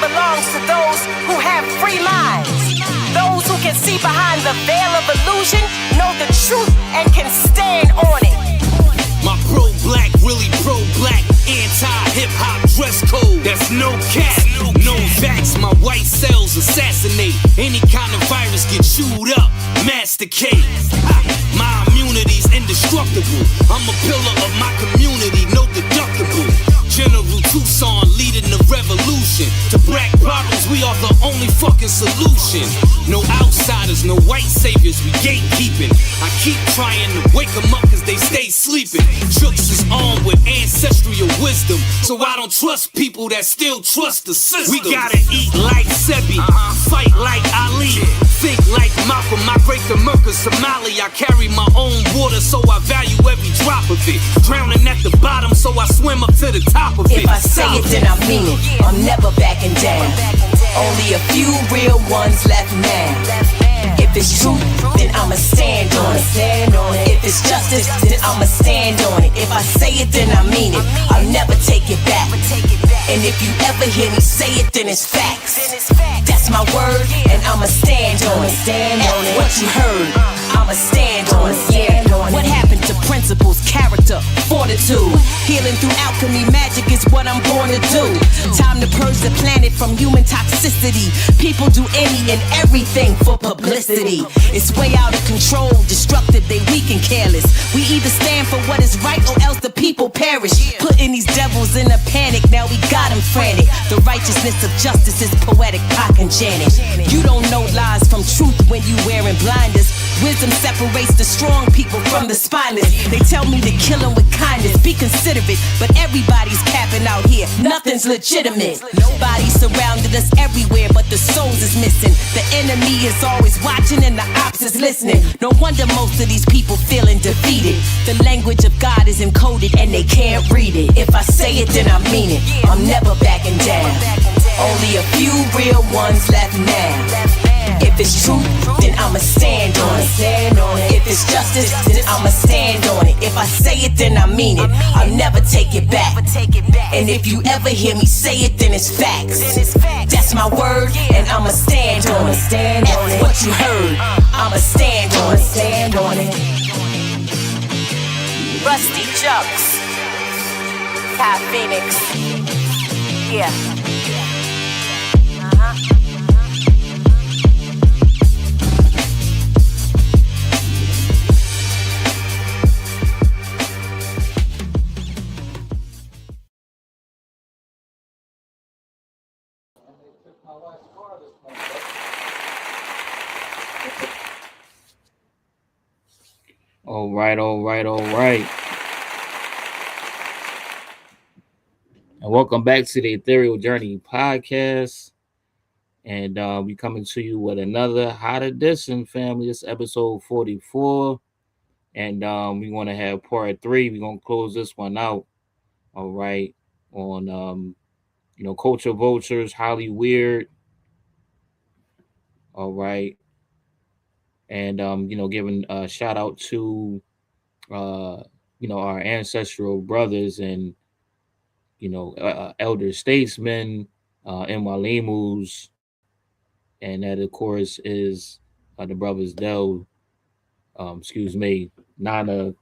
belongs to those who have free minds. Those who can see behind the veil of illusion, know the truth, and can stand on it. My pro-black, really pro-black, anti-hip-hop dress code. That's no cap, no vax. My white cells assassinate. Any kind of virus get chewed up, masticate. My immunity's indestructible. I'm a pillar of my community, no deductible. General Tucson leading the revolution. To black problems, we are the only fucking solution. No outsiders, no white saviors, we gatekeeping. I keep trying to wake them up cause they stay sleeping. Chooks is armed with ancestral wisdom, so I don't trust people that still trust the system. We gotta eat like Sebi, fight like Ali, think like Malcolm. I break the Merca Somali. I carry my own water, so I value every drop of it. Drowning at the bottom, so I swim up to the top of it. If I say it, then I mean it. I'm never backing down. Only a few real ones left now. If it's truth, then I'ma stand on it. If it's justice, then I'ma stand on it. If I say it, then I mean it. I'll never take it back. And if you ever hear me say it, then it's facts. That's my word, and I'ma stand on it. F what you heard, I'ma stand on it. Yeah. What happened to principles, character, fortitude? Healing through alchemy, magic is what I'm born to do. Time to purge the planet from human toxicity. People do any and everything for publicity. It's way out of control, destructive, they weak and careless. We either stand for what is right or else the people perish. Putting these devils in a panic, now we got them frantic. The righteousness of justice is poetic, Pac and Janet. You don't know lies from truth when you wearing blinders. Wisdom separates the strong people from the spineless. They tell me to kill them with kindness, be considerate, but everybody's capping out here, nothing's legitimate. Bodies surrounded us everywhere, but the souls is missing. The enemy is always watching and the ops is listening. No wonder most of these people feeling defeated. The language of God is encoded and they can't read it. If I say it, then I mean it. I'm never backing down. Only a few real ones left now. If it's truth, then I'ma stand on it. If it's justice, then I'ma stand on it. If I say it, then I mean it. I'll never take it back. And if you ever hear me say it, then it's facts. That's my word, and I'ma stand on it. F what you heard, I'ma stand on it. Rusty Jumps, Ty Phoenix, yeah. All right. And welcome back to the Ethereal Journey podcast. And we coming to you with another hot edition, family. It's episode 44. And we want to have part 3. We're going to close this one out. All right. On, Culture Vultures, Hollyweird. All right. And, giving a shout out to, our ancestral brothers and, elder statesmen, Mwalimus. And that, of course, is the brothers Nana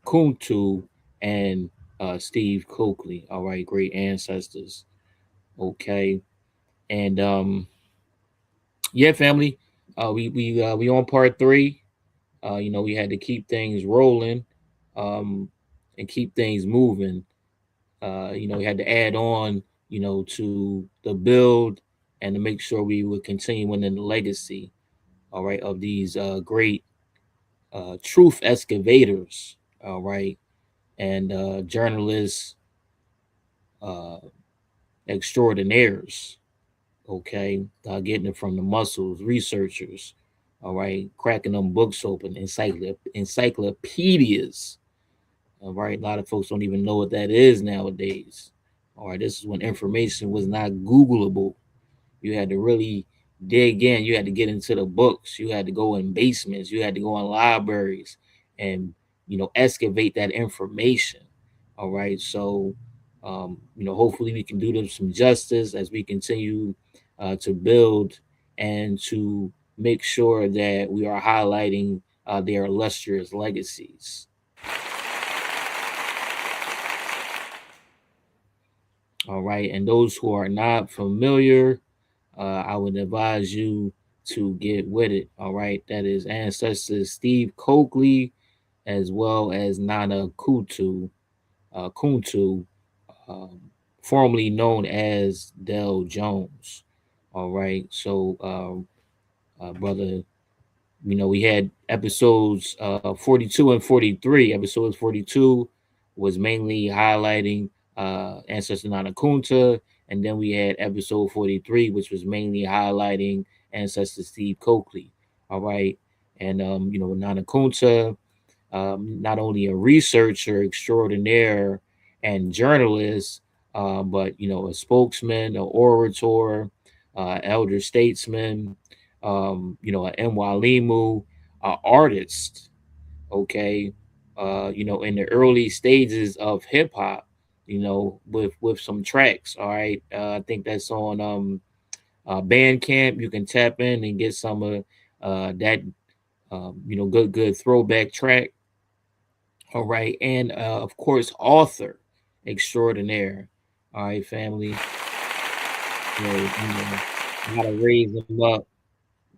Kuntu and Steve Coakley. All right, great ancestors. Okay. And, family. We on part 3. We had to keep things rolling, and keep things moving. We had to add on, to the build and to make sure we would continue in the legacy, all right, of these great truth excavators, all right, and journalists extraordinaires. Okay, getting it from the muscles, researchers, all right, cracking them books open, encyclopedias, all right. A lot of folks don't even know what that is nowadays. All right, this is when information was not Googleable. You had to really dig in. You had to get into the books. You had to go in basements. You had to go in libraries and, excavate that information. All right, so hopefully we can do them some justice as we continue to build and to make sure that we are highlighting their illustrious legacies. All right, and those who are not familiar, I would advise you to get with it. All right, that is ancestors Steve Coakley as well as Nana Kuntu, um, formerly known as Del Jones. All right, so brother, we had episodes 42 and 43. Episodes 42 was mainly highlighting ancestor Nana Kunta, and then we had episode 43, which was mainly highlighting ancestor Steve Coakley. All right, and Nana Kunta, not only a researcher extraordinaire and journalist, but a spokesman, an orator, elder statesman, an Mwalimu, artist. Okay, in the early stages of hip hop, with some tracks. All right, I think that's on Bandcamp. You can tap in and get some of that. Good throwback track. All right, and of course, author extraordinaire. All right, family. Gotta raise them up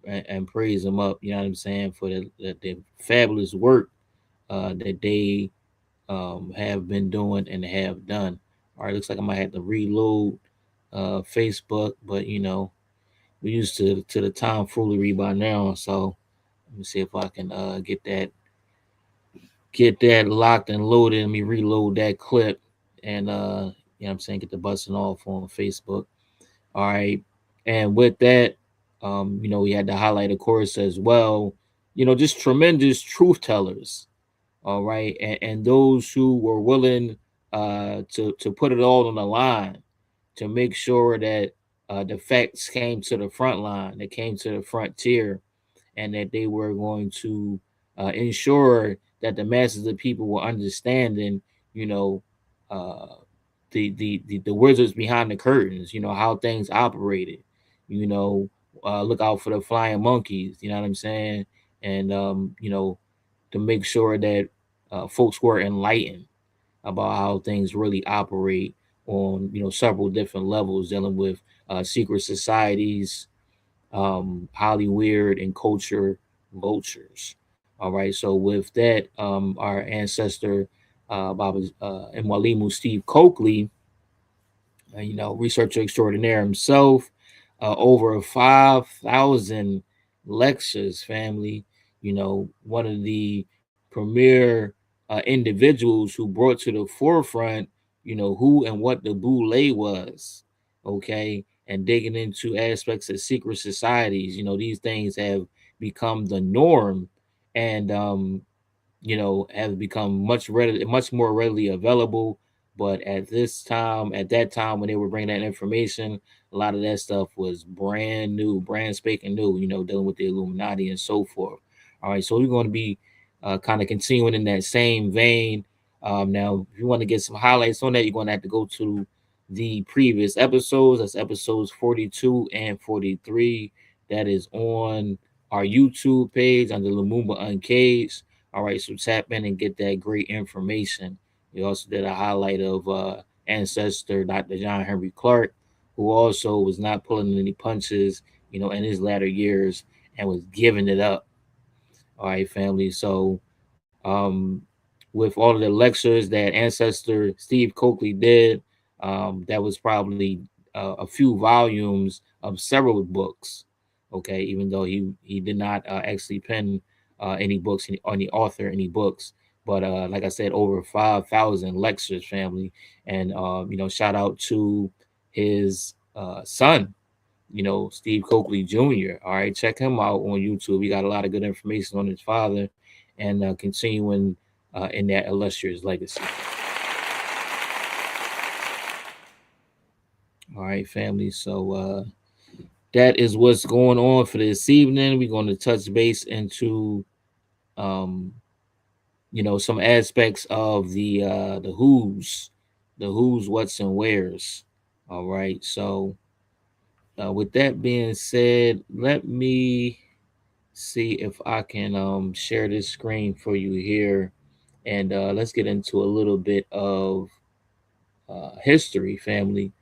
and praise them up. You know what I'm saying, for the fabulous work that they have been doing and have done. All right, looks like I might have to reload Facebook, but we used to the tomfoolery by now. So let me see if I can get that locked and loaded. Let me reload that clip and what I'm saying, get the busting off on Facebook. All right. And with that, we had to highlight, of course, as well, just tremendous truth tellers. All right. And those who were willing to put it all on the line to make sure that the facts came to the front line, they came to the frontier, and that they were going to ensure that the masses of people were understanding, you know, uh, the wizards behind the curtains, how things operated, you know, look out for the flying monkeys, you know what I'm saying? And, to make sure that folks were enlightened about how things really operate on, several different levels, dealing with secret societies, Hollyweird and culture vultures. All right. So with that, our ancestor, Baba Mwalimu Steve Coakley, researcher extraordinaire himself, over 5,000 lectures, family. One of the premier individuals who brought to the forefront, who and what the boule was, okay, and digging into aspects of secret societies. These things have become the norm, and have become much more readily available. But at that time when they were bringing that information, a lot of that stuff was brand new, brand spanking new. Dealing with the Illuminati and so forth. All right, so we're going to be kind of continuing in that same vein. Now, if you want to get some highlights on that, you're going to have to go to the previous episodes. That's episodes 42 and 43. That is on our YouTube page under Lumumba Uncaged. All right, so tap in and get that great information. We also did a highlight of ancestor Dr. John Henry Clark, who also was not pulling any punches, in his latter years, and was giving it up. All right, family. So, with all of the lectures that ancestor Steve Coakley did, that was probably a few volumes of several books. Okay, even though he did not actually pen any books, any author any books, but like I said, over 5,000 lectures, family. And shout out to his son, Steve Coakley Jr. All right, check him out on YouTube. He got a lot of good information on his father, and continuing in that illustrious legacy. All right, family. So that is what's going on for this evening. We're going to touch base into um, some aspects of the who's, what's, and where's. All right, so with that being said, let me see if I can share this screen for you here, and let's get into a little bit of history, family.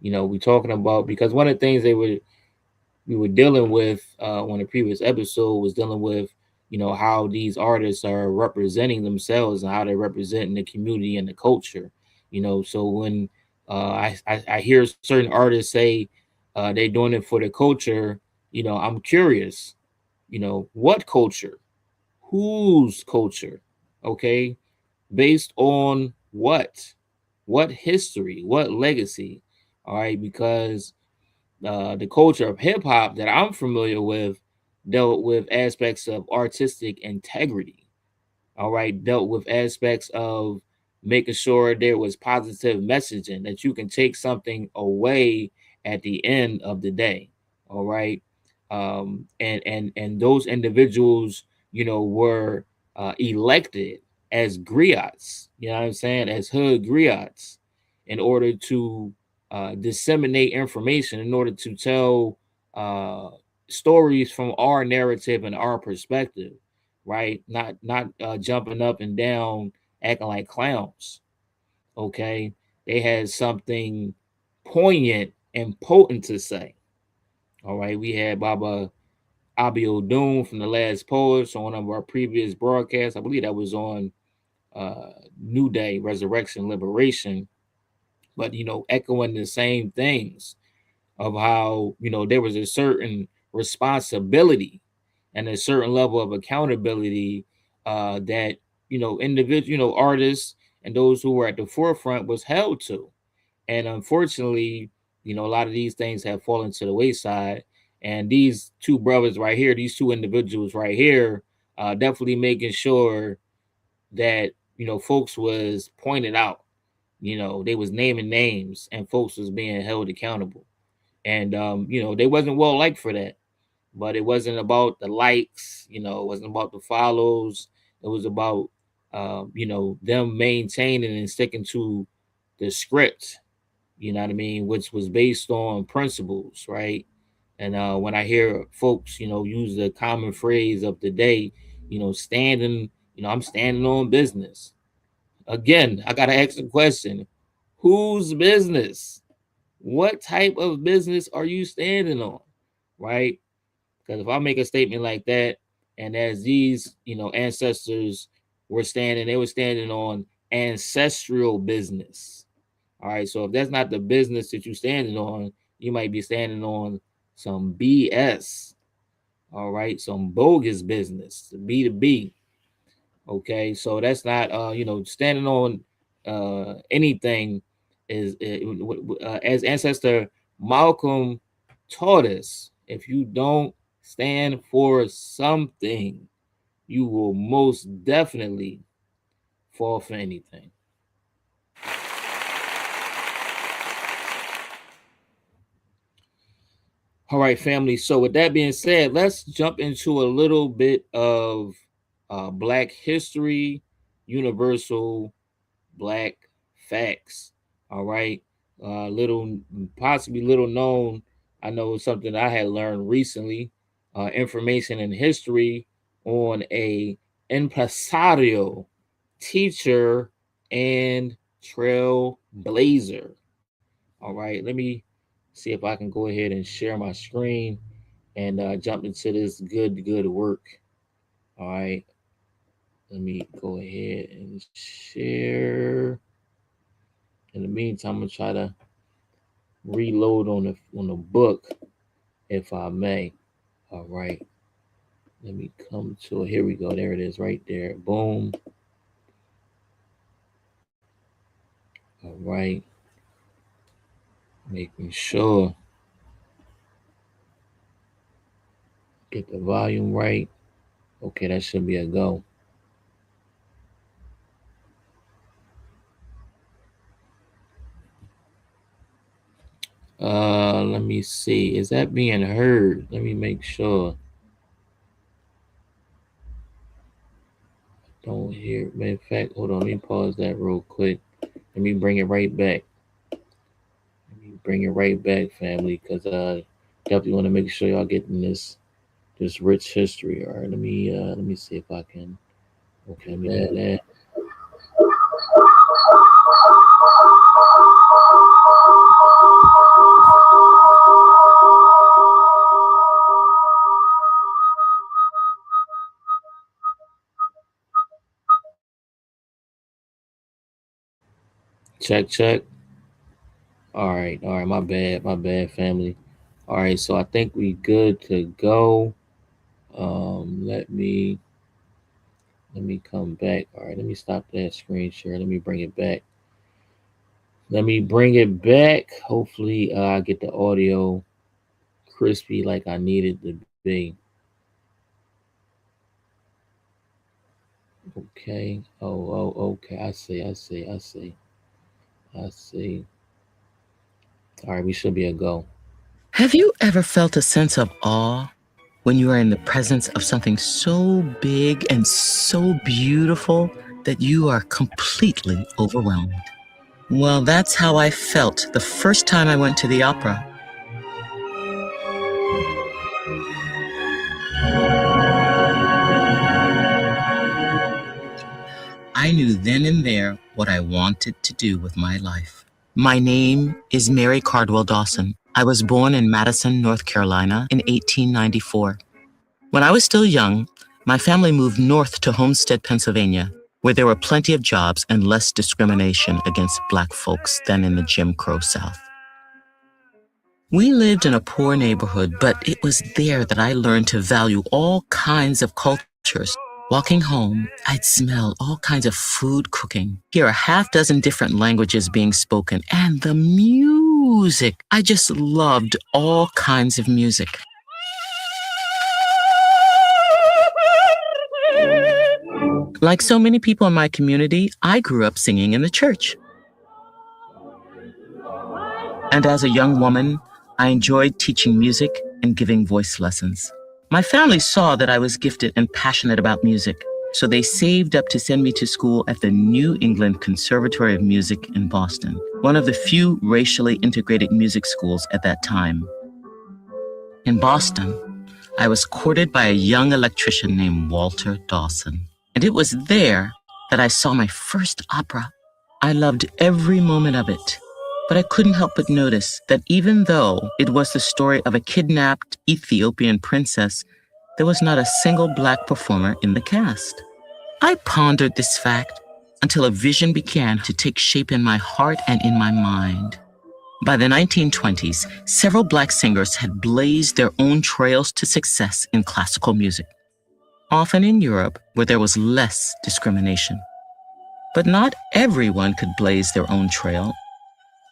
You know, we're talking about, because one of the things we were dealing with on the previous episode was dealing with, you know, how these artists are representing themselves and how they're representing the community and the culture. You know, so when I hear certain artists say they're doing it for the culture, you know, I'm curious. You know, what culture? Whose culture? Okay, based on what? What history? What legacy? All right, because the culture of hip hop that I'm familiar with dealt with aspects of artistic integrity. All right, dealt with aspects of making sure there was positive messaging that you can take something away at the end of the day. All right, and those individuals, you know, were elected as griots. You know what I'm saying? As hood griots, in order to disseminate information, in order to tell uh, stories from our narrative and our perspective, right? Not jumping up and down, acting like clowns. Okay, they had something poignant and potent to say. All right, we had Baba Abiel Doom from the Last Poets on one of our previous broadcasts. I believe that was on uh, New Day, Resurrection, Liberation. But you know, echoing the same things of how, you know, there was a certain responsibility and a certain level of accountability that, you know, individual, you know, artists and those who were at the forefront was held to. And unfortunately, you know, a lot of these things have fallen to the wayside. And these two brothers right here, these two individuals right here, definitely making sure that, you know, folks was pointed out. You know, they was naming names and folks was being held accountable. And you know, they wasn't well liked for that. But it wasn't about the likes, you know, it wasn't about the follows. It was about you know, them maintaining and sticking to the script, you know what I mean, which was based on principles, right? And when I hear folks, you know, use the common phrase of the day, you know, standing, you know, I'm standing on business. Again, I gotta ask the question: whose business? What type of business are you standing on? Right? Because if I make a statement like that, and as these, you know, ancestors were standing, they were standing on ancestral business. All right. So if that's not the business that you're standing on, you might be standing on some BS. All right. Some bogus business, B2B. Okay. So that's not, you know, standing on anything is, as ancestor Malcolm taught us, if you don't stand for something, you will most definitely fall for anything. All right, family. So, with that being said, let's jump into a little bit of Black history, universal Black facts. All right. Little, possibly little known. I know it's something I had learned recently. Information in history on a impresario, teacher, and trailblazer. All right. Let me see if I can go ahead and share my screen and jump into this good work. All right. Let me go ahead and share. In the meantime, I'm gonna try to reload on the book, if I may. All right. Let me come to it. Here we go. There it is, right there. Boom. All right. Making sure get the volume right. Okay, that should be a go. Let me see. Is that being heard? Let me make sure. Don't hear. In fact, hold on. Let me pause that real quick. Let me bring it right back. Let me bring it right back, family, because definitely want to make sure y'all getting this rich history. All right, let me see if I can. Okay, let me do that. Check, check. All right, my bad, family. All right, so I think we good to go. Let me come back. All right, let me stop that screen share. Let me bring it back. Let me bring it back. Hopefully, I get the audio crispy like I need it to be. Okay. Okay. I see. All right, we should be a go. Have you ever felt a sense of awe when you are in the presence of something so big and so beautiful that you are completely overwhelmed? Well, that's how I felt the first time I went to the opera. I knew then and there what I wanted to do with my life. My name is Mary Cardwell Dawson. I was born in Madison, North Carolina in 1894. When I was still young, my family moved north to Homestead, Pennsylvania, where there were plenty of jobs and less discrimination against Black folks than in the Jim Crow South. We lived in a poor neighborhood, but it was there that I learned to value all kinds of cultures. Walking home, I'd smell all kinds of food cooking, hear a half dozen different languages being spoken, and the music. I just loved all kinds of music. Like so many people in my community, I grew up singing in the church. And as a young woman, I enjoyed teaching music and giving voice lessons. My family saw that I was gifted and passionate about music, so they saved up to send me to school at the New England Conservatory of Music in Boston, one of the few racially integrated music schools at that time. In Boston, I was courted by a young electrician named Walter Dawson, and it was there that I saw my first opera. I loved every moment of it. But I couldn't help but notice that even though it was the story of a kidnapped Ethiopian princess, there was not a single Black performer in the cast. I pondered this fact until a vision began to take shape in my heart and in my mind. By the 1920s, several Black singers had blazed their own trails to success in classical music, often in Europe where there was less discrimination. But not everyone could blaze their own trail.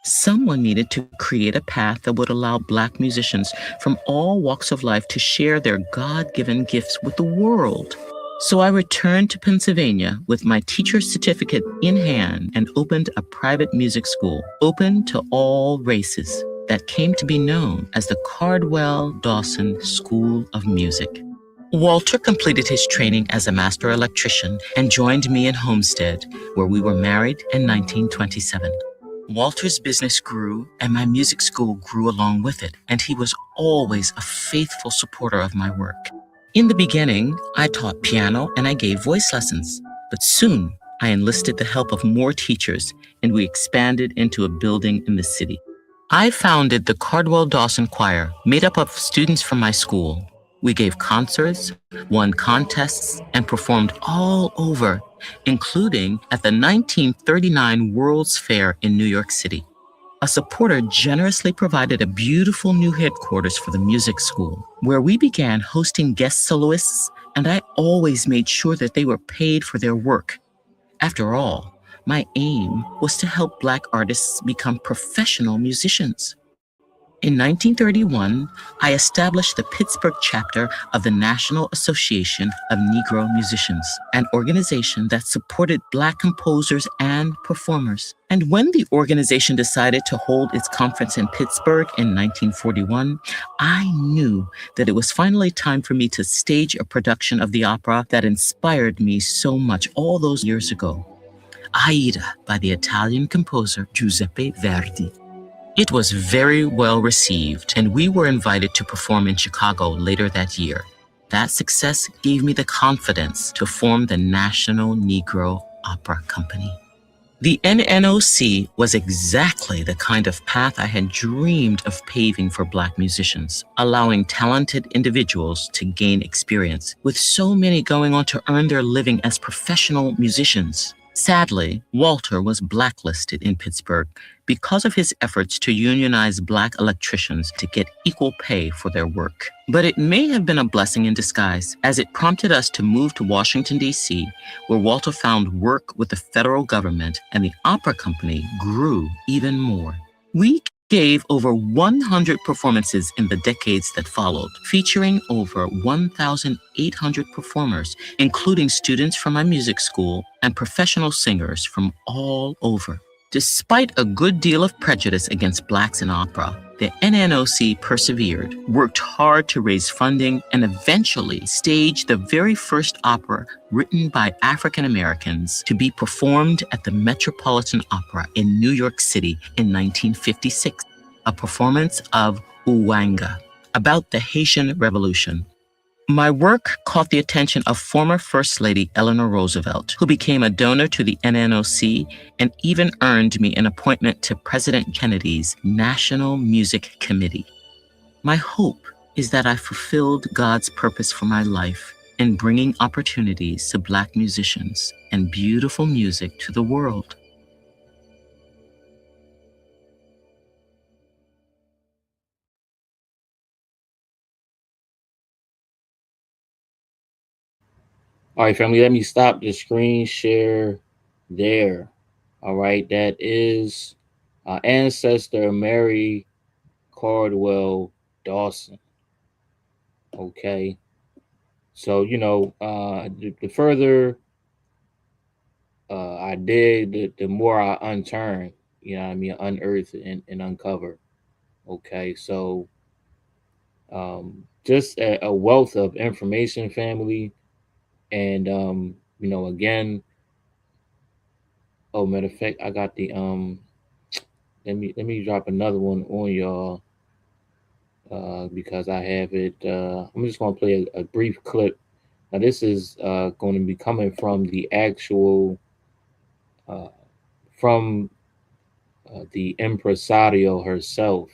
Someone needed to create a path that would allow Black musicians from all walks of life to share their God-given gifts with the world. So I returned to Pennsylvania with my teacher's certificate in hand and opened a private music school open to all races that came to be known as the Cardwell Dawson School of Music. Walter completed his training as a master electrician and joined me in Homestead, where we were married in 1927. Walter's business grew and my music school grew along with it, and he was always a faithful supporter of my work. In the beginning, I taught piano and I gave voice lessons, but soon I enlisted the help of more teachers and we expanded into a building in the city. I founded the Cardwell Dawson Choir, made up of students from my school. We gave concerts, won contests, and performed all over, including at the 1939 World's Fair in New York City. A supporter generously provided a beautiful new headquarters for the music school, where we began hosting guest soloists, and I always made sure that they were paid for their work. After all, my aim was to help Black artists become professional musicians. In 1931, I established the Pittsburgh chapter of the National Association of Negro Musicians, an organization that supported Black composers and performers. And when the organization decided to hold its conference in Pittsburgh in 1941, I knew that it was finally time for me to stage a production of the opera that inspired me so much all those years ago, Aida by the Italian composer Giuseppe Verdi. It was very well received, and we were invited to perform in Chicago later that year. That success gave me the confidence to form the National Negro Opera Company. The NNOC was exactly the kind of path I had dreamed of paving for Black musicians, allowing talented individuals to gain experience, with so many going on to earn their living as professional musicians. Sadly, Walter was blacklisted in Pittsburgh because of his efforts to unionize Black electricians to get equal pay for their work. But it may have been a blessing in disguise, as it prompted us to move to Washington, D.C., where Walter found work with the federal government, and the opera company grew even more. We gave over 100 performances in the decades that followed, featuring over 1,800 performers, including students from my music school and professional singers from all over. Despite a good deal of prejudice against Blacks in opera, the NNOC persevered, worked hard to raise funding, and eventually staged the very first opera written by African Americans to be performed at the Metropolitan Opera in New York City in 1956, a performance of Uwanga, about the Haitian Revolution. My work caught the attention of former First Lady Eleanor Roosevelt, who became a donor to the NNOC and even earned me an appointment to President Kennedy's National Music Committee. My hope is that I fulfilled God's purpose for my life in bringing opportunities to Black musicians and beautiful music to the world. All right, family, let me stop the screen share there. All right, that is our ancestor Mary Cardwell Dawson. Okay, so the further I dig, the more I unturn. You know what I mean, unearth and uncover. Okay, so just a wealth of information, family, and again. Oh, matter of fact, I got the Let me drop another one on y'all because I have it. I'm just gonna play a brief clip. Now this is going to be coming from the actual from the impresario herself.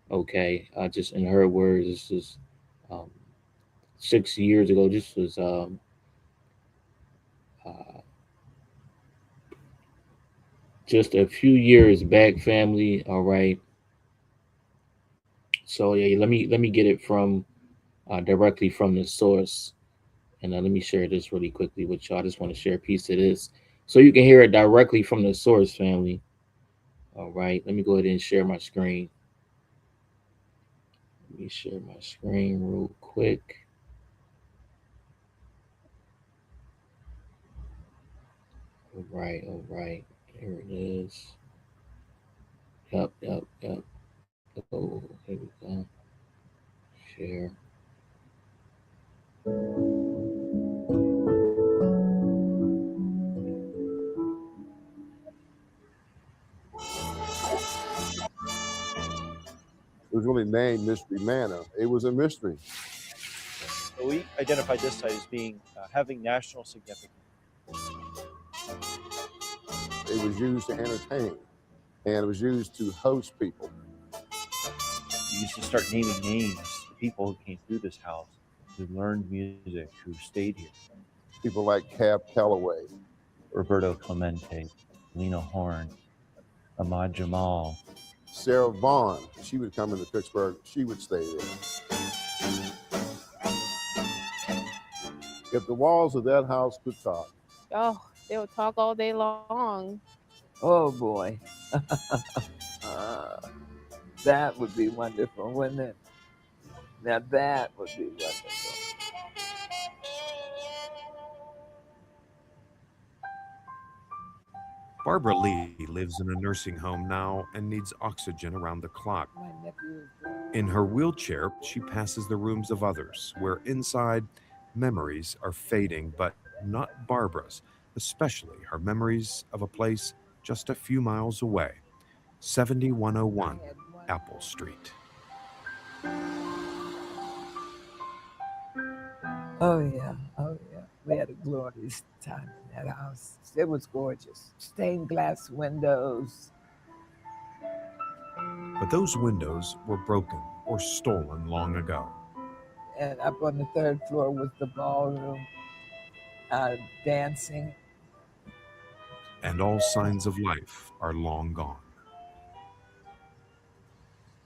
Okay, just in her words, this is um, 6 years ago. This was uh, just a few years back, family. All right. So yeah, let me get it from directly from the source, and let me share this really quickly with y'all. I just want to share a piece of this so you can hear it directly from the source, family. All right, let me go ahead and share my screen. Let me share my screen real quick. All right. Here it is. Yep. Oh, here we go. Share. It was really named Mystery Manor. It was a mystery. So we identified this site as being having national significance. It was used to entertain, and it was used to host people. We used to start naming names, the people who came through this house, who learned music, who stayed here. People like Cab Calloway, Roberto Clemente, Lena Horne, Ahmad Jamal. Sarah Vaughan. She would come into Pittsburgh. She would stay there. If the walls of that house could talk. Oh, they would talk all day long. Oh boy. That would be wonderful, wouldn't it? Now that would be wonderful. Barbara Lee lives in a nursing home now and needs oxygen around the clock. In her wheelchair, she passes the rooms of others, where inside, memories are fading, but not Barbara's, especially her memories of a place just a few miles away, 7101 Apple Street. Oh yeah. We had a glorious time in that house. It was gorgeous. Stained glass windows. But those windows were broken or stolen long ago. And up on the third floor was the ballroom, dancing. And all signs of life are long gone.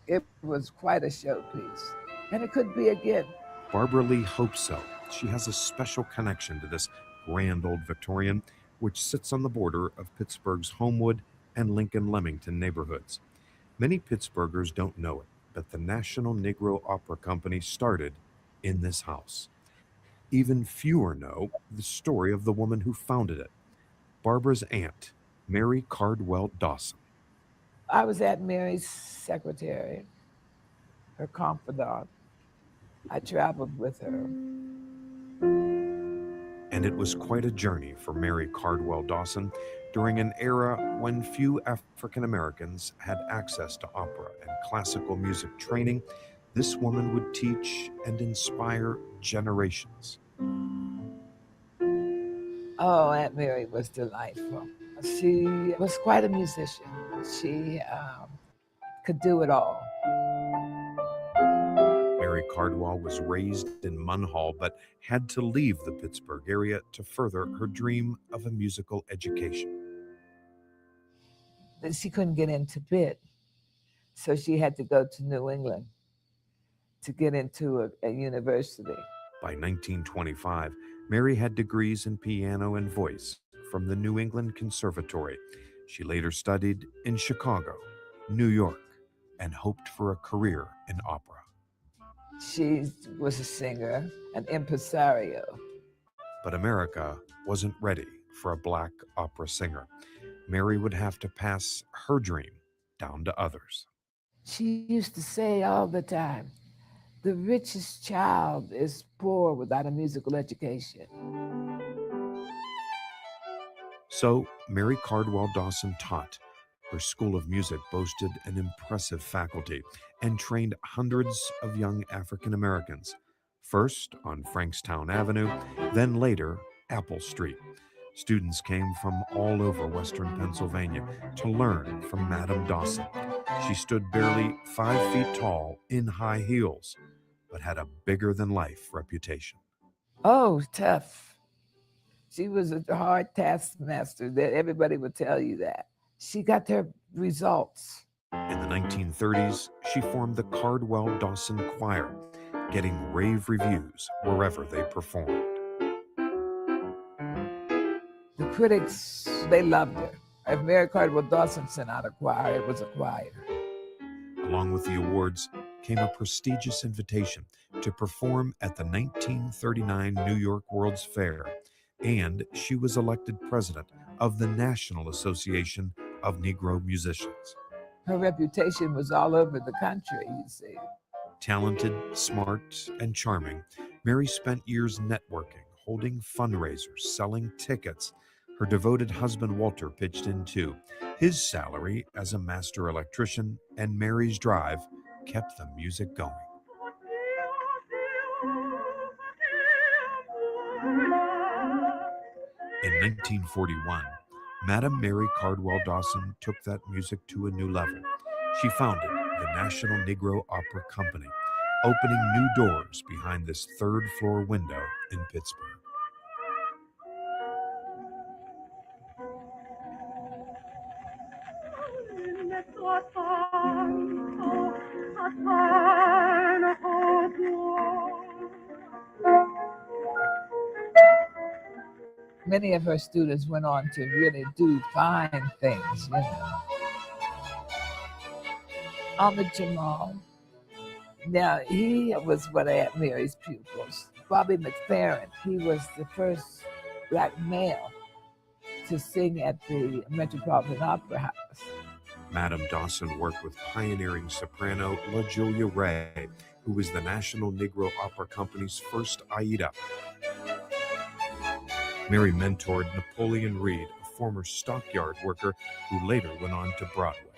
It was quite a showpiece. And it could be again. Barbara Lee hopes so. She has a special connection to this grand old Victorian, which sits on the border of Pittsburgh's Homewood and Lincoln-Leamington neighborhoods. Many Pittsburghers don't know it, but the National Negro Opera Company started in this house. Even fewer know the story of the woman who founded it, Barbara's aunt, Mary Cardwell Dawson. I was at Mary's secretary, her confidant. I traveled with her. And it was quite a journey for Mary Cardwell Dawson during an era when few African Americans had access to opera and classical music training. This woman would teach and inspire generations. Oh, Aunt Mary was delightful. She was quite a musician. She could do it all. Mary Cardwell was raised in Munhall, but had to leave the Pittsburgh area to further her dream of a musical education. She couldn't get into Pitt, so she had to go to New England to get into a university. By 1925, Mary had degrees in piano and voice from the New England Conservatory. She later studied in Chicago, New York, and hoped for a career in opera. She was a singer, an impresario. But America wasn't ready for a black opera singer. Mary would have to pass her dream down to others. She used to say all the time, the richest child is poor without a musical education. So Mary Cardwell Dawson taught. Her School of Music boasted an impressive faculty and trained hundreds of young African Americans, first on Frankstown Avenue, then later Apple Street. Students came from all over Western Pennsylvania to learn from Madame Dawson. She stood barely 5 feet tall in high heels, but had a bigger-than-life reputation. Oh, tough. She was a hard taskmaster. That everybody would tell you that. She got her results. In the 1930s, she formed the Cardwell Dawson Choir, getting rave reviews wherever they performed. The critics, they loved her. If Mary Cardwell Dawson sent out a choir, it was a choir. Along with the awards came a prestigious invitation to perform at the 1939 New York World's Fair, and she was elected president of the National Association of Negro Musicians. Her reputation was all over the country, you see. Talented, smart, and charming, Mary spent years networking, holding fundraisers, selling tickets. Her devoted husband Walter pitched in too. His salary as a master electrician and Mary's drive kept the music going. In 1941, Madame Mary Cardwell Dawson took that music to a new level. She founded the National Negro Opera Company, opening new doors behind this third-floor window in Pittsburgh. Many of her students went on to really do fine things, you know. Ahmed Jamal. Now, he was one of Aunt Mary's pupils. Bobby McFerrin, he was the first black male to sing at the Metropolitan Opera House. Madame Dawson worked with pioneering soprano La Julia Ray, who was the National Negro Opera Company's first Aida. Mary mentored Napoleon Reed, a former stockyard worker who later went on to Broadway.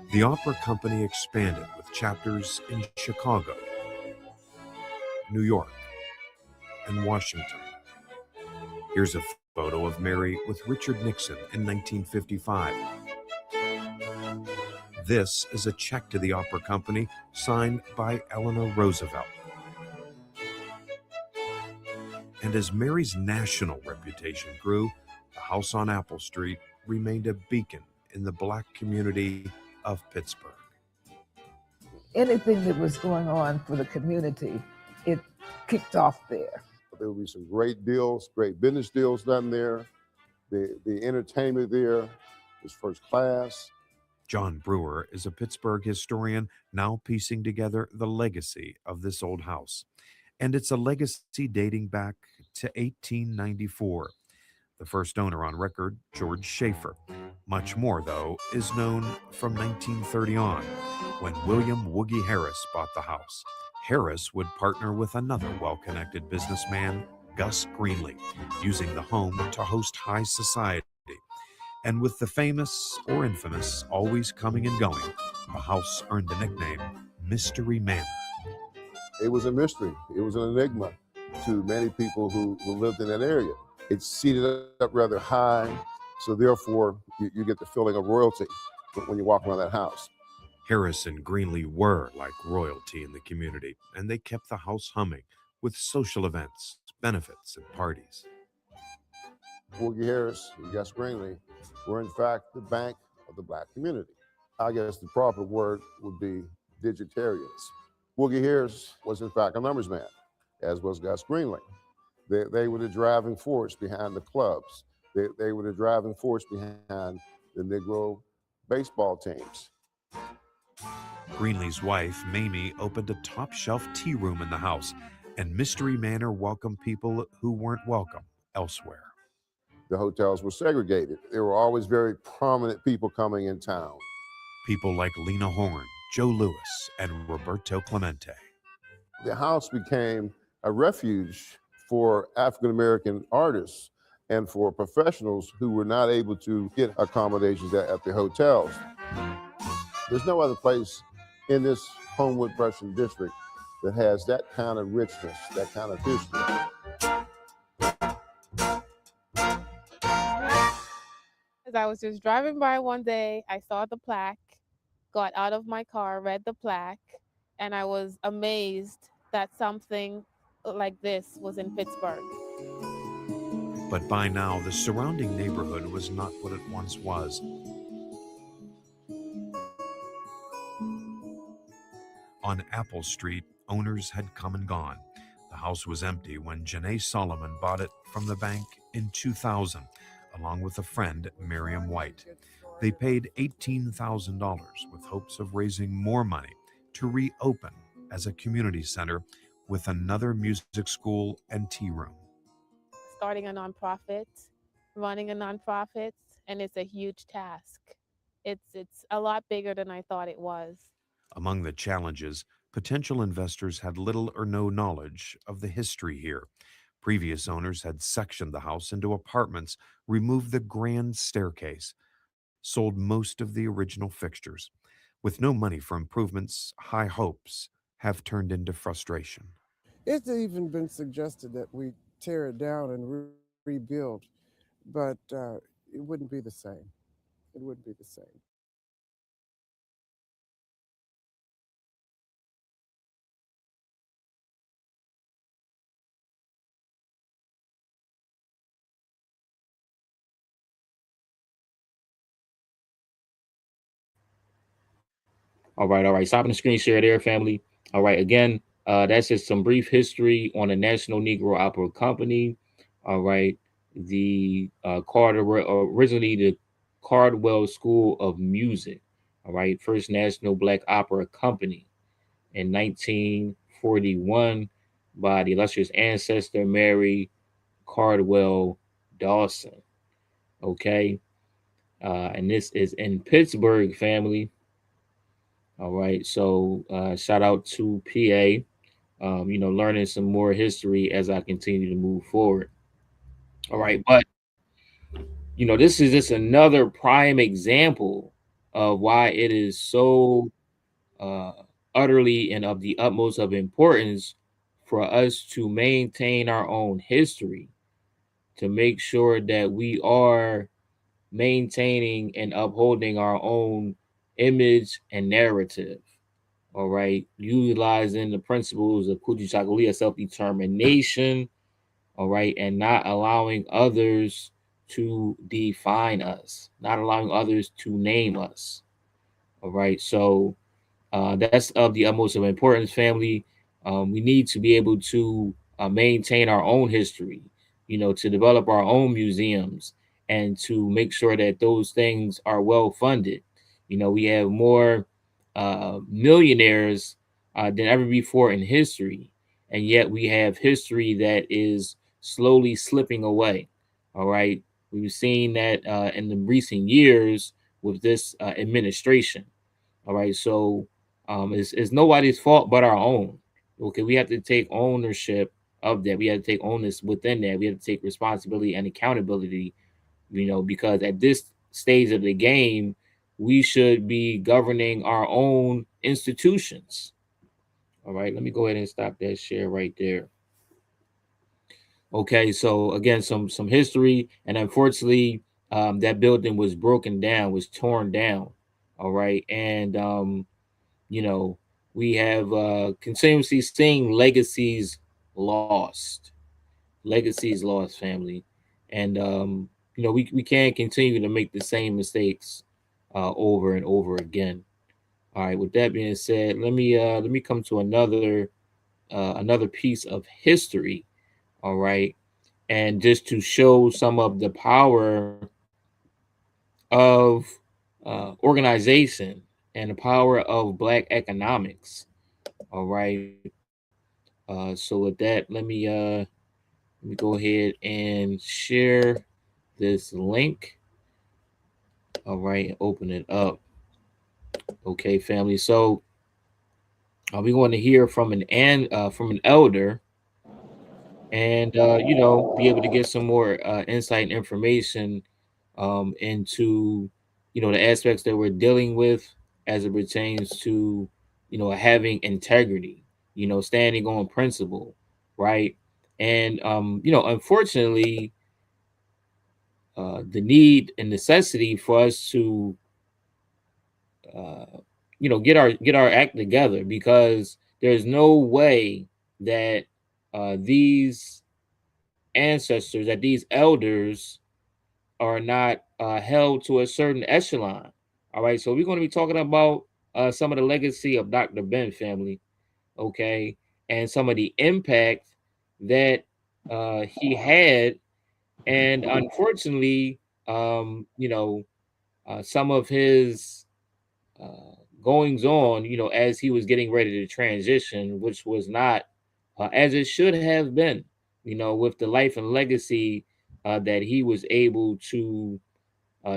The opera company expanded with chapters in Chicago, New York, and Washington. Here's a photo of Mary with Richard Nixon in 1955. This is a check to the opera company signed by Eleanor Roosevelt. And as Mary's national reputation grew, the house on Apple Street remained a beacon in the Black community of Pittsburgh. Anything that was going on for the community, it kicked off there. There would be some great deals, great business deals done there. The entertainment there was first class. John Brewer is a Pittsburgh historian now piecing together the legacy of this old house. And it's a legacy dating back to 1894. The first owner on record, George Schaefer. Much more, though, is known from 1930 on, when William Woogie Harris bought the house. Harris would partner with another well-connected businessman, Gus Greenlee, using the home to host high society. And with the famous or infamous always coming and going, the house earned the nickname Mystery Manor. It was a mystery. It was an enigma to many people who lived in that area. It's seated up rather high, so therefore you get the feeling of royalty when you walk around that house. Harris and Greenlee were like royalty in the community, and they kept the house humming with social events, benefits, and parties. Woogie Harris and Gus Greenlee were in fact the bank of the Black community. I guess the proper word would be digitarians. Woogie Harris was in fact a numbers man, as was Gus Greenlee. They were the driving force behind the clubs. They were the driving force behind the Negro baseball teams. Greenlee's wife, Mamie, opened a top-shelf tea room in the house, and Mystery Manor welcomed people who weren't welcome elsewhere. The hotels were segregated. There were always very prominent people coming in town. People like Lena Horne, Joe Louis, and Roberto Clemente. The house became a refuge for African-American artists and for professionals who were not able to get accommodations at the hotels. There's no other place in this Homewood Preston district that has that kind of richness, that kind of history. As I was just driving by one day, I saw the plaque, got out of my car, read the plaque, and I was amazed that something like this was in Pittsburgh. But by now, the surrounding neighborhood was not what it once was. On Apple Street, owners had come and gone. The house was empty when Janae Solomon bought it from the bank in 2000, along with a friend, Miriam White. They paid $18,000 with hopes of raising more money to reopen as a community center with another music school and tea room. Starting a nonprofit, running a nonprofit, and it's a huge task. It's a lot bigger than I thought it was. Among the challenges, potential investors had little or no knowledge of the history here. Previous owners had sectioned the house into apartments, removed the grand staircase, sold most of the original fixtures. With no money for improvements, high hopes have turned into frustration. It's even been suggested that we tear it down and rebuild, but it wouldn't be the same. It wouldn't be the same. All right. Stopping the screen share there, family. All right. Again, that's just some brief history on the National Negro Opera Company. All right. The originally the Cardwell School of Music. All right. First National Black Opera Company in 1941 by the illustrious ancestor Mary Cardwell Dawson. Okay. And this is in Pittsburgh, family. All right. So shout out to PA, learning some more history as I continue to move forward. All right. But, this is just another prime example of why it is so uh, utterly and of the utmost of importance for us to maintain our own history, to make sure that we are maintaining and upholding our own image and narrative. All right, utilizing the principles of Kujichagulia, self-determination. All right, and not allowing others to define us, not allowing others to name us. All right, so that's of the utmost of importance, family. We need to be able to maintain our own history, to develop our own museums and to make sure that those things are well funded. We have more millionaires than ever before in history, and yet we have history that is slowly slipping away. All right. We've seen that in the recent years with this administration. All right. So it's nobody's fault but our own. Okay. We have to take ownership of that. We have to take onus within that. We have to take responsibility and accountability, because at this stage of the game, we should be governing our own institutions. All right. Let me go ahead and stop that share right there. Okay, so again, some history, and unfortunately, that building was broken down, was torn down. All right, and you know, we have continuously seeing legacies lost, family, and we can't continue to make the same mistakes over and over again. All right, with that being said, let me come to another piece of history. All right, and just to show some of the power of organization and the power of Black economics. All right. So with that, let me go ahead and share this link. All right, open it up. Okay, family. So we're going to hear from an elder, and be able to get some more insight and information into the aspects that we're dealing with as it pertains to having integrity, standing on principle, right? And unfortunately, the need and necessity for us to get our act together, because there's no way that these ancestors, that these elders are not held to a certain echelon. All right, so we're going to be talking about some of the legacy of Dr. Ben, family, okay, and some of the impact that he had, and unfortunately, some of his goings on, as he was getting ready to transition, which was not as it should have been, with the life and legacy that he was able to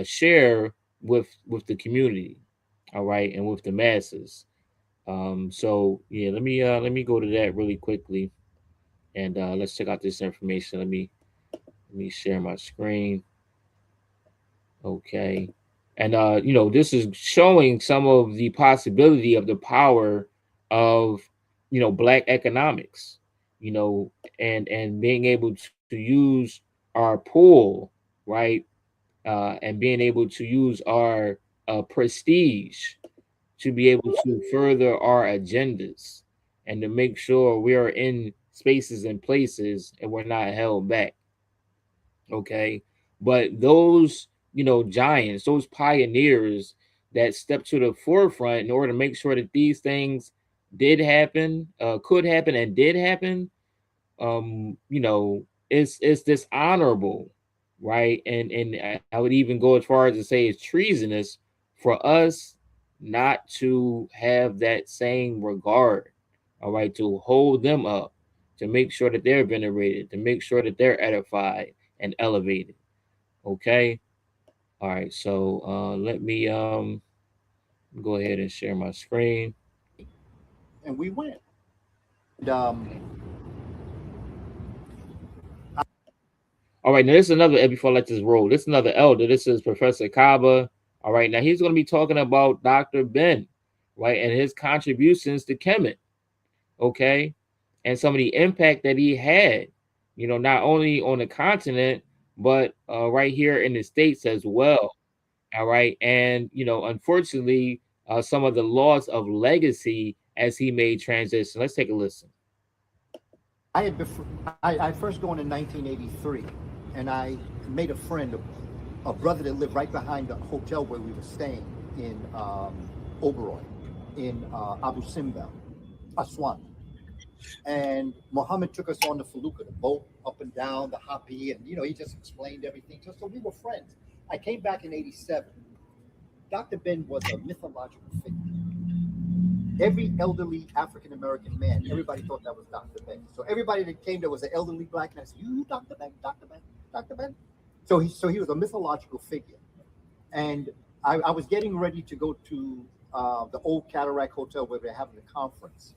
share with the community, all right, and with the masses. So yeah, let me go to that really quickly, and let's check out this information. Let me share my screen. Okay, and this is showing some of the possibility of the power of Black economics, and being able to use our pool, right, and being able to use our prestige to be able to further our agendas and to make sure we are in spaces and places and we're not held back. Okay. But those, giants, those pioneers that stepped to the forefront in order to make sure that these things did happen, could happen, and did happen, it's dishonorable, right? And I would even go as far as to say it's treasonous for us not to have that same regard, all right, to hold them up, to make sure that they're venerated, to make sure that they're edified and elevated. Okay. All right. So let me go ahead and share my screen. And we went. All right, now this is another, before I let this roll, this is another elder. This is Professor Kaba. All right, now he's going to be talking about Dr. Ben, right, and his contributions to Kemet, okay, and some of the impact that he had, you know, not only on the continent, but right here in the States as well. All right, and you know, unfortunately, some of the loss of legacy as he made transition. Let's take a listen. I first go in 1983, and I made a friend, a brother that lived right behind the hotel where we were staying in Oberoi, in Abu Simbel, Aswan. And Muhammad took us on the Felucca, the boat up and down the Hapi, and you know, he just explained everything. So we were friends. I came back in '87. Dr. Ben was a mythological figure. Every elderly African-American man, everybody thought that was Dr. Ben. So everybody that came there was an elderly black man. Said, you Dr. Ben, Dr. Ben, Dr. Ben. So he was a mythological figure. And I was getting ready to go to the old Cataract Hotel where they're having a conference.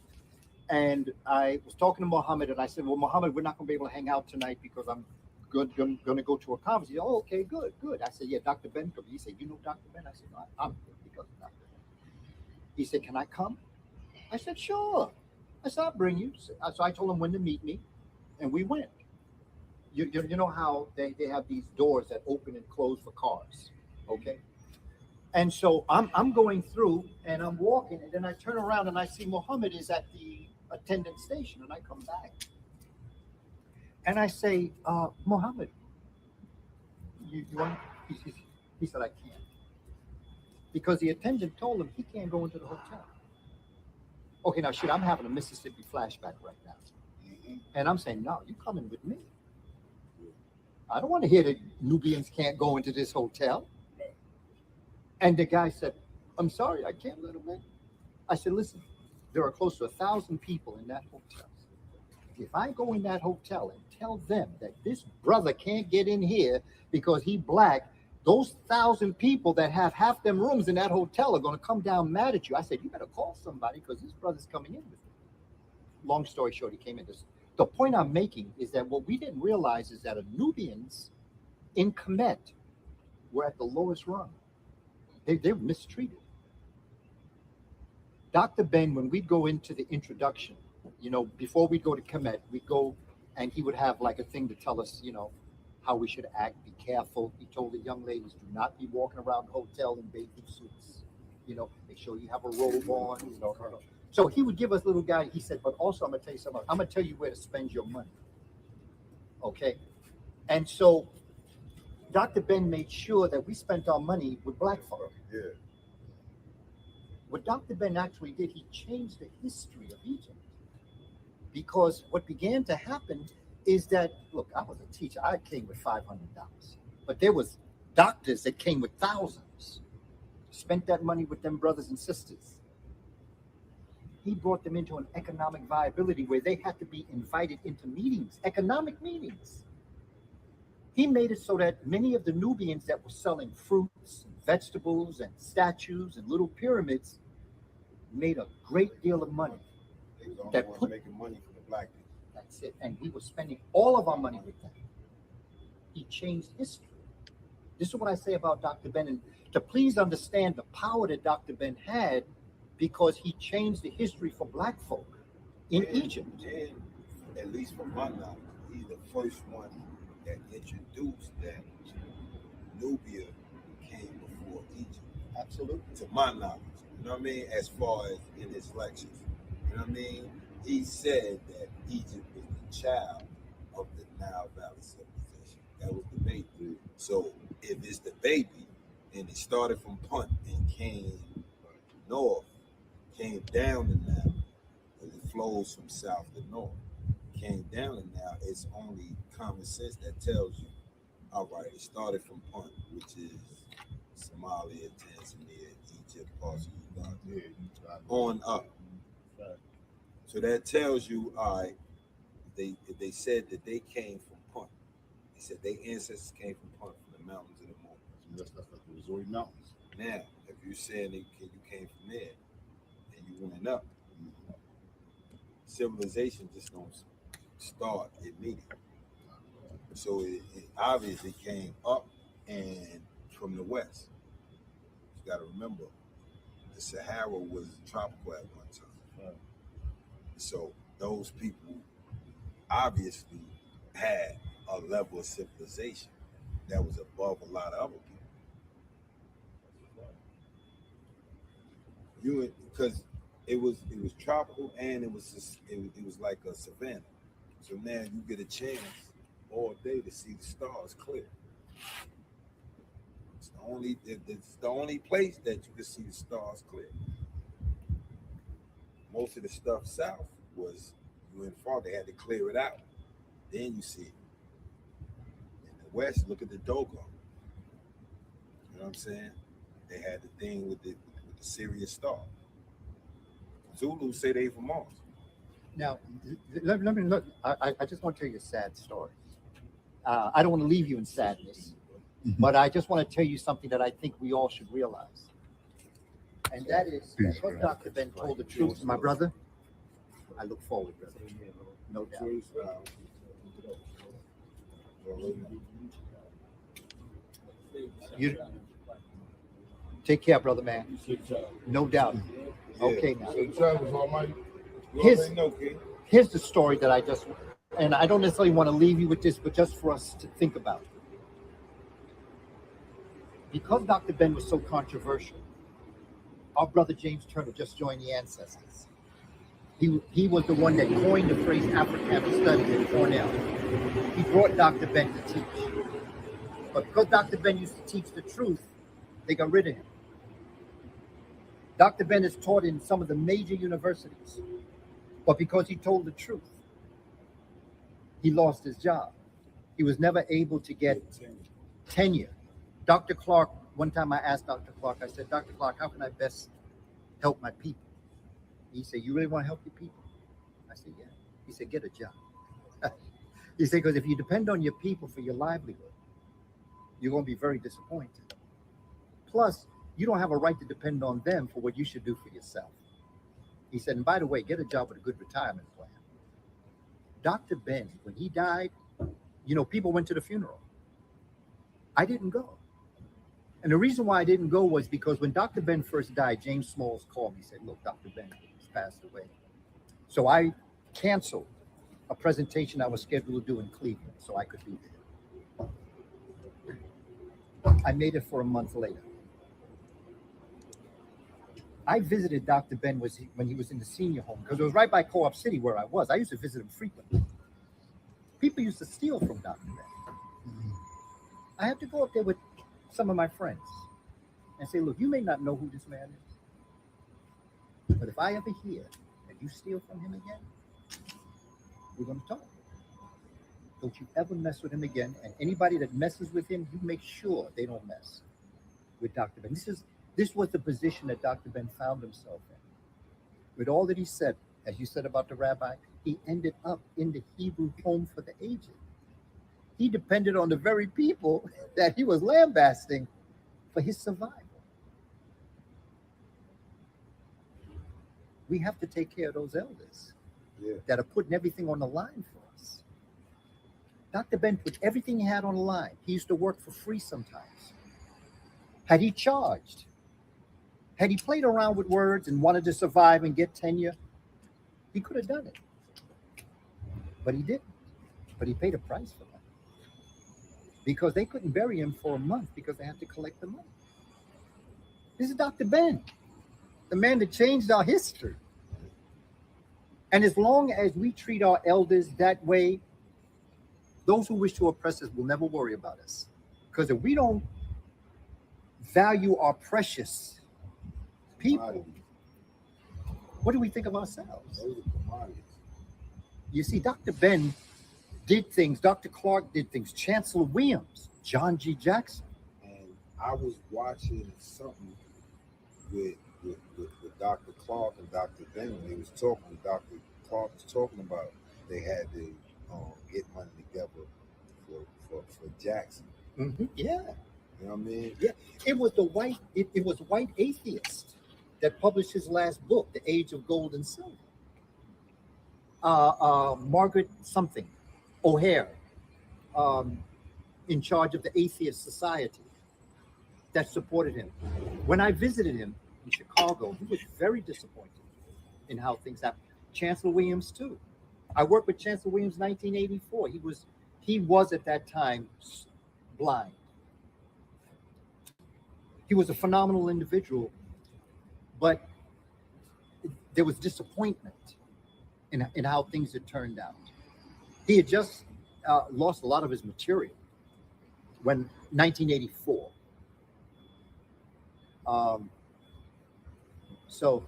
And I was talking to Muhammad, and I said, well, Muhammad, we're not going to be able to hang out tonight because I'm going to go to a conference. He said, oh, okay, good. I said, yeah, Dr. Ben. He said, you know Dr. Ben? I said, no, I'm here because of Dr. Ben. He said, can I come? I said, sure. I said, I'll bring you. So I told him when to meet me, and we went. You know how they have these doors that open and close for cars, okay? And so I'm going through, and I'm walking, and then I turn around, and I see Muhammad is at the attendant station, and I come back. And I say, Muhammad, you want? He said, I can't. Because the attendant told him he can't go into the hotel. Okay, now shit, I'm having a Mississippi flashback right now. And I'm saying, no, you coming with me. I don't want to hear that Nubians can't go into this hotel. And the guy said, I'm sorry, I can't let him in. I said, listen, there are close to 1,000 people in that hotel. If I go in that hotel and tell them that this brother can't get in here because he black, those 1,000 people that have half them rooms in that hotel are going to come down mad at you. I said, you better call somebody because this brother's coming in with me. Long story short, he came in. The point I'm making is that what we didn't realize is that Nubians in Kemet were at the lowest rung. They were mistreated. Dr. Ben, when we'd go into the introduction, you know, before we go to Kemet, we'd go and he would have like a thing to tell us, you know, how we should act, be careful. He told the young ladies, do not be walking around the hotel in bathing suits. You know, make sure you have a robe on. You know. So he would give us little guide. He said, but also I'm going to tell you something. I'm going to tell you where to spend your money. Okay? And so Dr. Ben made sure that we spent our money with black folk. Yeah. What Dr. Ben actually did, he changed the history of Egypt. Because what began to happen is that, look, I was a teacher. I came with $500. But there was doctors that came with thousands. Spent that money with them brothers and sisters. He brought them into an economic viability where they had to be invited into meetings, economic meetings. He made it so that many of the Nubians that were selling fruits and vegetables and statues and little pyramids made a great deal of money. They was the only ones making money for the black people. That's it. And we were spending all of our money with them. He changed history. This is what I say about Dr. Ben. And to please understand the power that Dr. Ben had, because he changed the history for black folk in Egypt. And at least from my knowledge, he's the first one that introduced that Nubia came before Egypt. Absolutely. To my knowledge. You know what I mean? As far as in his lectures. You know what I mean? He said that Egypt was the child of the Nile Valley civilization. That was the baby. So if it's the baby and it started from Punt and came north, came down the Nile, because it flows from south to north, came down the Nile, it's only common sense that tells you, all right, it started from Punt, which is Somalia, Tanzania, Egypt, parts of Uganda, on up. So that tells you, all right, they said that they came from Punt. They said their ancestors came from Punt, from the mountains of the moon. That's like the Missouri Mountains. Now, if you're saying that you came from there and you went up, civilization just don't start immediately. So it obviously came up and from the west. got to remember, the Sahara was tropical at one time. Right. So those people obviously had a level of civilization that was above a lot of other people. Because it was tropical and it was like a savanna. So now you get a chance all day to see the stars clear. It's the only place that you can see the stars clear. Most of the stuff south was you in far, they had to clear it out. Then you see it. In the west, look at the Dogon. You know what I'm saying? They had the thing with the Sirius star. Zulu say they from Mars. Now, let me look. I just want to tell you a sad story. I don't want to leave you in sadness, but I just want to tell you something that I think we all should realize. And that is, because Dr. Ben told the truth to my brother, I look forward, brother. No doubt. You take care, brother man. No doubt. Okay, now. Here's the story that I just, and I don't necessarily want to leave you with this, but just for us to think about. Because Dr. Ben was so controversial, our brother James Turner just joined the Ancestors. He was the one that coined the phrase Africana studies at Cornell. He brought Dr. Ben to teach. But because Dr. Ben used to teach the truth, they got rid of him. Dr. Ben is taught in some of the major universities, but because he told the truth, he lost his job. He was never able to get tenure. Dr. Clark, one time I asked Dr. Clark, I said, Dr. Clark, how can I best help my people? He said, you really want to help your people? I said, yeah. He said, get a job. He said, because if you depend on your people for your livelihood, you're going to be very disappointed. Plus, you don't have a right to depend on them for what you should do for yourself. He said, and by the way, get a job with a good retirement plan. Dr. Ben, when he died, people went to the funeral. I didn't go. And the reason why I didn't go was because when Dr. Ben first died, James Smalls called me and said, look, Dr. Ben has passed away. So I canceled a presentation I was scheduled to do in Cleveland so I could be there. I made it for a month later. I visited Dr. Ben when he was in the senior home because it was right by Co-op City where I was. I used to visit him frequently. People used to steal from Dr. Ben. I had to go up there with some of my friends and say, look, you may not know who this man is, but if I ever hear that you steal from him again, we're going to talk. Don't you ever mess with him again. And anybody that messes with him, you make sure they don't mess with Dr. Ben. This was the position that Dr. Ben found himself in. With all that he said, as you said about the rabbi, he ended up in the Hebrew home for the aged. He depended on the very people that he was lambasting for his survival. We have to take care of those elders that are putting everything on the line for us. Dr. Ben put everything he had on the line. He used to work for free sometimes. Had he charged, had he played around with words and wanted to survive and get tenure, he could have done it. But he didn't. But he paid a price for that. Because they couldn't bury him for a month because they had to collect the money. This is Dr. Ben, the man that changed our history. And as long as we treat our elders that way, those who wish to oppress us will never worry about us. Because if we don't value our precious people, what do we think of ourselves? You see, Dr. Ben did things, Dr. Clark did things, Chancellor Williams, John G. Jackson. And I was watching something with Dr. Clark and Dr. Ben when they was talking. Dr. Clark was talking about they had to get money together for Jackson. Mm-hmm. Yeah. You know what I mean? Yeah. It was it was white atheists that published his last book, The Age of Gold and Silver. Margaret something, O'Hare, in charge of the Atheist Society, that supported him. When I visited him in Chicago, he was very disappointed in how things happened. Chancellor Williams too. I worked with Chancellor Williams in 1984. He was at that time blind. He was a phenomenal individual, but there was disappointment in how things had turned out. He had just lost a lot of his material when 1984. So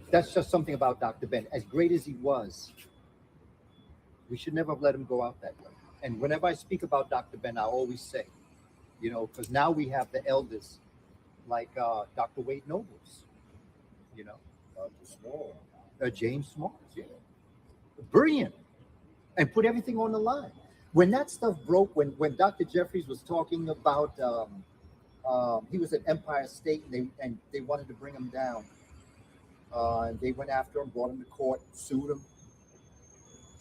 that's just something about Dr. Ben. As great as he was, we should never have let him go out that way. And whenever I speak about Dr. Ben, I always say, you know, because now we have the elders like Dr. Wade Nobles, you know, James Small, yeah. Brilliant, and put everything on the line. When that stuff broke, when Dr. Jeffries was talking about, he was at Empire State and they wanted to bring him down. And they went after him, brought him to court, sued him.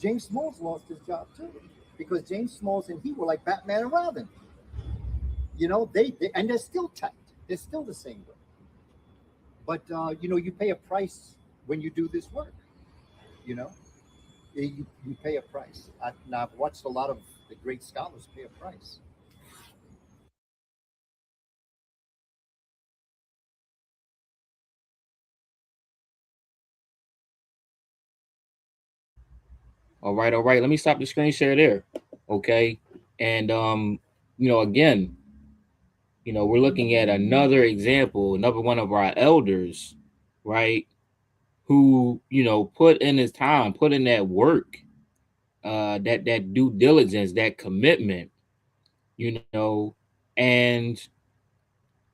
James Smalls lost his job too, because James Smalls and he were like Batman and Robin. You know, and they're still tight. They're still the same way. But you know, you pay a price when you do this work. You know, you pay a price. Now I've watched a lot of the great scholars pay a price. All right. Let me stop the screen share there. Okay. And you know, again, you know, we're looking at another example, another one of our elders, right? Who, you know, put in his time, put in that work, that due diligence, that commitment, you know, and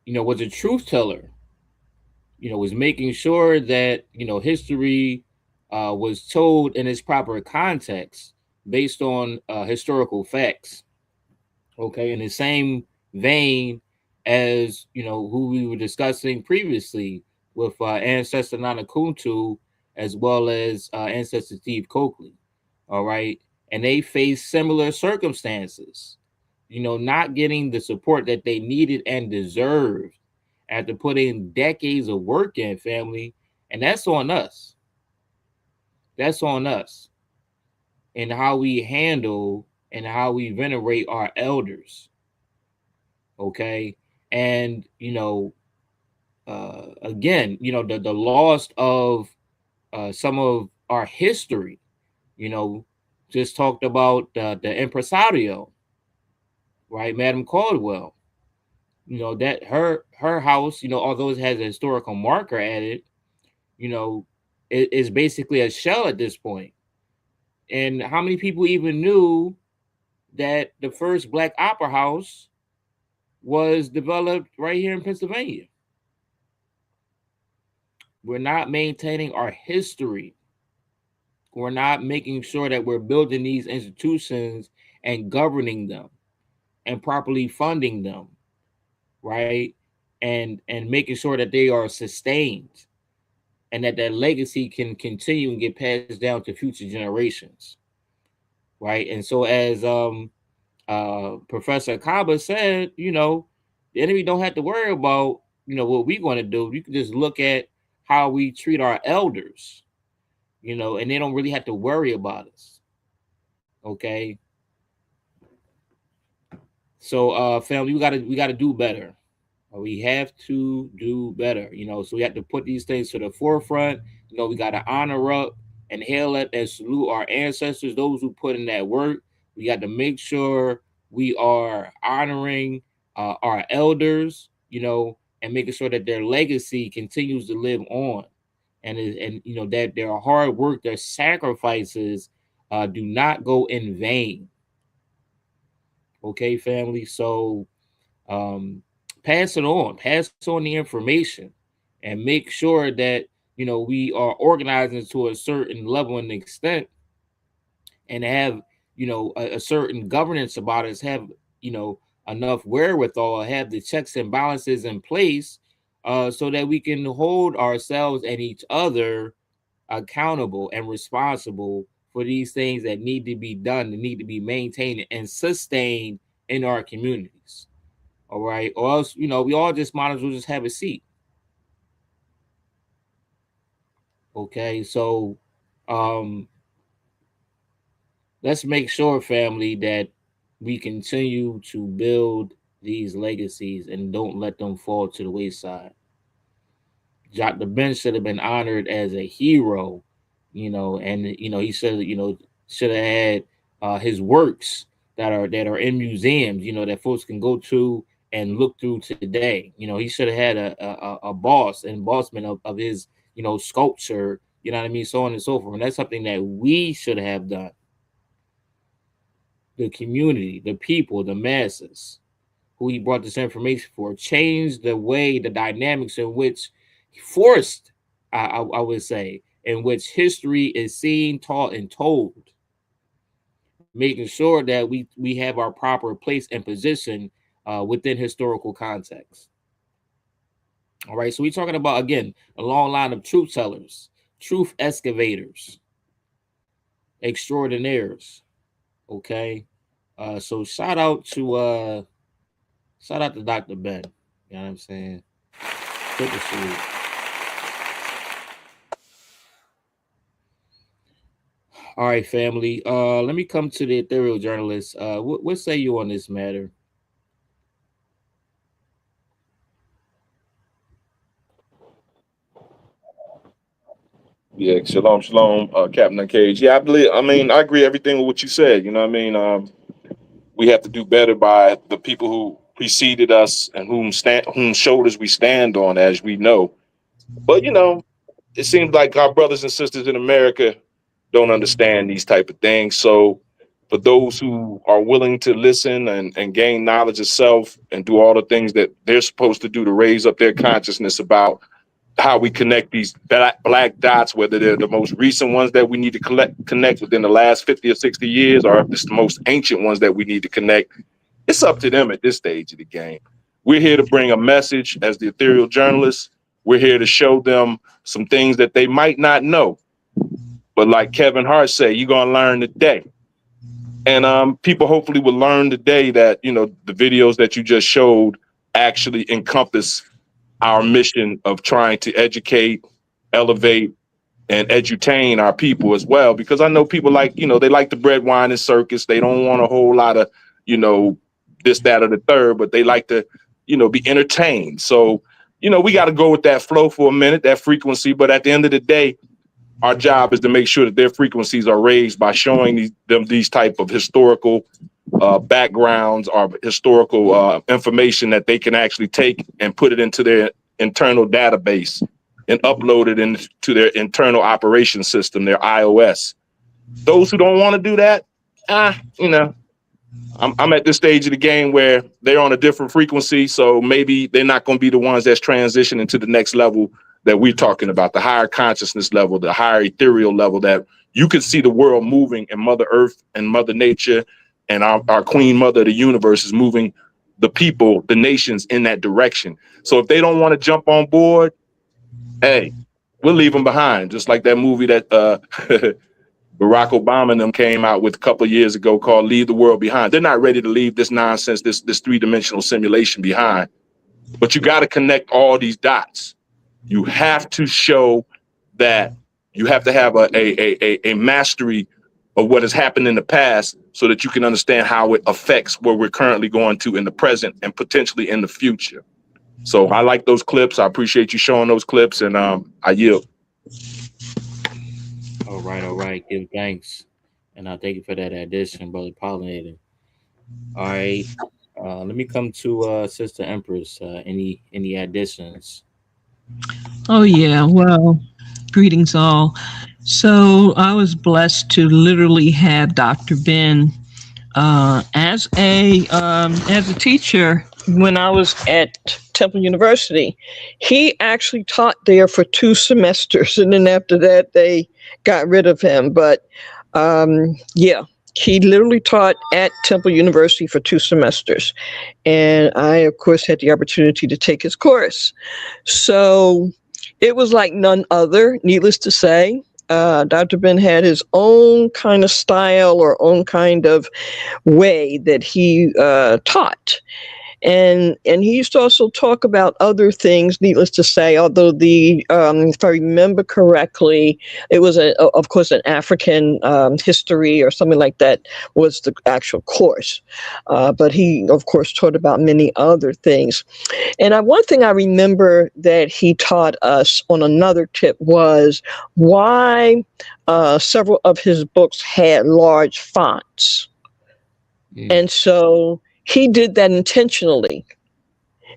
you know, was a truth teller, you know, was making sure that, you know, history was told in its proper context based on historical facts. Okay, in the same vein as, you know, who we were discussing previously with ancestor Nana Kuntu, as well as ancestor Steve Coakley. All right, and they faced similar circumstances, you know, not getting the support that they needed and deserved after putting decades of work in, family. And that's on us. That's on us. And how we handle and how we venerate our elders. Okay. And, you know, again, you know, the loss of some of our history, you know, just talked about the impresario, right? Madam Caldwell, you know, that her house, you know, although it has a historical marker at it, you know, it is basically a shell at this point. And how many people even knew that the first Black opera house was developed right here in Pennsylvania? We're not maintaining our history. We're not making sure that we're building these institutions and governing them and properly funding them, right? And making sure that they are sustained and that that legacy can continue and get passed down to future generations, right? And so as Professor Kaba said, you know, the enemy don't have to worry about, you know, what we're going to do. You can just look at how we treat our elders, you know, and they don't really have to worry about us. Okay. So family, we gotta do better. We have to do better, you know. So we have to put these things to the forefront. You know, we gotta honor up and hail it and salute our ancestors, those who put in that work. We got to make sure we are honoring our elders, you know, and making sure that their legacy continues to live on, and you know that their hard work, their sacrifices, do not go in vain. Okay, family. So pass on the information, and make sure that, you know, we are organizing to a certain level and extent, and have, you know, a certain governance about us, have, you know, enough wherewithal, have the checks and balances in place, so that we can hold ourselves and each other accountable and responsible for these things that need to be done, that need to be maintained and sustained in our communities. All right. Or else, we all just might as well just have a seat. Okay. So let's make sure, family, that we continue to build these legacies and don't let them fall to the wayside. Dr. Ben should have been honored as a hero, and he should have had his works that are in museums, that folks can go to and look through today. He should have had a embossment of his, sculpture, you know what I mean, so on and so forth. And that's something that we should have done. The community, the people, the masses, who he brought this information for, changed the way, the dynamics in which forced, I would say, in which history is seen, taught, and told, making sure that we have our proper place and position within historical context. All right, so we're talking about, again, a long line of truth tellers, truth excavators, extraordinaires. Okay, so shout out to Dr. Ben. You know what I'm saying? Triple salute. All right, family. Let me come to the Ethereal journalist. What say you on this matter? Yeah, shalom, Captain Cage. Yeah, I agree everything with what you said. You know what I mean? We have to do better by the people who preceded us and whom shoulders we stand on, as we know. But it seems like our brothers and sisters in America don't understand these type of things. So for those who are willing to listen and gain knowledge of self and do all the things that they're supposed to do to raise up their consciousness about how we connect these black dots, whether they're the most recent ones that we need to connect within the last 50 or 60 years, or if it's the most ancient ones that we need to connect, it's up to them at this stage of the game. We're here to bring a message as the Ethereal journalists. We're here to show them some things that they might not know. But like Kevin Hart said, you're going to learn today. And people hopefully will learn today that, the videos that you just showed actually encompass our mission of trying to educate, elevate, and edutain our people as well. Because I know people like, they like the bread, wine, and circus. They don't want a whole lot of, this, that, or the third, but they like to, be entertained. So, we got to go with that flow for a minute, that frequency. But at the end of the day, our job is to make sure that their frequencies are raised by showing them these type of historical backgrounds or historical information that they can actually take and put it into their internal database and upload it into their internal operation system, their iOS. Those who don't want to do that, I'm at this stage of the game where they're on a different frequency, so maybe they're not going to be the ones that's transitioning to the next level that we're talking about, the higher consciousness level, the higher ethereal level, that you can see the world moving, and Mother Earth and Mother Nature and our Queen Mother of the universe is moving the people, the nations in that direction. So if they don't want to jump on board, hey, we'll leave them behind. Just like that movie that Barack Obama and them came out with a couple of years ago called Leave the World Behind. They're not ready to leave this nonsense, this three-dimensional simulation behind. But you got to connect all these dots. You have to show that you have to have a mastery of what has happened in the past so that you can understand how it affects where we're currently going to in the present and potentially in the future. So I like those clips. I appreciate you showing those clips, and I yield. All right. Give thanks. And I thank you for that addition, Brother Pollinator. All right. Let me come to Sister Empress. Any additions? Oh, yeah. Well, greetings all. So I was blessed to literally have Dr. Ben as a teacher when I was at Temple University. He actually taught there for 2 semesters, and then after that they got rid of him. But he literally taught at Temple University for 2 semesters, and I of course had the opportunity to take his course. So it was like none other, needless to say. Dr. Ben had his own kind of style or own kind of way that he taught. And he used to also talk about other things, needless to say, although if I remember correctly, it was, of course, an African history or something like that was the actual course. But he, of course, taught about many other things. And one thing I remember that he taught us on another tip was why several of his books had large fonts. And so he did that intentionally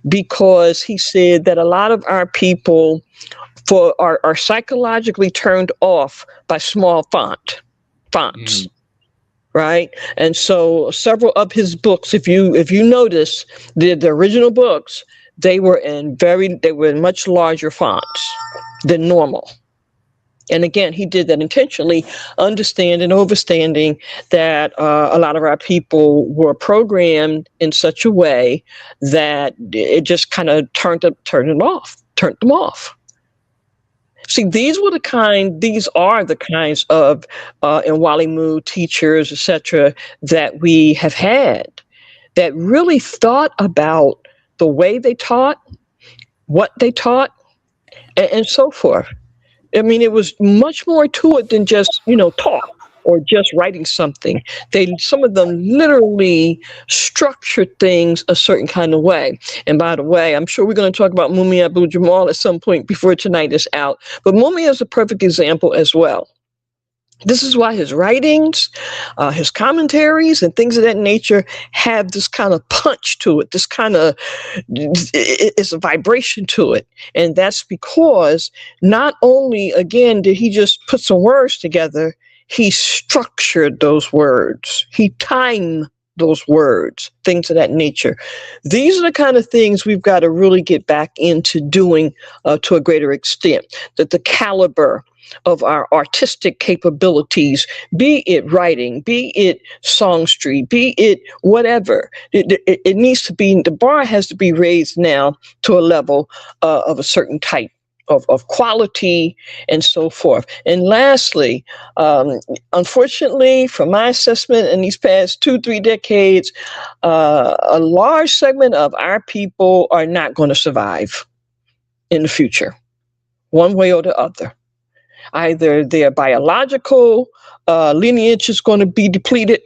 because he said that a lot of our people are psychologically turned off by small fonts. Right. And so several of his books, if you notice the original books, they were in much larger fonts than normal. And again, he did that intentionally, understanding that a lot of our people were programmed in such a way that it just kind of turned them off. See, these are the kinds of Nwalimu teachers, etc., that we have had that really thought about the way they taught, what they taught, and so forth. I mean, it was much more to it than just, talk or just writing something. Some of them literally structured things a certain kind of way. And by the way, I'm sure we're going to talk about Mumia Abu-Jamal at some point before tonight is out. But Mumia is a perfect example as well. This is why his writings, his commentaries, and things of that nature have this kind of punch to it. This kind of, it's a vibration to it. And that's because not only, again, did he just put some words together, he structured those words. He timed those words, things of that nature. These are the kind of things we've got to really get back into doing to a greater extent. That the caliber of our artistic capabilities, be it writing, be it songstry, be it whatever, it needs to be, the bar has to be raised now to a level of a certain type of quality and so forth. And lastly, unfortunately, from my assessment in these past 2-3 decades, a large segment of our people are not going to survive in the future, one way or the other. Either their biological lineage is going to be depleted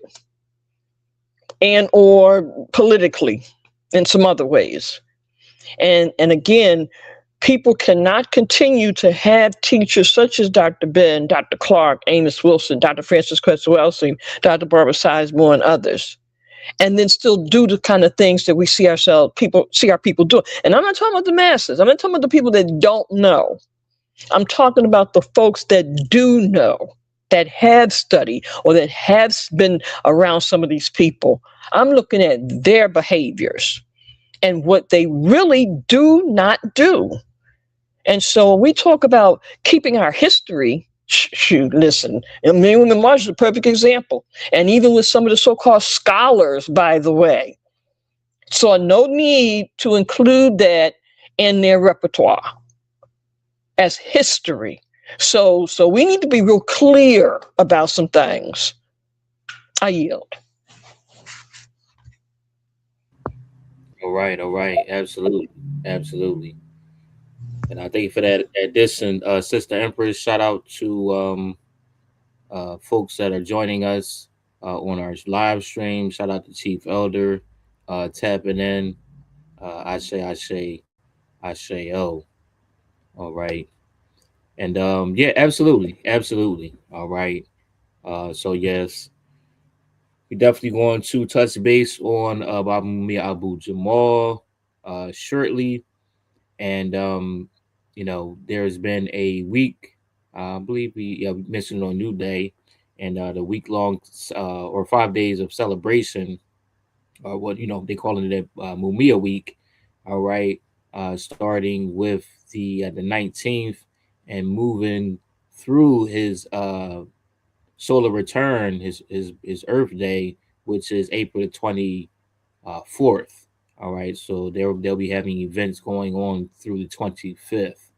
and or politically in some other ways. And again, people cannot continue to have teachers such as Dr. Ben, Dr. Clark, Amos Wilson, Dr. Francis Cresswell-Wellesley, Dr. Barbara Sizemore, and others, and then still do the kind of things that we see our people do. And I'm not talking about the masses. I'm not talking about the people that don't know. I'm talking about the folks that do know, that have studied, or that have been around some of these people. I'm looking at their behaviors and what they really do not do. And so when we talk about keeping our history, listen, Women March is a perfect example. And even with some of the so-called scholars, by the way, saw no need to include that in their repertoire as history. So we need to be real clear about some things. I yield. All right. Absolutely. And I thank you for that addition, Sister Empress. Shout out to folks that are joining us on our live stream. Shout out to Chief Elder tapping in. I say, oh. All right. And yeah, absolutely. All right. So yes, we definitely going to touch base on Baba Mumia Abu-Jamal shortly. And there's been a week, I believe we mentioned on New Day, and the week-long or 5 days of celebration, or what they call it Mumia Week. All right, starting with the 19th and moving through his solar return, his Earth Day, which is April the 24th. All right, so they'll be having events going on through the 25th.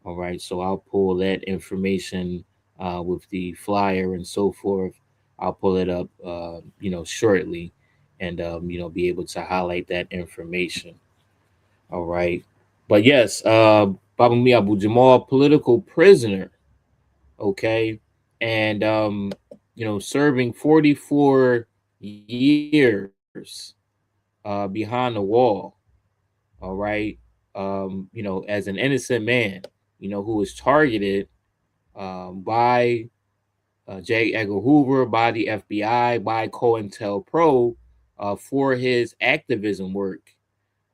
All right, so I'll pull that information with the flyer and so forth. I'll pull it up, shortly. and be able to highlight that information. All right. But yes, Baba Mi Abu Jamal, political prisoner. Okay. And serving 44 years behind the wall. All right. As an innocent man, who was targeted by J. Edgar Hoover, by the FBI, by COINTELPRO for his activism work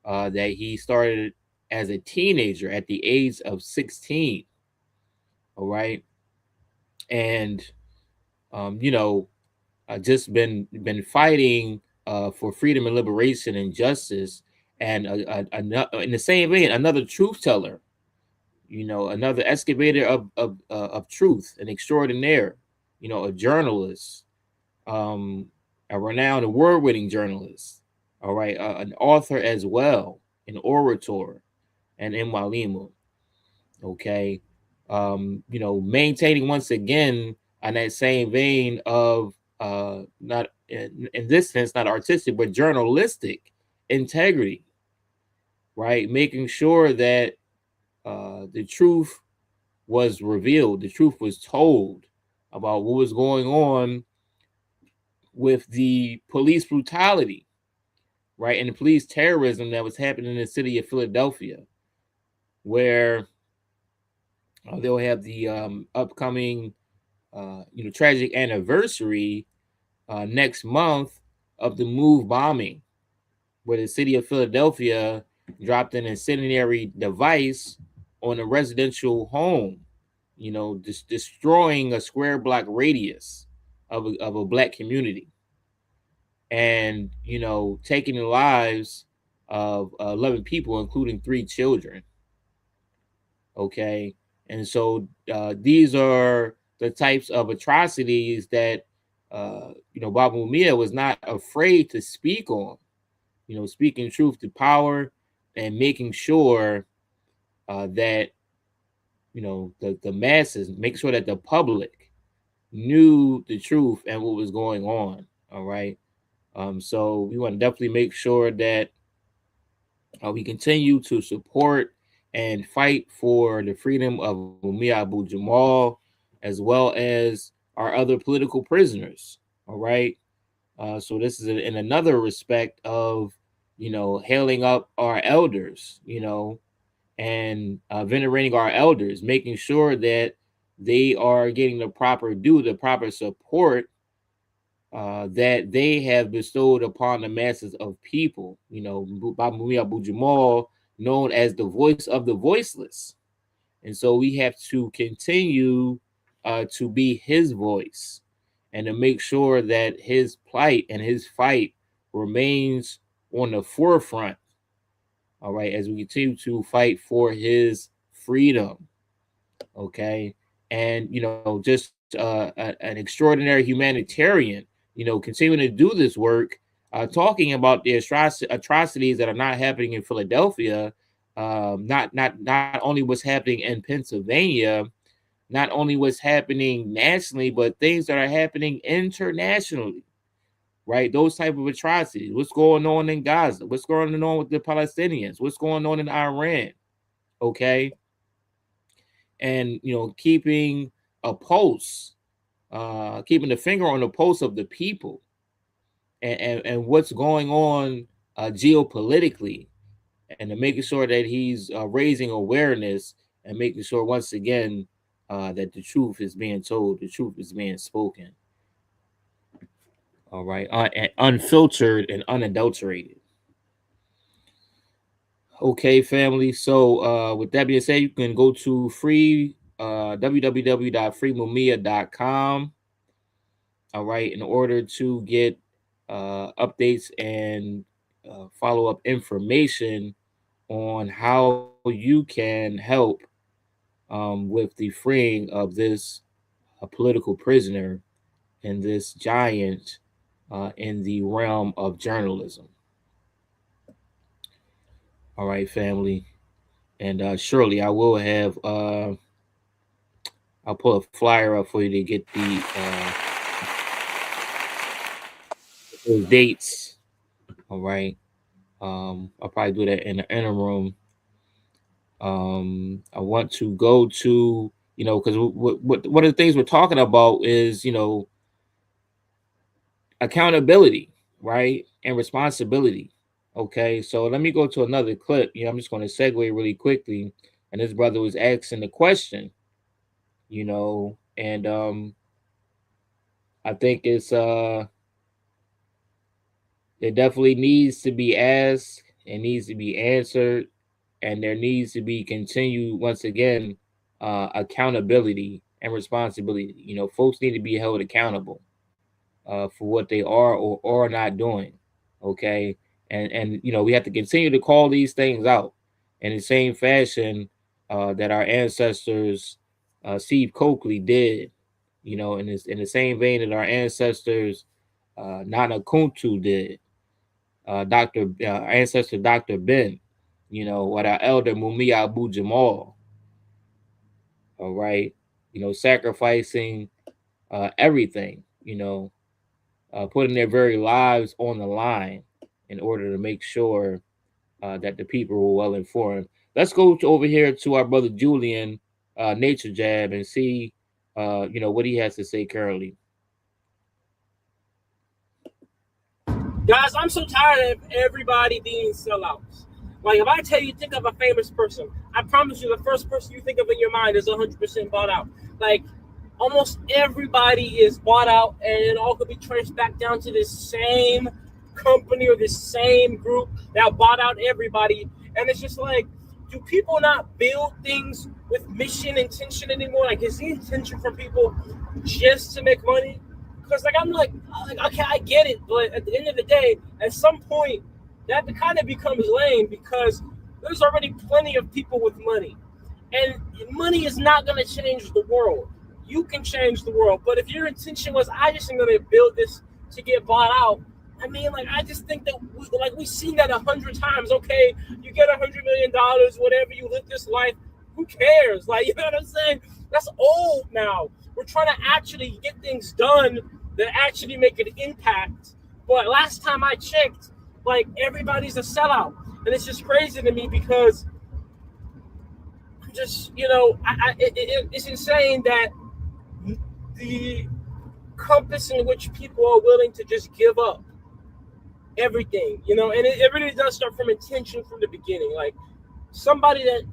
that he started as a teenager at the age of 16. All right. And, just been fighting for freedom and liberation and justice. And in the same vein, another truth teller, another excavator of truth, an extraordinaire, a journalist, a renowned award-winning journalist, all right, an author as well, an orator, and Mwalimu, okay, maintaining once again on that same vein of not in this sense, not artistic, but journalistic integrity, right, making sure that the truth was revealed, the truth was told about what was going on with the police brutality, right, and the police terrorism that was happening in the city of Philadelphia, where they'll have the upcoming, tragic anniversary next month of the Move bombing, where the city of Philadelphia dropped an incendiary device on a residential home, destroying a square block radius of a black community, and taking the lives of 11 people, including 3 children. Okay, and so these are the types of atrocities that Baba Mumia was not afraid to speak on. Speaking truth to power and making sure that the masses, make sure that the public knew the truth and what was going on. All right. So we want to definitely make sure that we continue to support and fight for the freedom of Mumia Abu Jamal, as well as our other political prisoners. All right. So this is in another respect of, hailing up our elders, and venerating our elders, making sure that they are getting the proper due, the proper support that they have bestowed upon the masses of people. Baba Mumia Abu Jamal, known as the voice of the voiceless. And so we have to continue to be his voice and to make sure that his plight and his fight remains on the forefront. All right, as we continue to fight for his freedom. Okay. And, just an extraordinary humanitarian, continuing to do this work, talking about the atrocities that are not happening in Philadelphia, not only what's happening in Pennsylvania, not only what's happening nationally, but things that are happening internationally, right? Those type of atrocities. What's going on in Gaza? What's going on with the Palestinians? What's going on in Iran? Okay. And, keeping a pulse, keeping the finger on the pulse of the people and what's going on geopolitically, and to making sure that he's raising awareness and making sure once again that the truth is being told, the truth is being spoken. All right, unfiltered and unadulterated. Okay, family. So with that being said, you can go to www.freemumia.com. All right, in order to get updates and follow-up information on how you can help with the freeing of this political prisoner and this giant in the realm of journalism. All right, family. And surely I will have, I'll pull a flyer up for you to get the those dates All right. I'll probably do that in the interim. I want to go to, because what one of the things we're talking about is, accountability, right? And responsibility. Okay. So let me go to another clip. I'm just going to segue really quickly. And this brother was asking the question, and I think it definitely needs to be asked, it needs to be answered, and there needs to be continued, once again, accountability and responsibility. Folks need to be held accountable for what they are or are not doing. Okay. And we have to continue to call these things out in the same fashion that our ancestors, Steve Coakley, did. In the same vein that our ancestors, Nana Kuntu, did. Ancestor Dr. Ben, what our elder Mumia Abu Jamal. All right. Sacrificing everything, putting their very lives on the line in order to make sure that the people were well informed. Let's go over here to our brother Julian, Nature Jab, and see, what he has to say currently. Guys, I'm so tired of everybody being sellouts. Like, if I tell you, think of a famous person, I promise you the first person you think of in your mind is 100% bought out. Like, almost everybody is bought out, and it all could be traced back down to this same company or this same group that bought out everybody. And it's just like, do people not build things with mission intention anymore? Like, is the intention for people just to make money? Because I'm like, okay, I get it, but at the end of the day, at some point, that kind of becomes lame because there's already plenty of people with money. And money is not going to change the world. You can change the world. But if your intention was, I just am going to build this to get bought out, I just think that, we've seen that 100 times. Okay, you get $100 million, whatever, you live this life, who cares? You know what I'm saying? That's old now. We're trying to actually get things done that actually make an impact. But last time I checked, everybody's a sellout. And it's just crazy to me because I'm just, it's insane that the compass in which people are willing to just give up everything, and it really does start from intention from the beginning. Like, somebody that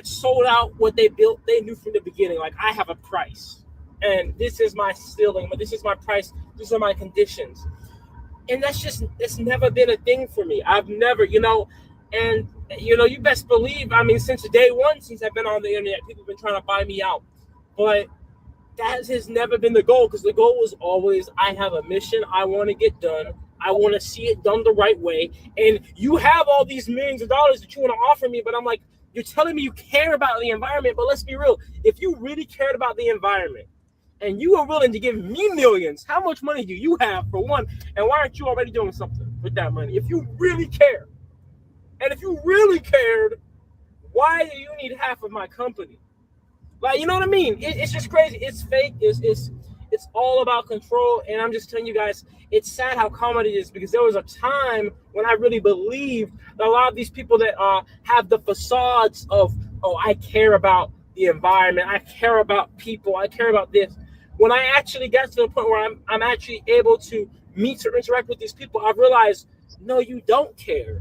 sold out what they built, they knew from the beginning, I have a price. And this is my ceiling, but this is my price. These are my conditions. And it's never been a thing for me. I've never, and, you best believe, since day one, since I've been on the internet, people have been trying to buy me out. But that has never been the goal, because the goal was always, I have a mission I want to get done. I want to see it done the right way. And you have all these millions of dollars that you want to offer me, but I'm like, you're telling me you care about the environment, but let's be real. If you really cared about the environment, and you are willing to give me millions, how much money do you have, for one? And why aren't you already doing something with that money? If you really care, and if you really cared, why do you need half of my company? You know what I mean? It's just crazy. It's fake. It's all about control. And I'm just telling you guys, it's sad how common it is, because there was a time when I really believed that a lot of these people that have the facades of, oh, I care about the environment, I care about people, I care about this. When I actually got to the point where I'm actually able to meet or interact with these people, I've realized, no, you don't care.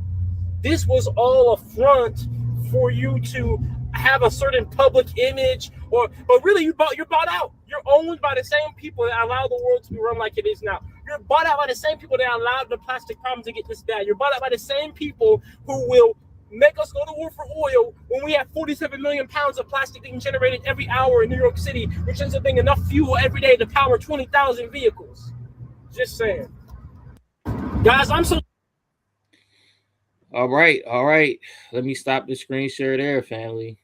This was all a front for you to have a certain public image, but really you're bought out. You're owned by the same people that allow the world to be run like it is now. You're bought out by the same people that allowed the plastic problem to get this bad. You're bought out by the same people who will make us go to war for oil when we have 47 million pounds of plastic being generated every hour in New York City, which ends up being enough fuel every day to power 20,000 vehicles. Just saying. Guys, I'm so... All right. Let me stop the screen share there, family.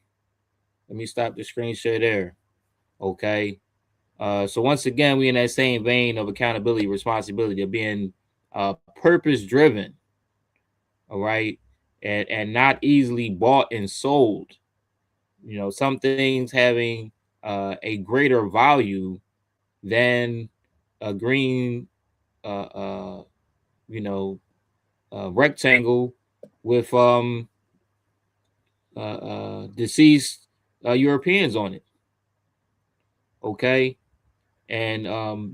Let me stop the screen share there. Okay. So once again, we in that same vein of accountability, responsibility, of being purpose-driven. All right. And not easily bought and sold. Some things having a greater value than a green, rectangle with deceased Europeans on it. Okay. And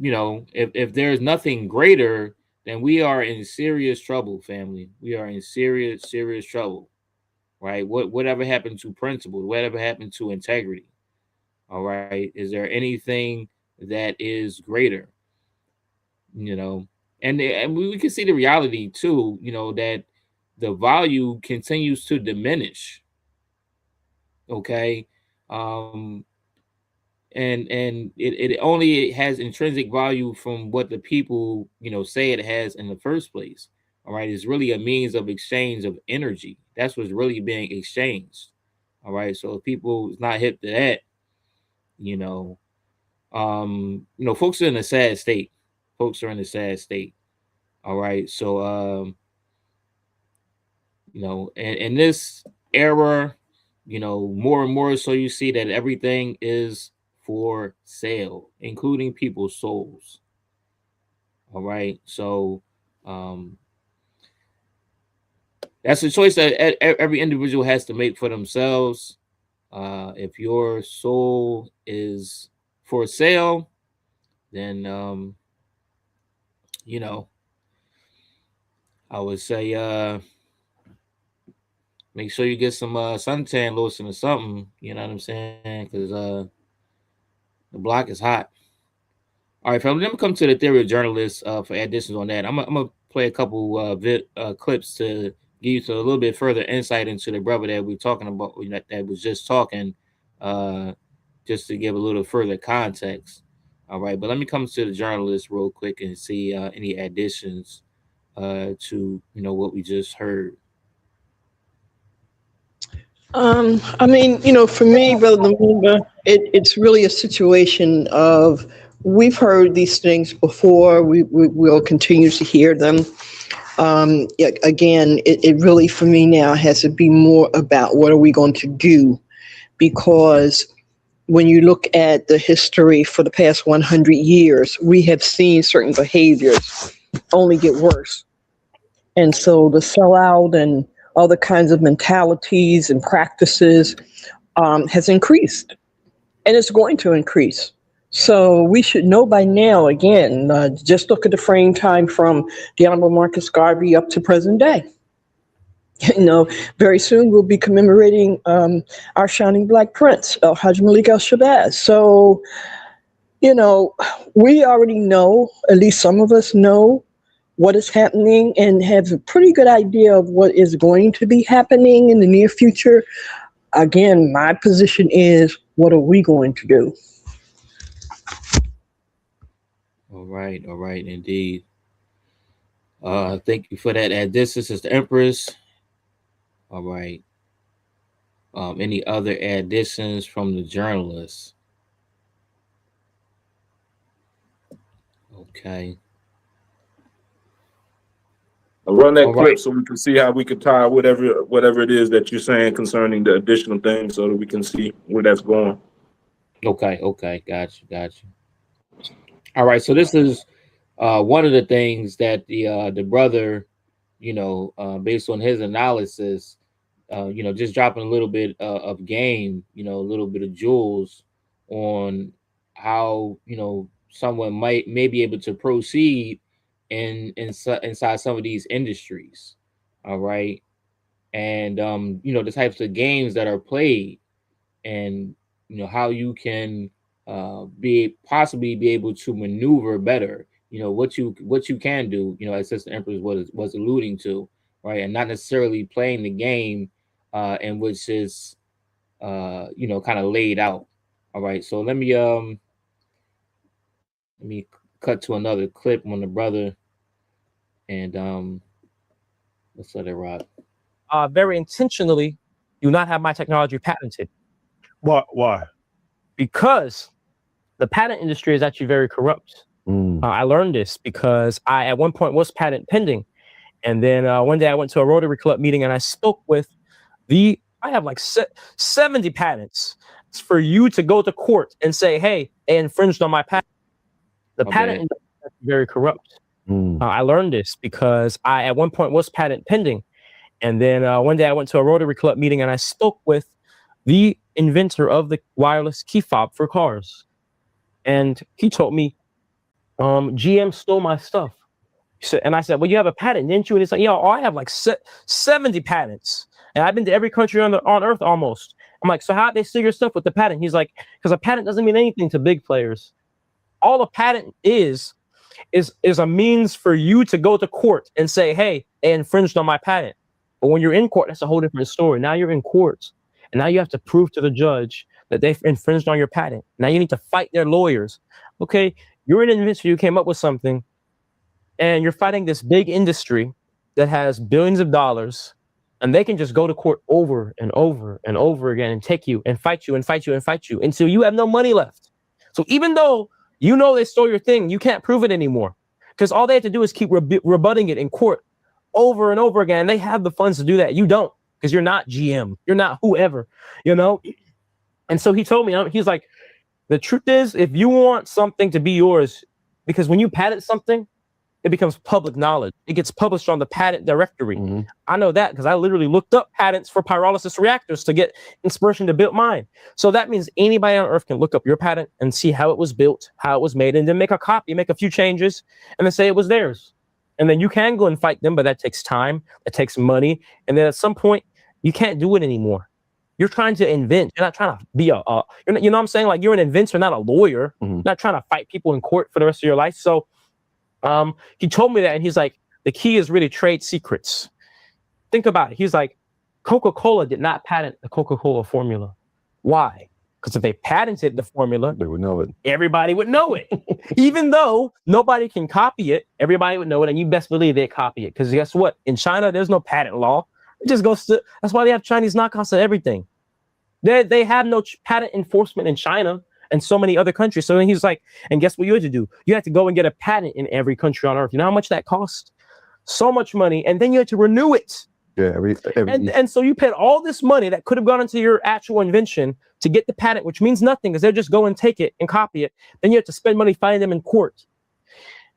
you know, if there's nothing greater, then we are in serious trouble, family. We are in serious trouble. Right? Whatever happened to principle? Whatever happened to integrity? All right. Is there anything that is greater? You know, and we can see the reality too, you know, that the value continues to diminish. Okay. Um, and it only has intrinsic value from what the people, you know, say it has in the first place. All right, it's really a means of exchange of energy. That's what's really being exchanged. All right, so if people is not hip to that, you know, folks are in a sad state. Folks are in a sad state. All right, so you know, and in this era, you know, more and more so you see that everything is for sale, including people's souls. All right. So that's a choice that every individual has to make for themselves. If your soul is for sale, then you know, I would say make sure you get some suntan lotion or something. You know what I'm saying? Because the block is hot. All right, family. Let me come to the theory of journalists for additions on that. I'm gonna play a couple clips to give you a little bit further insight into the brother that we're talking about, that was just talking, just to give a little further context. All right, but let me come to the journalists real quick and see any additions to what we just heard. I mean, for me, Brother Lumumba, it's really a situation of we've heard these things before. We will continue to hear them. Again, it really, for me now, has to be more about what are we going to do? Because when you look at the history for the past 100 years, we have seen certain behaviors only get worse. And so the sellout and other kinds of mentalities and practices has increased, and it's going to increase. So we should know by now, again, just look at the frame time from the Honorable Marcus Garvey up to present day. Very soon we'll be commemorating our shining black prince, Hajj Malik al-Shabazz. So, we already know, at least some of us know, what is happening and have a pretty good idea of what is going to be happening in the near future. Again, my position is, what are we going to do? All right, indeed. Thank you for that. This is the Empress. All right. Any other additions from the journalists? Okay. I'll run that clip so we can see how we can tie whatever it is that you're saying concerning the additional things, so that we can see where that's going. Okay. Got you. All right. So this is one of the things that the brother, based on his analysis, just dropping a little bit of game, a little bit of jewels on how someone may be able to proceed inside some of these industries. All right. And the types of games that are played, and how you can possibly be able to maneuver better, what you can do, as Sister Empress was alluding to, right? And not necessarily playing the game in which is kind of laid out. All right, so let me cut to another clip on the brother, and let's let it rock. Very intentionally do not have my technology patented. Why? Because the patent industry is actually very corrupt. I learned this because I at one point was patent pending, and then one day I went to a Rotary Club meeting and I spoke with I have like 70 patents. It's for you to go to court and say, hey, they infringed on my patent. The patent industry is very corrupt. I learned this because I, at one point, was patent pending. And then one day I went to a Rotary Club meeting and I spoke with the inventor of the wireless key fob for cars. And he told me, GM stole my stuff. And I said, well, you have a patent, didn't you? And he's like, yo, I have like 70 patents. And I've been to every country on earth almost. I'm like, so how'd they steal your stuff with the patent? He's like, because a patent doesn't mean anything to big players. All a patent is a means for you to go to court and say, hey, they infringed on my patent. But when you're in court, that's a whole different story. Now you're in court, and now you have to prove to the judge that they've infringed on your patent. Now you need to fight their lawyers. Okay, you're an inventor, you came up with something, and you're fighting this big industry that has billions of dollars, and they can just go to court over and over and over again and take you and fight you and fight you and fight you until you have no money left. So even though you know they stole your thing, you can't prove it anymore because all they have to do is keep rebutting it in court over and over again. They have the funds to do that. You don't, because you're not GM. You're not whoever, you know? And so he told me, he's like, the truth is, if you want something to be yours, because when you patent something, it becomes public knowledge. It gets published on the patent directory. I know that because I literally looked up patents for pyrolysis reactors to get inspiration to build mine. So that means anybody on earth can look up your patent and see how it was built, how it was made, and then make a copy, make a few changes, and then say it was theirs. And then you can go and fight them, but that takes time, that takes money. And then at some point, you can't do it anymore. You're trying to invent. You're not trying to be you know what I'm saying? Like, you're an inventor, not a lawyer. Not trying to fight people in court for the rest of your life. So he told me that, and he's like, the key is really trade secrets. Think about it. He's like, Coca-Cola did not patent the Coca-Cola formula. Why? Because if they patented the formula, they would know it. Everybody would know it. Even though nobody can copy it, everybody would know it, and you best believe they'd copy it. Because guess what? In China, there's no patent law. It just goes to, that's why they have Chinese knockoffs of everything. They have no patent enforcement in China and so many other countries. So then he's like, and guess what you had to do? You had to go and get a patent in every country on earth. You know how much that cost? So much money. And then you had to renew it. Yeah. And so you paid all this money that could have gone into your actual invention to get the patent, which means nothing because they'll just go and take it and copy it. Then you have to spend money fighting them in court.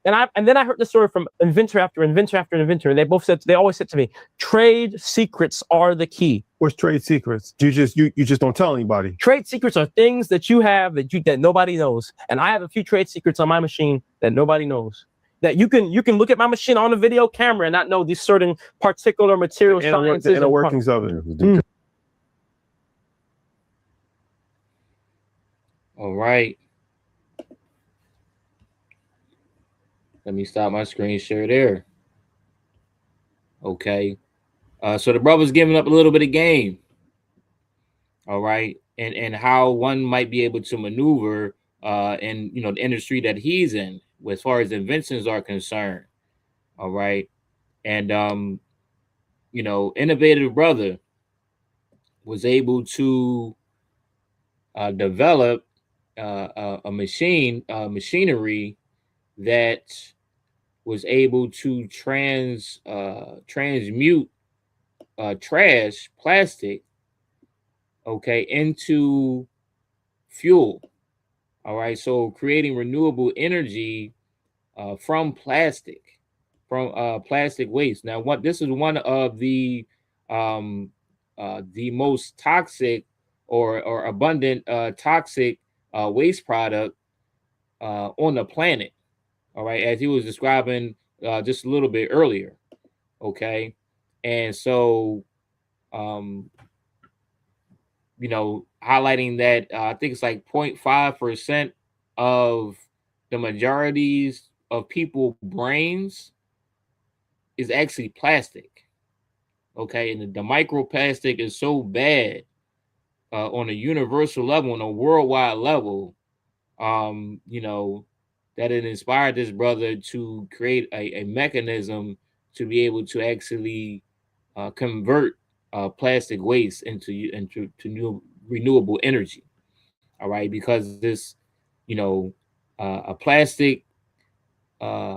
And then I heard the story from inventor after inventor after inventor, and they always said to me, trade secrets are the key. What's trade secrets? You just don't tell anybody. Trade secrets are things that you have that nobody knows. And I have a few trade secrets on my machine that nobody knows. That you can look at my machine on a video camera and not know these certain particular materials. The inner workings of it. All right. Let me stop my screen share there. Okay. So the brother's giving up a little bit of game. All right. And how one might be able to maneuver in the industry that he's in as far as inventions are concerned. All right. And innovative brother was able to develop a machinery that was able to transmute trash, plastic, okay, into fuel. All right, so creating renewable energy from plastic waste. Now, this is one of the most toxic or abundant toxic waste product on the planet. All right, as he was describing just a little bit earlier. Okay, and so highlighting that I think it's like 0.5% of the majorities of people's brains is actually plastic. Okay, and the microplastic is so bad on a universal level, on a worldwide level, that it inspired this brother to create a mechanism to be able to actually convert plastic waste into new renewable energy. All right, because this, a plastic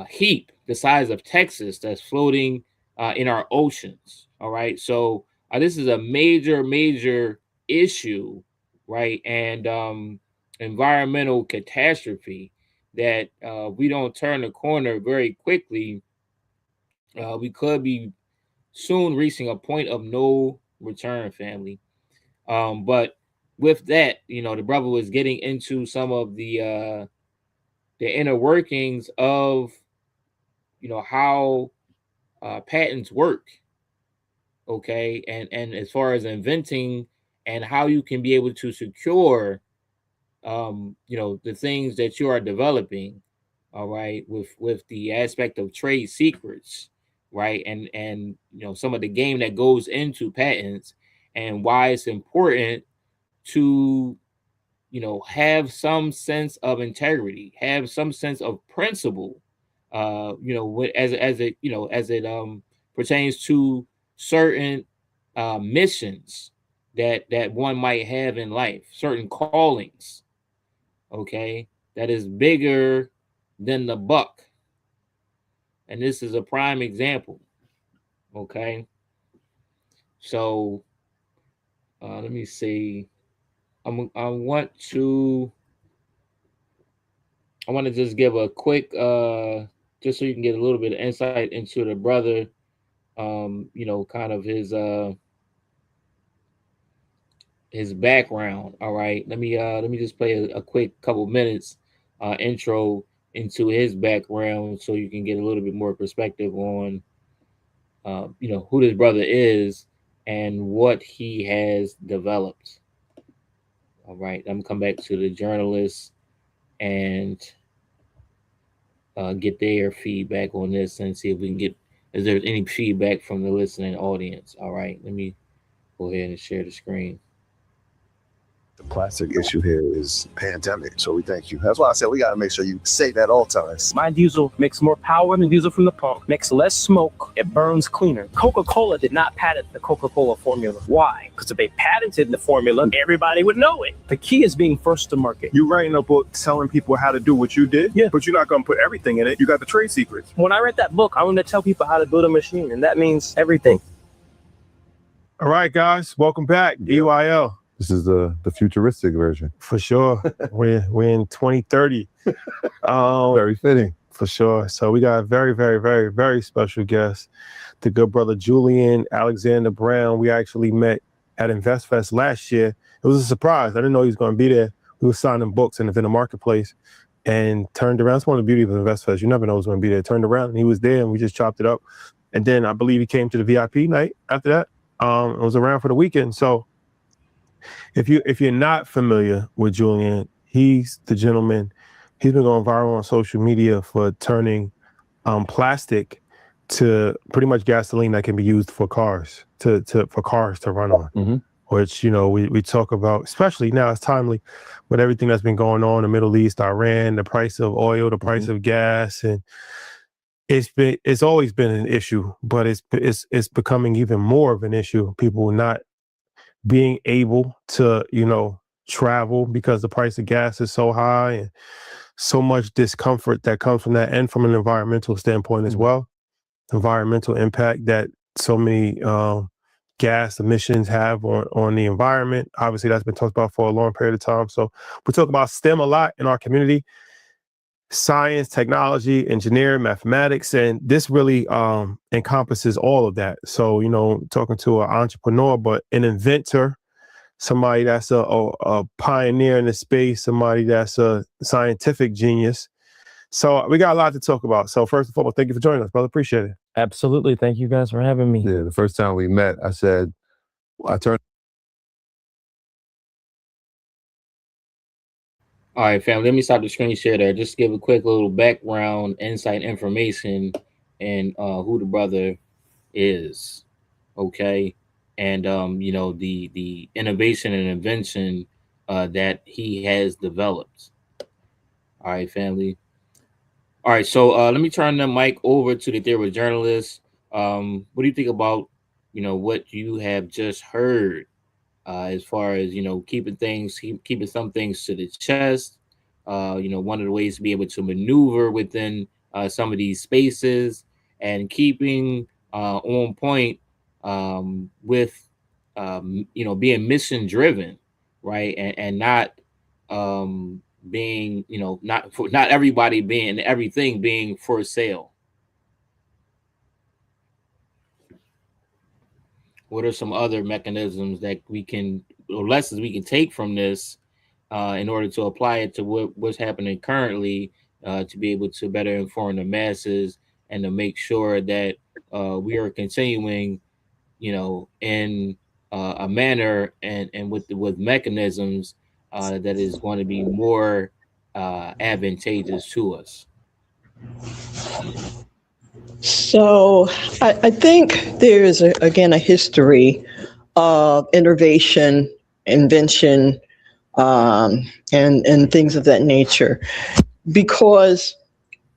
heap the size of Texas that's floating in our oceans. All right, so this is a major issue, right? And environmental catastrophe that we don't turn the corner very quickly, we could be soon reaching a point of no return, family. But with that, the brother was getting into some of the inner workings of how patents work, okay, and as far as inventing and how you can be able to secure the things that you are developing, all right, with the aspect of trade secrets, right, and some of the game that goes into patents, and why it's important to have some sense of integrity, have some sense of principle, as it pertains to certain missions that one might have in life, certain callings, okay, that is bigger than the buck. And this is a prime example, okay. So let me see. I want to just give a quick just so you can get a little bit of insight into the brother, kind of his background. All right, let me just play a quick couple minutes intro into his background so you can get a little bit more perspective on who this brother is and what he has developed. All right, I'm gonna come back to the journalists and get their feedback on this and see if we can get if there's any feedback from the listening audience. All right, let me go ahead and share the screen. The plastic issue here is pandemic, so we thank you. That's why I said we got to make sure you say that all times. My diesel makes more power than diesel from the pump, makes less smoke, it burns cleaner. Coca-Cola did not patent the Coca-Cola formula. Why? Because if they patented the formula, everybody would know it. The key is being first to market. You writing a book telling people how to do what you did, yeah, but you're not going to put everything in it. You got the trade secrets. When I write that book, I'm going to tell people how to build a machine, and that means everything. All right, guys, welcome back. EYL. This is the futuristic version. For sure. we're in 2030. Very fitting. For sure. So we got a very, very, very, very special guest, the good brother Julian Alexander Brown. We actually met at InvestFest last year. It was a surprise. I didn't know he was going to be there. We were signing books in the marketplace and turned around. That's one of the beauty of InvestFest. You never know who's going to be there. Turned around and he was there and we just chopped it up. And then I believe he came to the VIP night after that. It was around for the weekend. So if you're not familiar with Julian, he's the gentleman. He's been going viral on social media for turning plastic to pretty much gasoline that can be used for cars for cars to run on. Mm-hmm. Which we talk about, especially now. It's timely with everything that's been going on in the Middle East, Iran, the price of oil, the price of gas, and it's always been an issue, but it's becoming even more of an issue. People not being able to, travel because the price of gas is so high and so much discomfort that comes from that, and from an environmental standpoint as well. Environmental impact that so many gas emissions have on the environment. Obviously, that's been talked about for a long period of time. So we talk about STEM a lot in our community. Science, technology, engineering, mathematics, and this really encompasses all of that. So, talking to an entrepreneur, but an inventor, somebody that's a pioneer in the space, somebody that's a scientific genius. So we got a lot to talk about. So first and foremost, thank you for joining us, brother. Appreciate it. Absolutely. Thank you guys for having me. Yeah, the first time we met, I said, I turned. All right, family, let me stop the screen share there. Just give a quick little background, insight information, and who the brother is, okay? And, the innovation and invention that he has developed. All right, family. All right, so let me turn the mic over to the Ethereal journalist. What do you think about, what you have just heard? As far as keeping some things to the chest, one of the ways to be able to maneuver within some of these spaces, and keeping on point with being mission driven, right, and not being, you know, not everybody being everything being for sale. What are some other mechanisms that we can, or lessons we can take from this in order to apply it to what's happening currently, to be able to better inform the masses and to make sure that we are continuing, you know, in a manner and with mechanisms that is going to be more advantageous to us. So I think there is, again, a history of innovation, invention, and things of that nature. Because,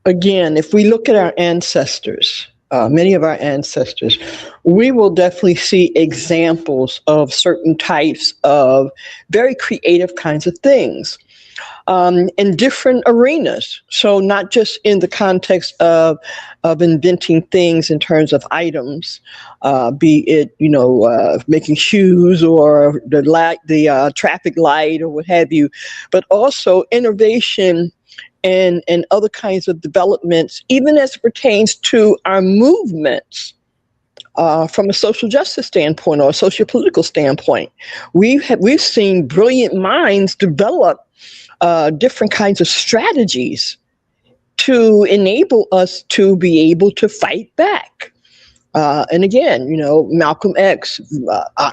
again, if we look at our ancestors, many of our ancestors, we will definitely see examples of certain types of very creative kinds of things. In different arenas. So not just in the context of inventing things in terms of items, be it, you know, making shoes or the traffic light or what have you, but also innovation and other kinds of developments, even as it pertains to our movements. From a social justice standpoint or a socio-political standpoint, we've seen brilliant minds develop different kinds of strategies to enable us to be able to fight back. And again, you know, Malcolm X,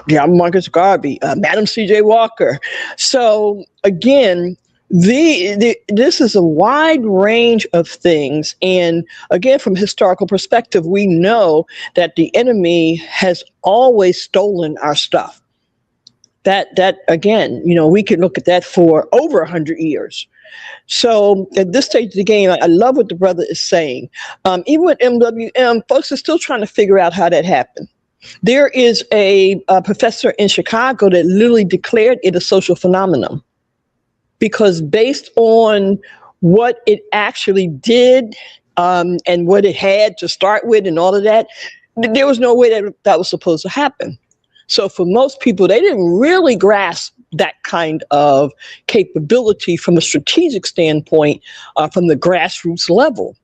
John Marcus Garvey, Madam C.J. Walker. So again, this is a wide range of things. And again, from a historical perspective, we know that the enemy has always stolen our stuff. That again, you know, we could look at that for over 100 years. So at this stage of the game, I love what the brother is saying. Even with MWM, folks are still trying to figure out how that happened. There is a professor in Chicago that literally declared it a social phenomenon, because based on what it actually did and what it had to start with and all of that, there was no way that was supposed to happen. So for most people, they didn't really grasp that kind of capability from a strategic standpoint, from the grassroots level,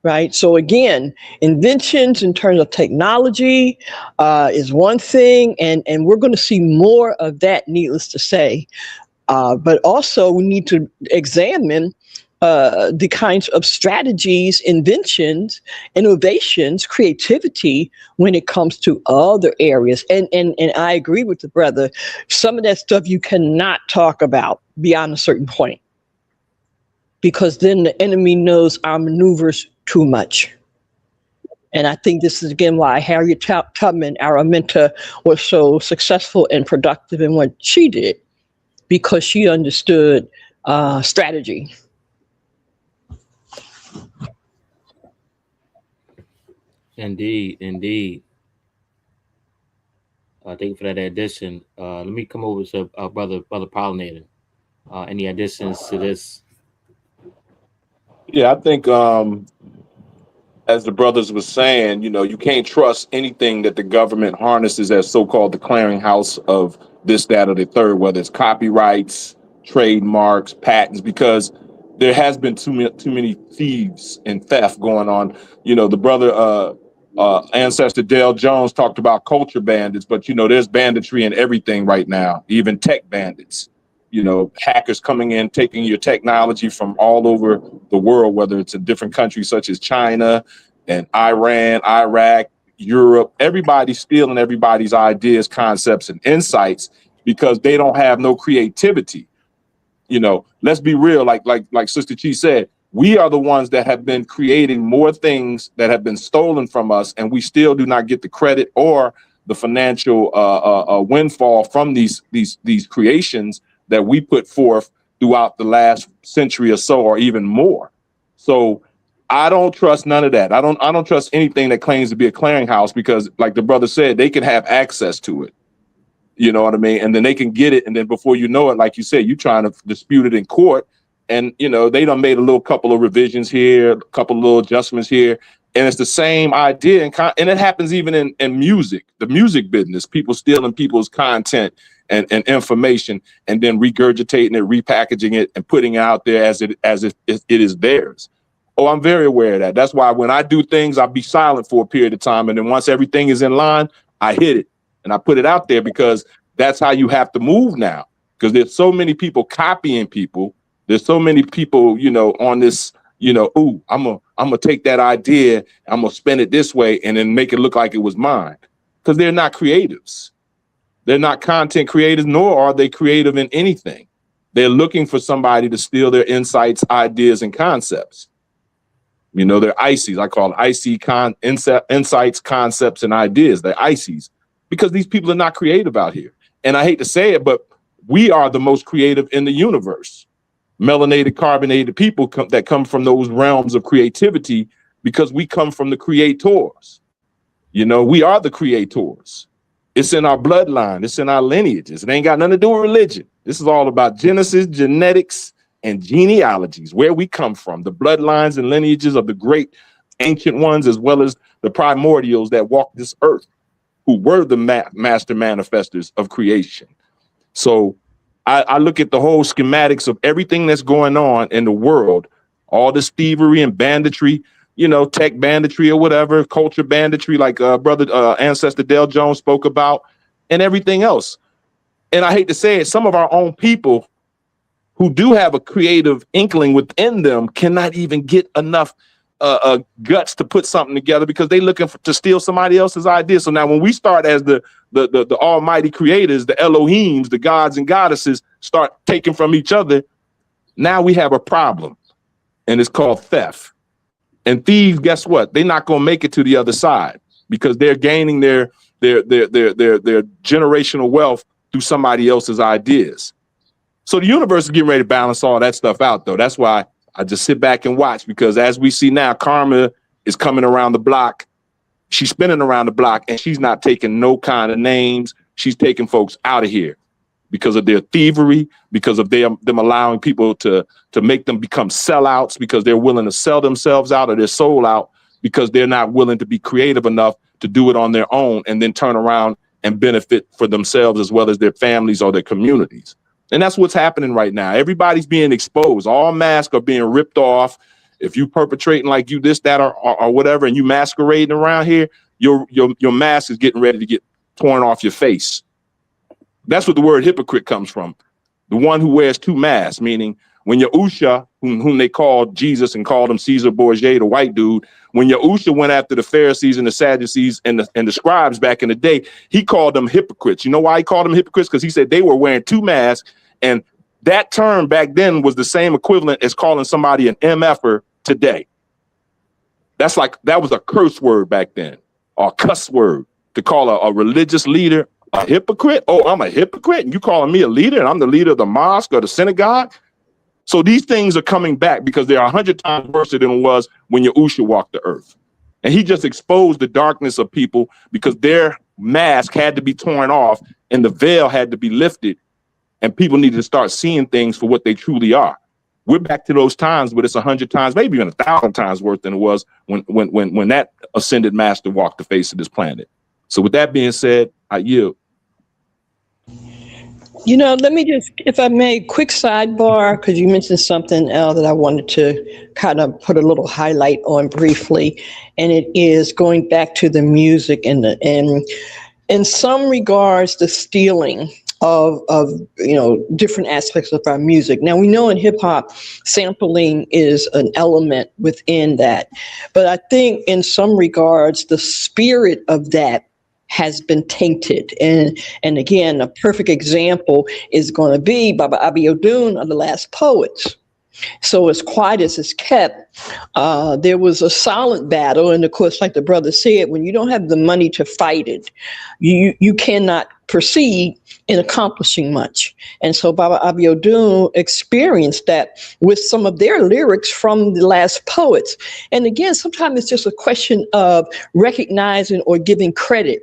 right? So again, inventions in terms of technology is one thing, and we're going to see more of that, needless to say. But also we need to examine the kinds of strategies, inventions, innovations, creativity when it comes to other areas. And I agree with the brother. Some of that stuff you cannot talk about beyond a certain point, because then the enemy knows our maneuvers too much. And I think this is, again, why Harriet Tubman, our mentor, was so successful and productive in what she did, because she understood strategy. Indeed. Thank you for that addition. Let me come over to brother Pollinator. Any additions to this? Yeah, I think as the brothers was saying, you know, you can't trust anything that the government harnesses as so-called the clearinghouse of this, that, or the third, whether it's copyrights, trademarks, patents, because there has been too many thieves and theft going on. You know, the brother ancestor Dale Jones talked about culture bandits, but you know, there's banditry in everything right now, even tech bandits. You know, hackers coming in, taking your technology from all over the world, whether it's in different countries such as China and Iran, Iraq, Europe. Everybody's stealing everybody's ideas, concepts, and insights because they don't have no creativity. You know, let's be real. Like Sister Chi said, we are the ones that have been creating more things that have been stolen from us, and we still do not get the credit or the financial windfall from these creations that we put forth throughout the last century or so, or even more. So I don't trust none of that. I don't trust anything that claims to be a clearinghouse, because like the brother said, they can have access to it. You know what I mean? And then they can get it. And then before you know it, like you said, you're trying to dispute it in court. And, you know, they done made a couple of revisions here, a couple of little adjustments here. And it's the same idea. And it happens even in music, the music business, people stealing people's content and information, and then regurgitating it, repackaging it, and putting it out there as if it is theirs. Oh, I'm very aware of that. That's why when I do things, I'll be silent for a period of time. And then once everything is in line, I hit it and I put it out there, because that's how you have to move now. Because there's so many people copying people. There's so many people, on this, ooh, I'm gonna take that idea, I'm gonna spin it this way and then make it look like it was mine. Because they're not creatives. They're not content creators, nor are they creative in anything. They're looking for somebody to steal their insights, ideas, and concepts. They're ICs. I call it IC insights, concepts, and ideas. They're ICs because these people are not creative out here. And I hate to say it, but we are the most creative in the universe. Melanated, carbonated people that come from those realms of creativity, because we come from the creators. We are the creators. It's in our bloodline. It's in our lineages. It ain't got nothing to do with religion. This is all about Genesis, genetics, and genealogies, where we come from, the bloodlines and lineages of the great ancient ones, as well as the primordials that walked this earth, who were the master manifestors of creation. So I look at the whole schematics of everything that's going on in the world, all this thievery and banditry, tech banditry or whatever, culture banditry, like Ancestor Dale Jones spoke about, and everything else. And I hate to say it, some of our own people who do have a creative inkling within them cannot even get enough guts to put something together, because they're looking to steal somebody else's idea. So now when we start as the almighty creators, the Elohims, the gods and goddesses, start taking from each other, now we have a problem, and it's called theft. And thieves, guess what? They're not going to make it to the other side, because they're gaining their generational wealth through somebody else's ideas. So the universe is getting ready to balance all that stuff out, though. That's why I just sit back and watch, because as we see now, karma is coming around the block. She's spinning around the block, and she's not taking no kind of names. She's taking folks out of here because of their thievery, because of them allowing people to make them become sellouts, because they're willing to sell themselves out or their soul out, because they're not willing to be creative enough to do it on their own and then turn around and benefit for themselves as well as their families or their communities. And that's what's happening right now. Everybody's being exposed. All masks are being ripped off. If you perpetrating like you this, that, or whatever, and you masquerading around here, your mask is getting ready to get torn off your face. That's what the word hypocrite comes from. The one who wears two masks, meaning when Yahusha, whom they called Jesus and called him Caesar Borgia, the white dude, when Yahusha went after the Pharisees and the Sadducees and the scribes back in the day, he called them hypocrites. You know why he called them hypocrites? Because he said they were wearing two masks, and that term back then was the same equivalent as calling somebody an MFer today. That was a curse word back then, or a cuss word, to call a religious leader a hypocrite. Oh, I'm a hypocrite, and you calling me a leader, and I'm the leader of the mosque or the synagogue? So these things are coming back because they're 100 times worse than it was when Yahusha walked the earth. And he just exposed the darkness of people because their mask had to be torn off and the veil had to be lifted, and people needed to start seeing things for what they truly are. We're back to those times, but it's 100 times, maybe even 1,000 times worse than it was when that ascended master walked the face of this planet. So with that being said, I yield. Let me just, if I may, quick sidebar, because you mentioned something that I wanted to kind of put a little highlight on briefly, and it is going back to the music and in some regards, the stealing of different aspects of our music. Now, we know in hip hop, sampling is an element within that, but I think in some regards, the spirit of that has been tainted. And again, a perfect example is going to be Baba Abiodun of the Last Poets. So as quiet as it's kept, there was a silent battle. And of course, like the brother said, when you don't have the money to fight it, you cannot proceed in accomplishing much. And so Baba Abiodun experienced that with some of their lyrics from the Last Poets. And again, sometimes it's just a question of recognizing or giving credit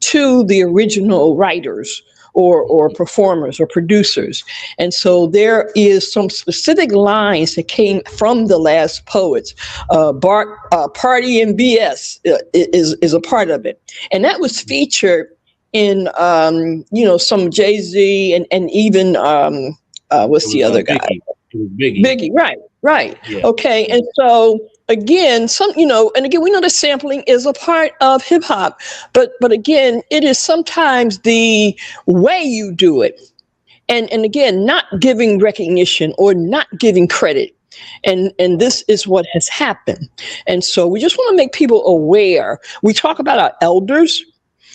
to the original writers or performers or producers. And so there is some specific lines that came from the Last Poets. Party and BS is a part of it. And that was featured in some Jay-Z and even what's the other guy? It was Biggie. Biggie, right. Yeah. Okay, and so again, and again, we know that sampling is a part of hip hop, but again, it is sometimes the way you do it, and again, not giving recognition or not giving credit, and this is what has happened, and so we just want to make people aware. We talk about our elders.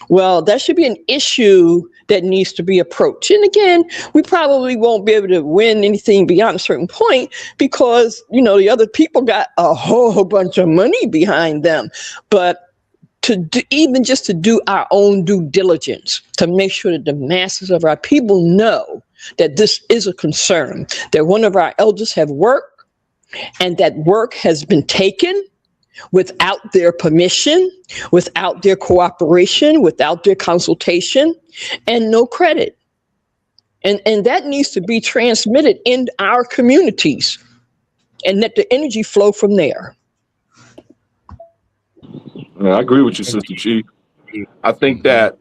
Well, that should be an issue that needs to be approached. And again, we probably won't be able to win anything beyond a certain point because, the other people got a whole bunch of money behind them. But even just to do our own due diligence, to make sure that the masses of our people know that this is a concern, that one of our elders have worked and that work has been taken without their permission, without their cooperation, without their consultation, and no credit. And that needs to be transmitted in our communities and let the energy flow from there. Yeah, I agree with you, Sister Chief. I think that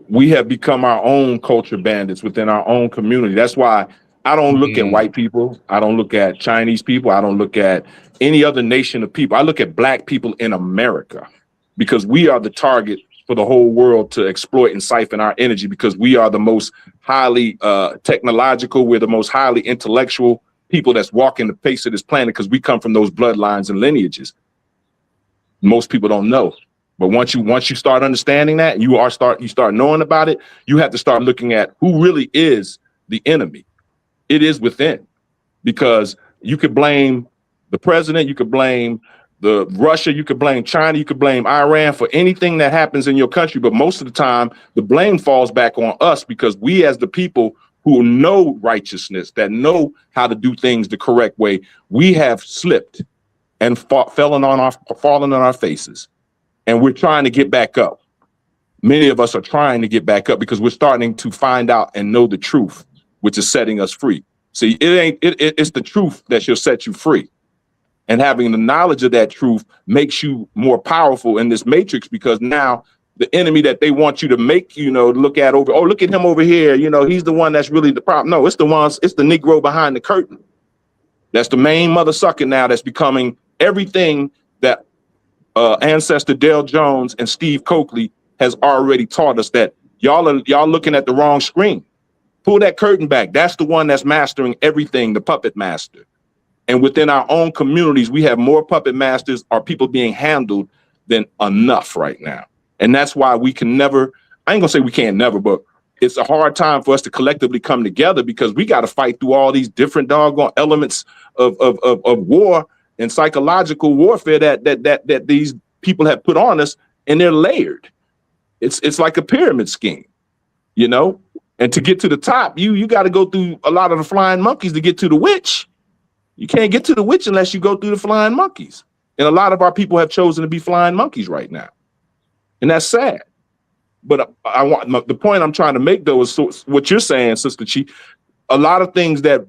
we have become our own culture bandits within our own community. That's why I don't look at white people. I don't look at Chinese people. I don't look at any other nation of people. I look at black people in America because we are the target for the whole world to exploit and siphon our energy because we are the most highly technological. We're the most highly intellectual people that's walking the face of this planet because we come from those bloodlines and lineages. Most people don't know. But once you start understanding that, and you start knowing about it, you have to start looking at who really is the enemy. It is within, because you could blame the president, you could blame Russia, you could blame China, you could blame Iran for anything that happens in your country. But most of the time, the blame falls back on us because we as the people who know righteousness, that know how to do things the correct way, we have slipped and fallen on our faces. And we're trying to get back up. Many of us are trying to get back up because we're starting to find out and know the truth, which is setting us free. See, it's the truth that shall set you free. And having the knowledge of that truth makes you more powerful in this matrix, because now the enemy that they want you to make, look at look at him over here, he's the one that's really the problem. No, it's the Negro behind the curtain. That's the main mother sucker now that's becoming everything that ancestor Dale Jones and Steve Coakley has already taught us, that y'all looking at the wrong screen. Pull that curtain back. That's the one that's mastering everything, the puppet master. And within our own communities, we have more puppet masters or people being handled than enough right now. And that's why we can never, I ain't gonna say we can't never, but it's a hard time for us to collectively come together because we got to fight through all these different doggone elements of war and psychological warfare that these people have put on us, and they're layered. It's like a pyramid scheme, And to get to the top, you got to go through a lot of the flying monkeys to get to the witch. You can't get to the witch unless you go through the flying monkeys. And a lot of our people have chosen to be flying monkeys right now. And that's sad. But the point I'm trying to make, though, is what you're saying, Sister Chi. A lot of things that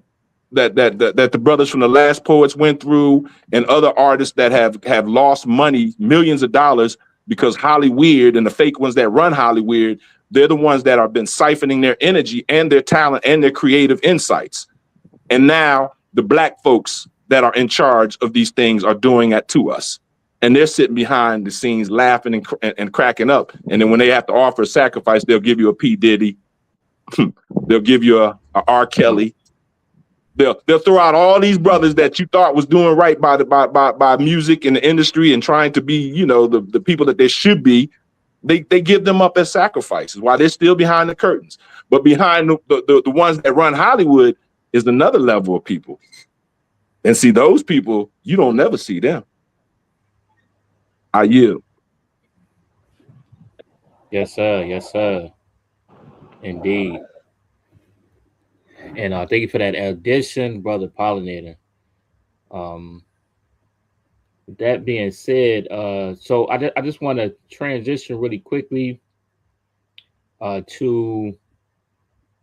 the brothers from the Last Poets went through, and other artists that have lost money, millions of dollars, because Hollyweird and the fake ones that run Hollyweird, they're the ones that have been siphoning their energy and their talent and their creative insights. And now the black folks that are in charge of these things are doing that to us. And they're sitting behind the scenes laughing and cracking up. And then when they have to offer a sacrifice, they'll give you a P. Diddy. They'll give you a R. Kelly. They'll throw out all these brothers that you thought was doing right by music and the industry and trying to be, the people that they should be. They give them up as sacrifices while they're still behind the curtains. But behind the ones that run Hollywood is another level of people. And see, those people, you don't never see them. I yield. Yes, sir. Yes, sir. Indeed. And thank you for that addition, Brother Pollinator. With that being said, so I just want to transition really quickly to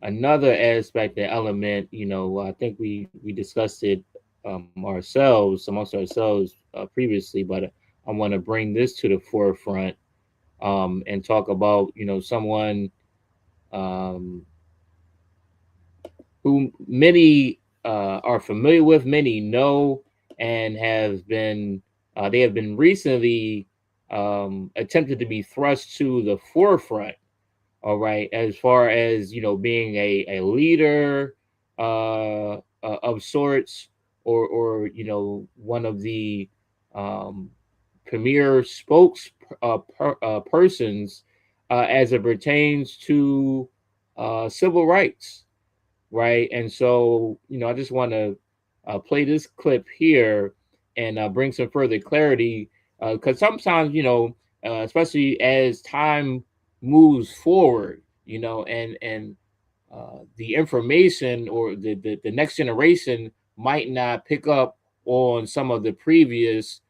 another aspect, the element. I think we discussed it amongst ourselves previously, but I want to bring this to the forefront and talk about, you know, someone who many are familiar with, many know, and have been they have been recently attempted to be thrust to the forefront. All right, as far as, you know, being a leader of sorts, or you know, one of the premier persons as it pertains to civil rights, right? And so, you know, I just want to play this clip here and bring some further clarity, because sometimes, you know, especially as time moves forward, you know, and the information or the next generation might not pick up on some of the previous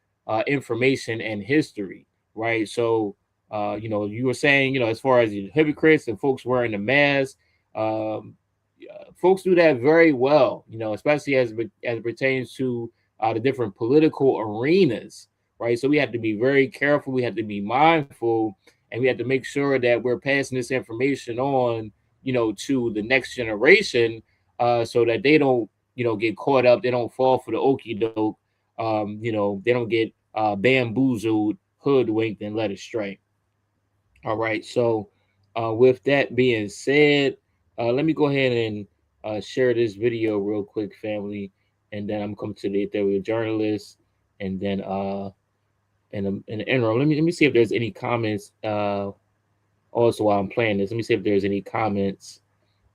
information and history, right? So, you know, you were saying, you know, as far as the hypocrites and folks wearing the mask, folks do that very well, you know, especially as it pertains to the different political arenas, right? So we have to be very careful. We have to be mindful, and we have to make sure that we're passing this information on, you know, to the next generation, so that they don't, you know, get caught up. They don't fall for the okie doke. You know, they don't get bamboozled, hoodwinked, and led astray. All right. So, with that being said, let me go ahead and share this video real quick, family, and then I'm coming to the Ethereal journalist, and then in the interim, let me see if there's any comments. Also, while I'm playing this, let me see if there's any comments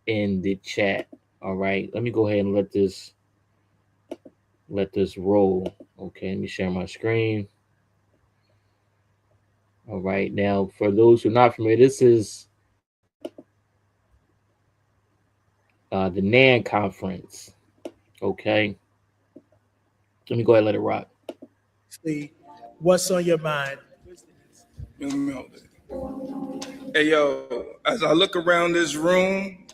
in the chat. All right, let me go ahead and let this roll. Okay, let me share my screen. All right, now for those who are not familiar, this is the NAN conference. Okay, let me go ahead and let it rock. See what's on your mind. Hey, yo, as I look around this room,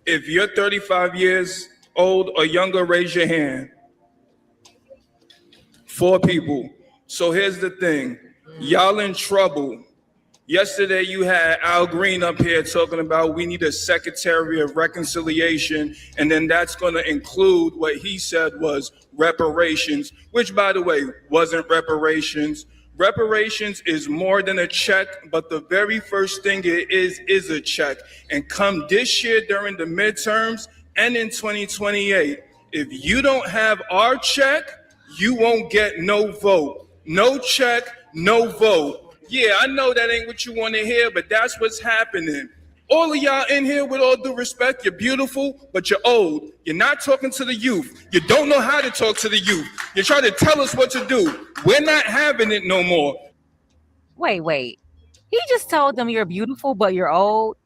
if you're 35 years old or younger, raise your hand. 4 people. So here's the thing. Y'all in trouble. Yesterday, you had Al Green up here talking about we need a Secretary of Reconciliation, and then that's going to include what he said was reparations, which, by the way, wasn't reparations. Reparations is more than a check, but the very first thing it is a check. And come this year during the midterms and in 2028, if you don't have our check, you won't get no vote. No check, no vote. Yeah, I know that ain't what you want to hear, but that's what's happening. All of y'all in here, with all due respect, you're beautiful, but you're old. You're not talking to the youth. You don't know how to talk to the youth. You try to tell us what to do. We're not having it no more. Wait. He just told them you're beautiful, but you're old.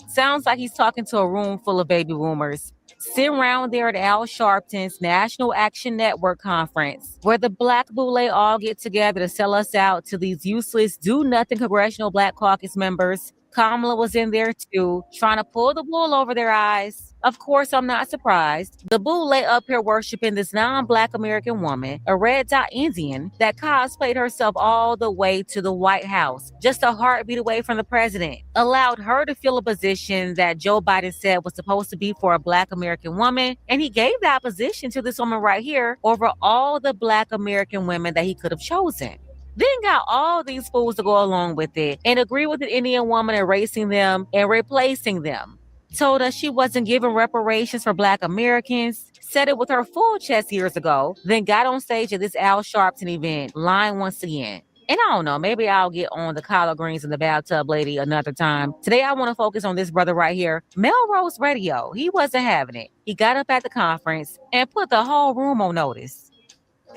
Sounds like he's talking to a room full of baby boomers. Sitting around there at Al Sharpton's National Action Network conference, where the Black Boule all get together to sell us out to these useless, do-nothing Congressional Black Caucus members. Kamala was in there too, trying to pull the wool over their eyes. Of course, I'm not surprised. The Boule up here worshiping this non-Black American woman, a red dot Indian, that cosplayed herself all the way to the White House, just a heartbeat away from the president, allowed her to fill a position that Joe Biden said was supposed to be for a Black American woman, and he gave that position to this woman right here over all the Black American women that he could have chosen. Then got all these fools to go along with it and agree with an Indian woman erasing them and replacing them. Told us she wasn't giving reparations for Black Americans, said it with her full chest years ago, then got on stage at this Al Sharpton event, lying once again. And I don't know, maybe I'll get on the collard greens and the bathtub lady another time. Today, I want to focus on this brother right here, Melrose Radio. He wasn't having it. He got up at the conference and put the whole room on notice.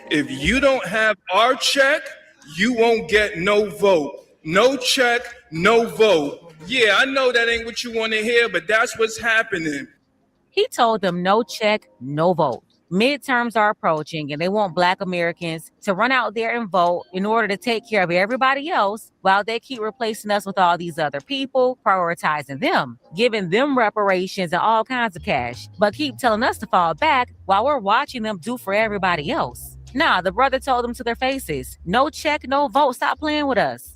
If you don't have our check, you won't get no vote. No check, no vote. Yeah, I know that ain't what you want to hear, but that's what's happening. He told them no check, no vote. Midterms are approaching and they want Black Americans to run out there and vote in order to take care of everybody else while they keep replacing us with all these other people, prioritizing them, giving them reparations and all kinds of cash, but keep telling us to fall back while we're watching them do for everybody else. Nah, the brother told them to their faces, no check, no vote, stop playing with us.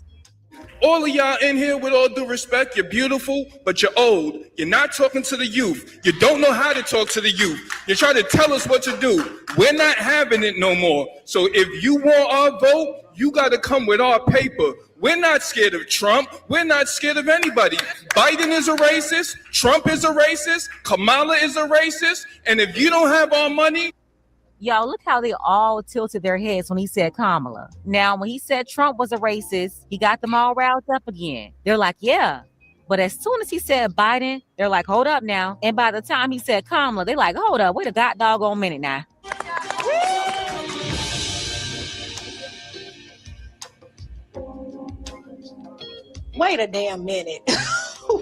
All of y'all in here, with all due respect, you're beautiful, but you're old. You're not talking to the youth. You don't know how to talk to the youth. You're trying to tell us what to do. We're not having it no more. So if you want our vote, you got to come with our paper. We're not scared of Trump. We're not scared of anybody. Biden is a racist. Trump is a racist. Kamala is a racist. And if you don't have our money... Y'all, look how they all tilted their heads when he said Kamala. Now, when he said Trump was a racist, he got them all riled up again. They're like, yeah. But as soon as he said Biden, they're like, hold up now. And by the time he said Kamala, they're like, hold up, wait a god doggone minute now. Wait a damn minute.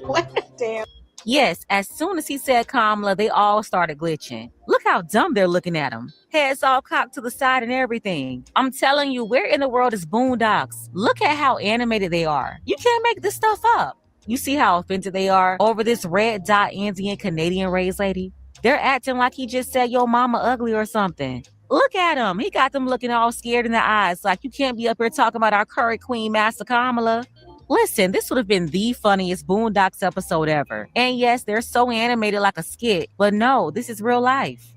Wait a damn. Yes, as soon as he said Kamala, they all started glitching. Look how dumb they're looking at him. Heads all cocked to the side and everything. I'm telling you, where in the world is Boondocks? Look at how animated they are. You can't make this stuff up. You see how offended they are over this red dot Indian Canadian race lady? They're acting like he just said your mama ugly or something. Look at him. He got them looking all scared in the eyes like you can't be up here talking about our current queen, Master Kamala. Listen, this would have been the funniest Boondocks episode ever. And yes, they're so animated like a skit, but no, this is real life.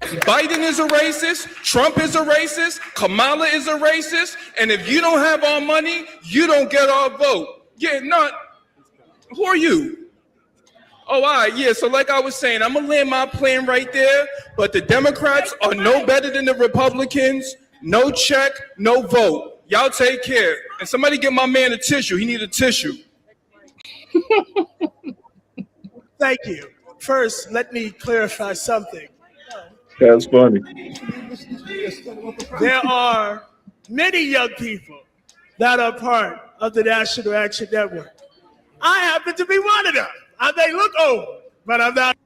Biden is a racist. Trump is a racist. Kamala is a racist. And if you don't have our money, you don't get our vote. Yeah, not. Who are you? Oh, all right, yeah, so like I was saying, I'm going to land my plane right there, but the Democrats are no better than the Republicans. No check, no vote. Y'all take care. And somebody get my man a tissue. He need a tissue. Thank you. First, let me clarify something. That's funny. There are many young people that are part of the National Action Network. I happen to be one of them. I may look old, but I'm not.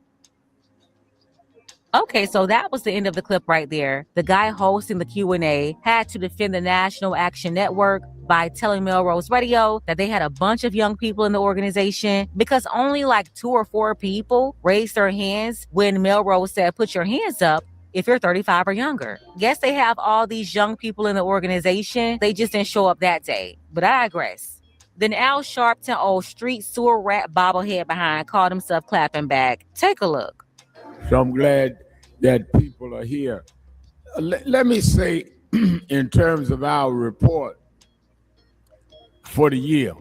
Okay, so that was the end of the clip right there. The guy hosting the Q&A had to defend the National Action Network by telling Melrose Radio that they had a bunch of young people in the organization because only like 2 or 4 people raised their hands when Melrose said, put your hands up if you're 35 or younger. Guess they have all these young people in the organization. They just didn't show up that day. But I digress. Then Al Sharpton, old street sewer rat bobblehead behind, called himself clapping back. Take a look. So I'm glad that people are here. Let me say, in terms of our report for the year,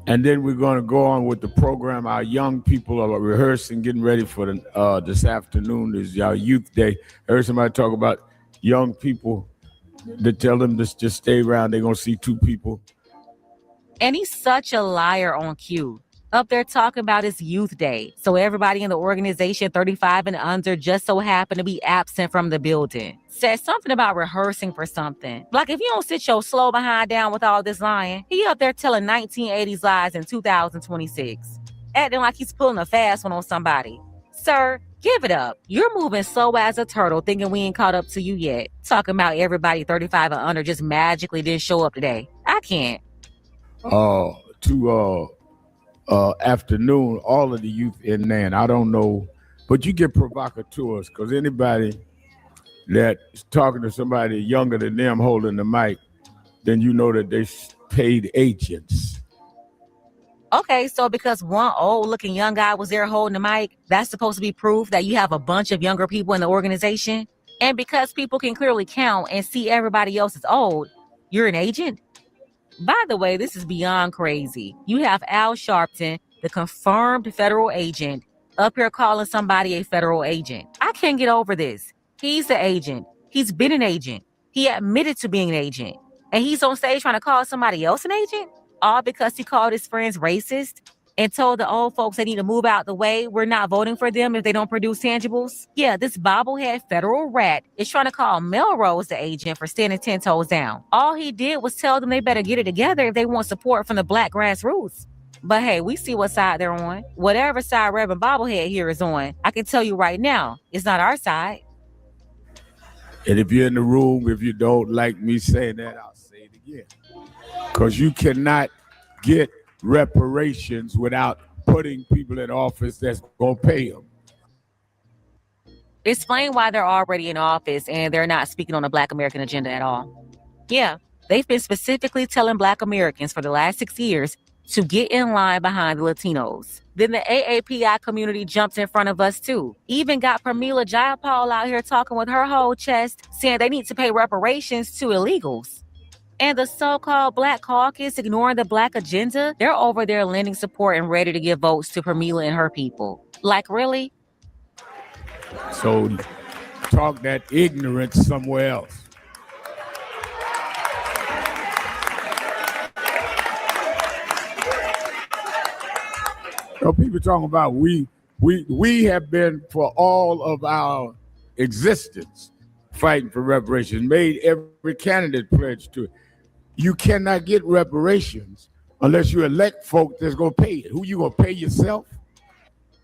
and then we're going to go on with the program. Our young people are rehearsing, getting ready for this afternoon is our youth day. I heard somebody talk about young people that tell them to just stay around. They're going to see 2 people. And he's such a liar on cue. Up there talking about his youth day. So everybody in the organization 35 and under just so happened to be absent from the building. Said something about rehearsing for something. Like if you don't sit your slow behind down with all this lying, he up there telling 1980s lies in 2026. Acting like he's pulling a fast one on somebody. Sir, give it up. You're moving slow as a turtle thinking we ain't caught up to you yet. Talking about everybody 35 and under just magically didn't show up today. I can't. Afternoon, all of the youth in there, and I don't know, but you get provocateurs because anybody that's talking to somebody younger than them holding the mic, then you know that they paid agents. Okay, so because one old looking young guy was there holding the mic, that's supposed to be proof that you have a bunch of younger people in the organization? And because people can clearly count and see everybody else is old, you're an agent? By the way, this is beyond crazy. You have Al Sharpton, the confirmed federal agent, up here calling somebody a federal agent. I can't get over this. He's the agent. He's been an agent. He admitted to being an agent. And he's on stage trying to call somebody else an agent? All because he called his friends racist and told the old folks they need to move out the way. We're not voting for them if they don't produce tangibles. Yeah, this bobblehead federal rat is trying to call Melrose the agent for standing 10 toes down. All he did was tell them they better get it together if they want support from the black grassroots. But hey, we see what side they're on. Whatever side Reverend Bobblehead here is on, I can tell you right now, it's not our side. And if you're in the room, if you don't like me saying that, I'll say it again. Because you cannot get reparations without putting people in office that's going to pay them. Explain why they're already in office and they're not speaking on the Black American agenda at all. Yeah, They've been specifically telling Black Americans for the last 6 years to get in line behind the Latinos. Then the AAPI community jumped in front of us too. Even got Pramila Jayapal out here talking with her whole chest, saying they need to pay reparations to illegals. And the so-called Black Caucus ignoring the Black agenda, they're over there lending support and ready to give votes to Pramila and her people. Like, really? So talk that ignorance somewhere else. So people talking about we have been for all of our existence fighting for reparations, made every candidate pledge to it. You cannot get reparations unless you elect folk that's gonna pay it. Who you gonna pay yourself?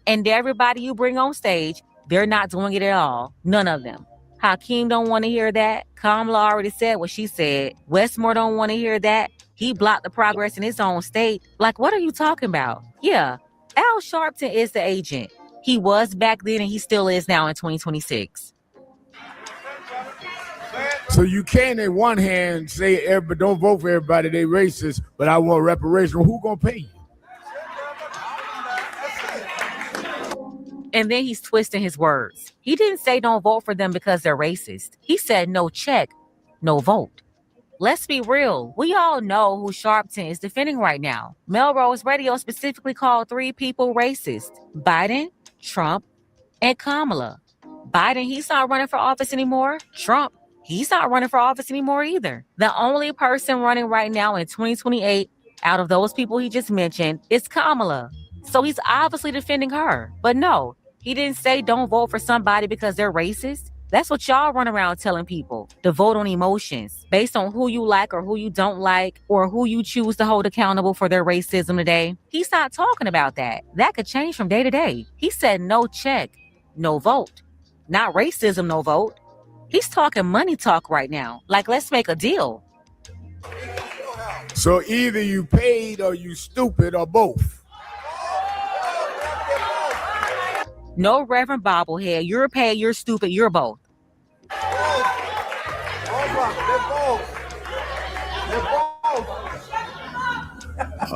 And everybody you bring on stage, they're not doing it at all. None of them. Hakeem don't want to hear that. Kamala already said what she said. Westmore don't want to hear that. He blocked the progress in his own state. Like, what are you talking about? Yeah, Al Sharpton is the agent. He was back then and he still is now in 2026. So you can't, in one hand, say everybody don't vote for everybody, they racist, but I want reparations. Who gonna pay you? And then he's twisting his words. He didn't say don't vote for them because they're racist. He said no check, no vote. Let's be real. We all know who Sharpton is defending right now. Melrose Radio specifically called 3 people racist: Biden, Trump, and Kamala. Biden, he's not running for office anymore. Trump, he's not running for office anymore either. The only person running right now in 2028 out of those people he just mentioned is Kamala. So he's obviously defending her. But no, he didn't say don't vote for somebody because they're racist. That's what y'all run around telling people, to vote on emotions based on who you like or who you don't like or who you choose to hold accountable for their racism today. He's not talking about that. That could change from day to day. He said no check, no vote. Not racism, no vote. He's talking money talk right now. Like, let's make a deal. So either you paid or you stupid or both. No, Reverend Bobblehead, you're paid, you're stupid, you're both.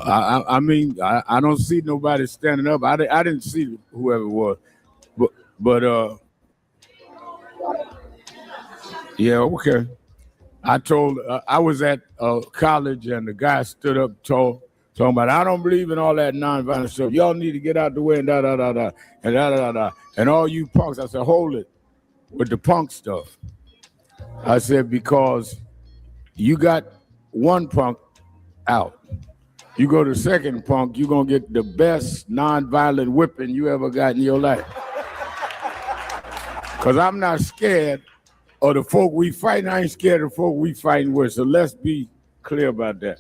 I mean, I don't see nobody standing up. I didn't see whoever it was, but yeah, okay. I was at college and the guy stood up talking about, I don't believe in all that nonviolent stuff. Y'all need to get out the way and and all you punks. I said, hold it with the punk stuff. I said, because you got one punk out. You go to second punk, you're gonna get the best nonviolent whipping you ever got in your life. Because I'm not scared of the folk we fighting. I ain't scared of the folk we fighting with. So let's be clear about that.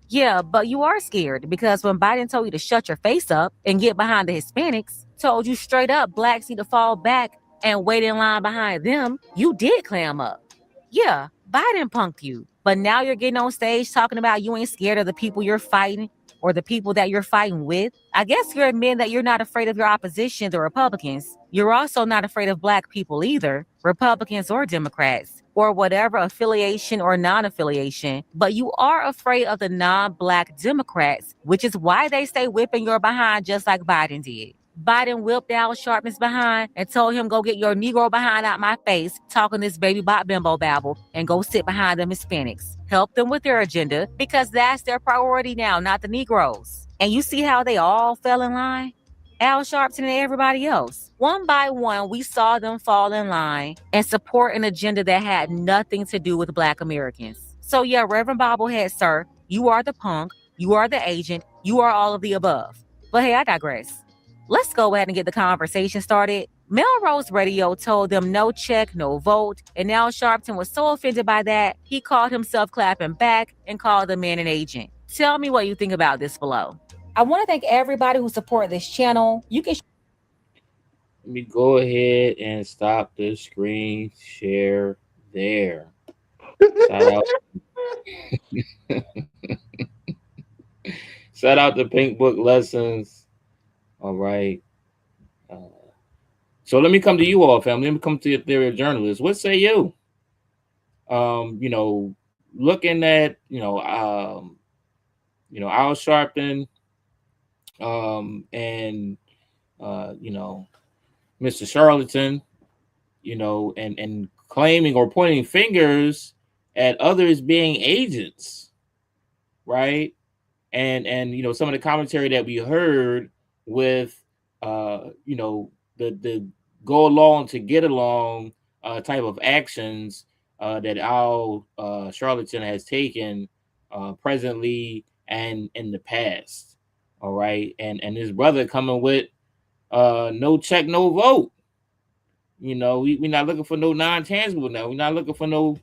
Yeah, but you are scared because when Biden told you to shut your face up and get behind the Hispanics, told you straight up blacks need to fall back and wait in line behind them, you did clam up. Yeah, Biden punked you. But now you're getting on stage talking about you ain't scared of the people you're fighting or the people that you're fighting with. I guess you're admitting that you're not afraid of your opposition, the Republicans. You're also not afraid of black people either, Republicans or Democrats, or whatever affiliation or non-affiliation. But you are afraid of the non-black Democrats, which is why they stay whipping your behind just like Biden did. Biden whipped Al Sharpton's behind and told him, go get your Negro behind out my face, talking this baby bot bimbo babble, and go sit behind them Hispanics. Help them with their agenda because that's their priority now, not the Negroes. And you see how they all fell in line? Al Sharpton and everybody else. One by one, we saw them fall in line and support an agenda that had nothing to do with Black Americans. So yeah, Reverend Bobblehead, sir, you are the punk, you are the agent, you are all of the above. But hey, I digress. Let's go ahead and get the conversation started. Melrose Radio told them no check, no vote, and Al Sharpton was so offended by that, he called himself clapping back and called the man an agent. Tell me what you think about this below. I want to thank everybody who support this channel. You can Let me go ahead and stop the screen share there. Shout out. Shout out to Pink Book Lessons. All right. So let me come to you all, family. Let me come to your theory of journalists. What say you? You know, looking at Al Sharpton, and Mr. Charlatan, and claiming or pointing fingers at others being agents, right? And some of the commentary that we heard with the go along to get along type of actions that Al Charlatan has taken presently and in the past. All right, and his brother coming with no check, no vote. We're not looking for no non-tangible now. We're not looking for no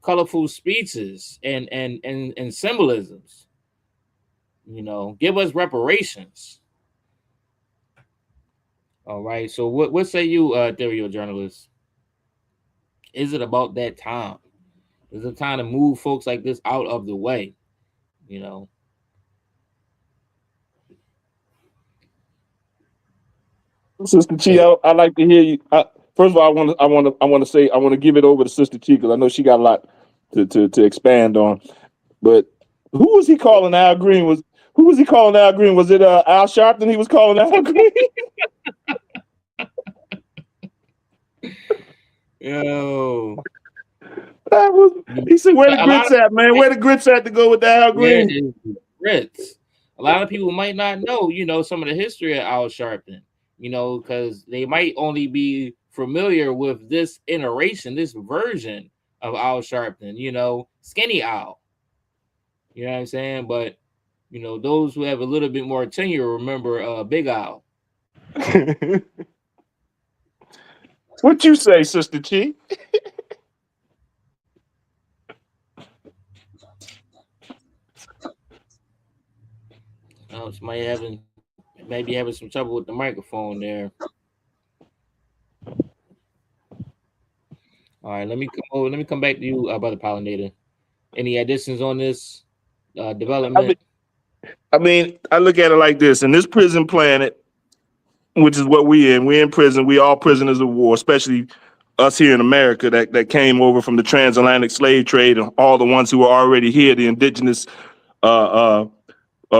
colorful speeches and symbolisms. Give us reparations. All right. So what say you, Ethereal journalists? Is it about that time? Is it time to move folks like this out of the way? Sister Chi, I'd like to hear you. First of all, I want to give it over to Sister Chi because I know she got a lot to expand on. But who was he calling Al Green? Who was he calling Al Green? Was it Al Sharpton? He was calling Al Green. Yo, he said, "Where the grits at, man? Where the grits at to go with the Al Green?" Yeah, grits. A lot of people might not know, some of the history of Al Sharpton. Because they might only be familiar with this iteration, this version of Al Sharpton, Skinny Al. You know what I'm saying? But, those who have a little bit more tenure remember Big Al. What you say, Sister Chi? Somebody maybe having some trouble with the microphone there. All right, let me come back to you, Brother Pollinator. Any additions on this development? I look at it like this: in this prison planet, which is what we're in prison. We all prisoners of war, especially us here in America that came over from the transatlantic slave trade, and all the ones who are already here, the indigenous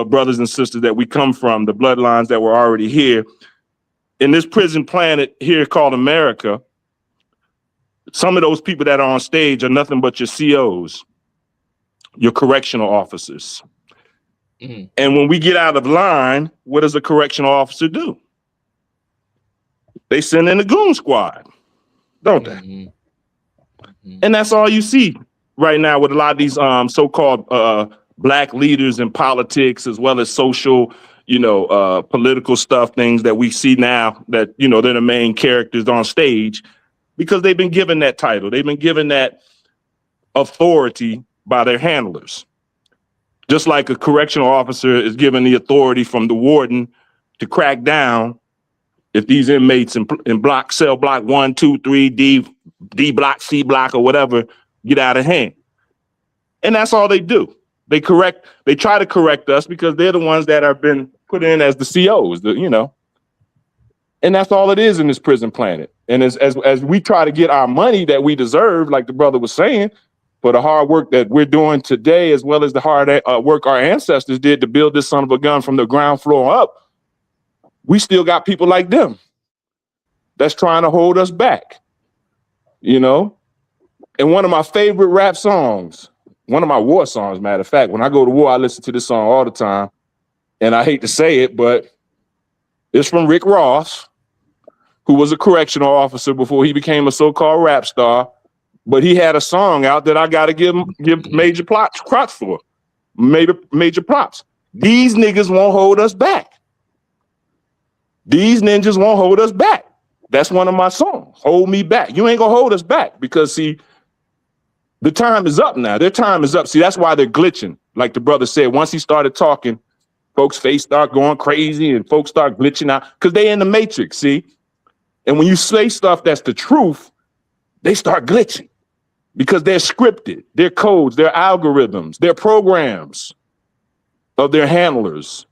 brothers and sisters that we come from, the bloodlines that were already here. In this prison planet here called America, some of those people that are on stage are nothing but your COs, your correctional officers. Mm-hmm. And when we get out of line, what does a correctional officer do? They send in the goon squad, don't they? Mm-hmm. Mm-hmm. And that's all you see right now with a lot of these so-called Black leaders in politics, as well as social, political stuff, things that we see now that, they're the main characters on stage because they've been given that title. They've been given that authority by their handlers. Just like a correctional officer is given the authority from the warden to crack down if these inmates in cell block 1, 2, 3, D block, C block, or whatever, get out of hand. And that's all they do. They try to correct us because they're the ones that have been put in as the COs, and that's all it is in this prison planet. And as we try to get our money that we deserve, like the brother was saying, for the hard work that we're doing today, as well as the hard work our ancestors did to build this son of a gun from the ground floor up, we still got people like them that's trying to hold us back, And one of my favorite rap songs, one of my war songs, matter of fact, when I go to war, I listen to this song all the time. And I hate to say it, but it's from Rick Ross, who was a correctional officer before he became a so-called rap star. But he had a song out that I got to give major props for. Major props. These niggas won't hold us back. These ninjas won't hold us back. That's one of my songs. Hold me back. You ain't gonna hold us back because, see, the time is up now. Their time is up. See, that's why they're glitching. Like the brother said, once he started talking, folks' face start going crazy and folks start glitching out because they in the matrix, see? And when you say stuff that's the truth, they start glitching because they're scripted, their codes, their algorithms, their programs of their handlers.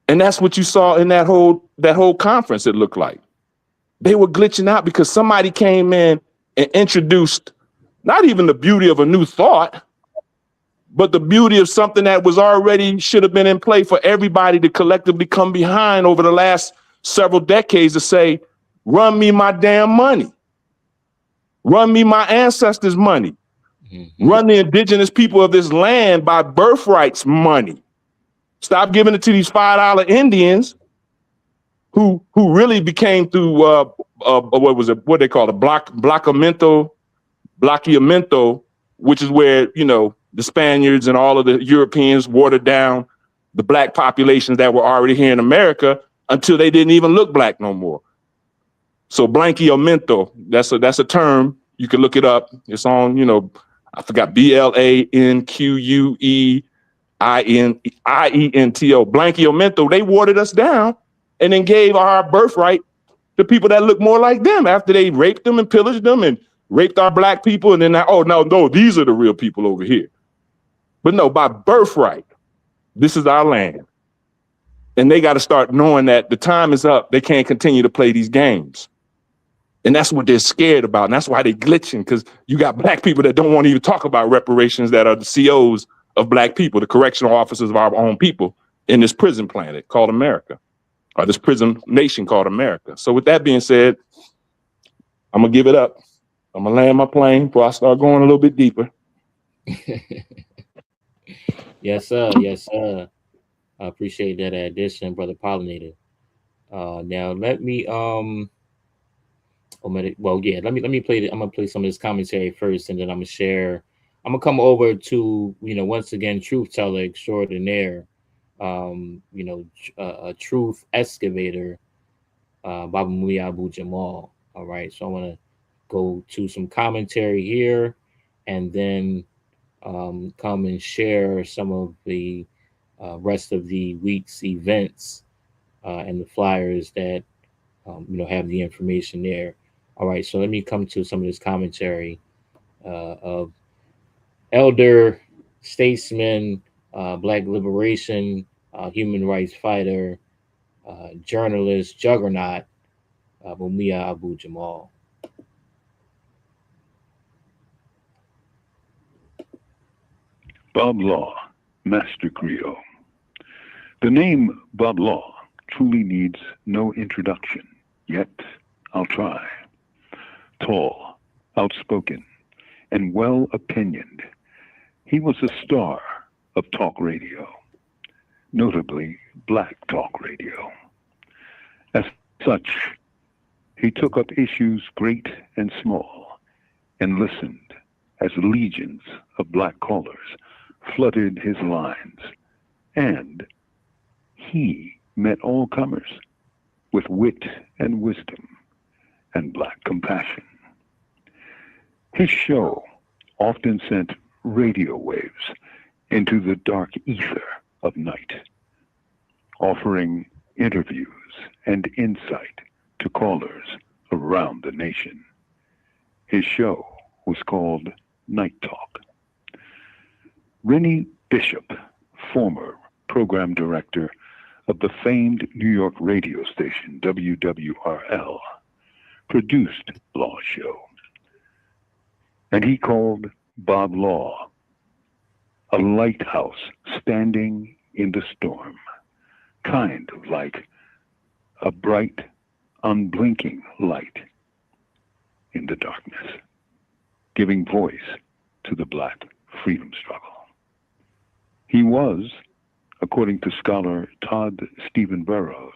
And that's what you saw in that whole conference, it looked like. They were glitching out because somebody came in and introduced not even the beauty of a new thought, but the beauty of something that was already should have been in play for everybody to collectively come behind over the last several decades to say, run me my damn money. Run me my ancestors' money. Run the indigenous people of this land by birthrights money. Stop giving it to these $5 Indians who really became through what was it? What they call it? Bloqueamiento, which is where, you know, the Spaniards and all of the Europeans watered down the black populations that were already here in America until they didn't even look black no more. So blanqueamiento, that's a term. You can look it up. It's on, you know, I forgot, BLANQUEIENTO, blanqueamiento. They watered us down and then gave our birthright to people that look more like them after they raped them and pillaged them and raped our black people. And then, no, these are the real people over here. But no, by birthright, this is our land. And they got to start knowing that the time is up. They can't continue to play these games. And that's what they're scared about. And that's why they're glitching, because you got black people that don't want to even talk about reparations, that are the COs of black people, the correctional officers of our own people in this prison planet called America, or this prison nation called America. So with that being said, I'm going to give it up. I'm going to land my plane before I start going a little bit deeper. Yes, sir. Yes, sir. I appreciate that addition, Brother Pollinator. Now let me let me play I'm gonna play some of this commentary first, and then I'm gonna share. I'm gonna come over to, you know, once again, truth teller extraordinaire, a truth excavator, Baba Muya Abu Jamal. All right, so I want to go to some commentary here, and then come and share some of the rest of the week's events and the flyers that have the information there. All right, so let me come to some of this commentary of elder statesman, Black liberation, human rights fighter, journalist, juggernaut, Mumia Abu Jamal. Bob Law, Master Griot. The name Bob Law truly needs no introduction, yet I'll try. Tall, outspoken, and well-opinioned, he was a star of talk radio, notably black talk radio. As such, he took up issues great and small and listened as legions of black callers flooded his lines, and he met all comers with wit and wisdom and black compassion. His show often sent radio waves into the dark ether of night, offering interviews and insight to callers around the nation. His show was called Night Talk. Rennie Bishop, former program director of the famed New York radio station WWRL, produced Law's show. And he called Bob Law a lighthouse standing in the storm, kind of like a bright, unblinking light in the darkness, giving voice to the black freedom struggle. He was, according to scholar Todd Stephen Burrows,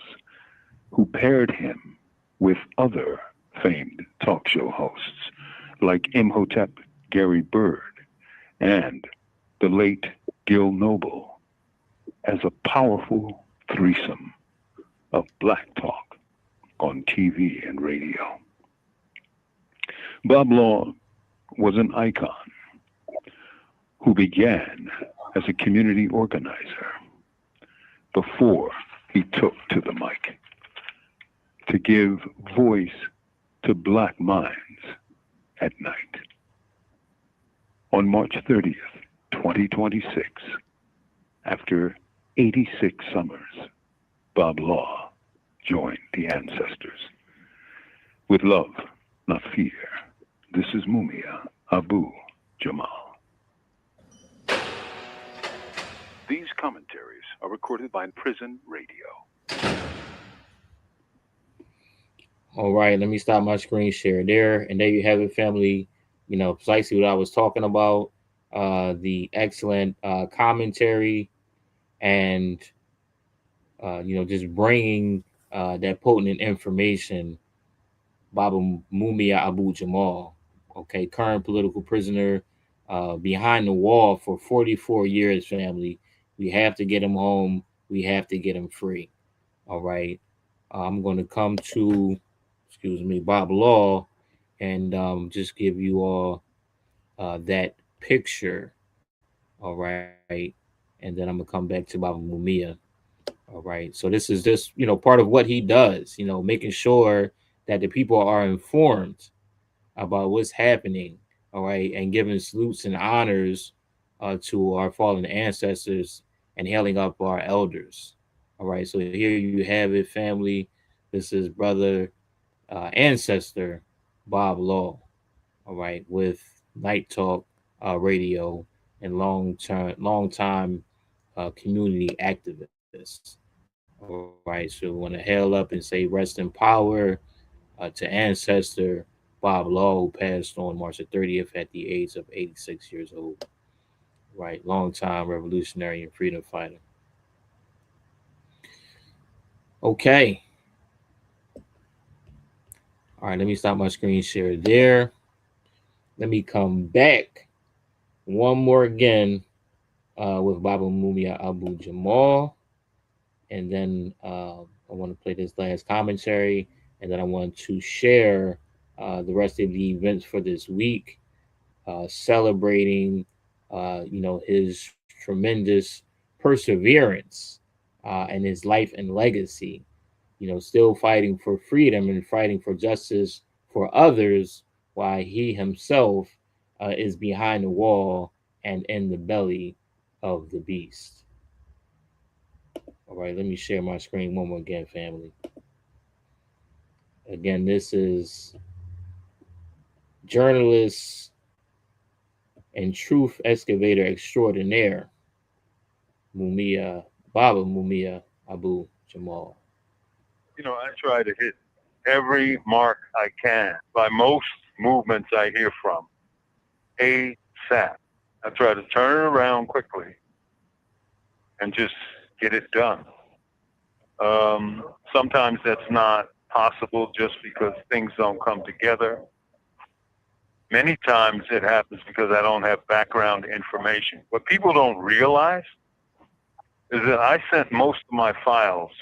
who paired him with other famed talk show hosts like Imhotep Gary Bird and the late Gil Noble, as a powerful threesome of black talk on TV and radio. Bob Law was an icon who began as a community organizer before he took to the mic to give voice to black minds at night. On March 30th, 2026, after 86 summers, Bob Law joined the ancestors. With love, not fear, this is Mumia Abu Jamal. These commentaries are recorded by Prison Radio. All right, let me stop my screen share there. And there you have it, family. You know, precisely what I was talking about. The excellent commentary and, you know, just bringing that potent information. Baba Mumia Abu Jamal, okay, current political prisoner behind the wall for 44 years, family. We have to get him home. We have to get him free. All right. I'm going to come to, excuse me, Bob Law, and just give you all that picture. All right. And then I'm going to come back to Baba Mumia. All right. So this is just, you know, part of what he does, you know, making sure that the people are informed about what's happening. All right. And giving salutes and honors to our fallen ancestors and hailing up our elders. All right. So here you have it, family. This is brother, ancestor, Bob Law. All right. With Night Talk Radio and long time community activists. All right, so we want to hail up and say rest in power to ancestor Bob Law, who passed on March the 30th at the age of 86 years old. Right, long time revolutionary and freedom fighter. Okay. All right, let me stop my screen share there. Let me come back one more again with Baba Mumia Abu Jamal. And then I want to play this last commentary, and then I want to share the rest of the events for this week, celebrating, you know, his tremendous perseverance and his life and legacy. You know, still fighting for freedom and fighting for justice for others, while he himself is behind the wall and in the belly of the beast. All right, let me share my screen one more again, family. Again, this is journalist and truth excavator extraordinaire, Baba Mumia Abu Jamal. You know, I try to hit every mark I can by most movements I hear from. ASAP. I try to turn it around quickly and just get it done. Sometimes that's not possible just because things don't come together. Many times it happens because I don't have background information. What people don't realize is that I sent most of my files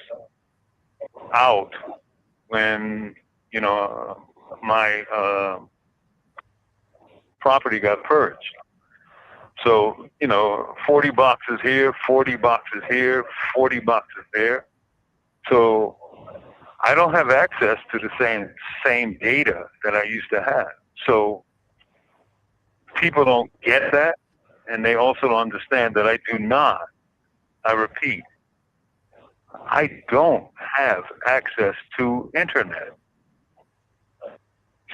out when, you know, my property got purged. So, you know, 40 boxes here, 40 boxes here, 40 boxes there. So I don't have access to the same data that I used to have. So people don't get that, and they also don't understand that I do not. I repeat, I don't have access to internet.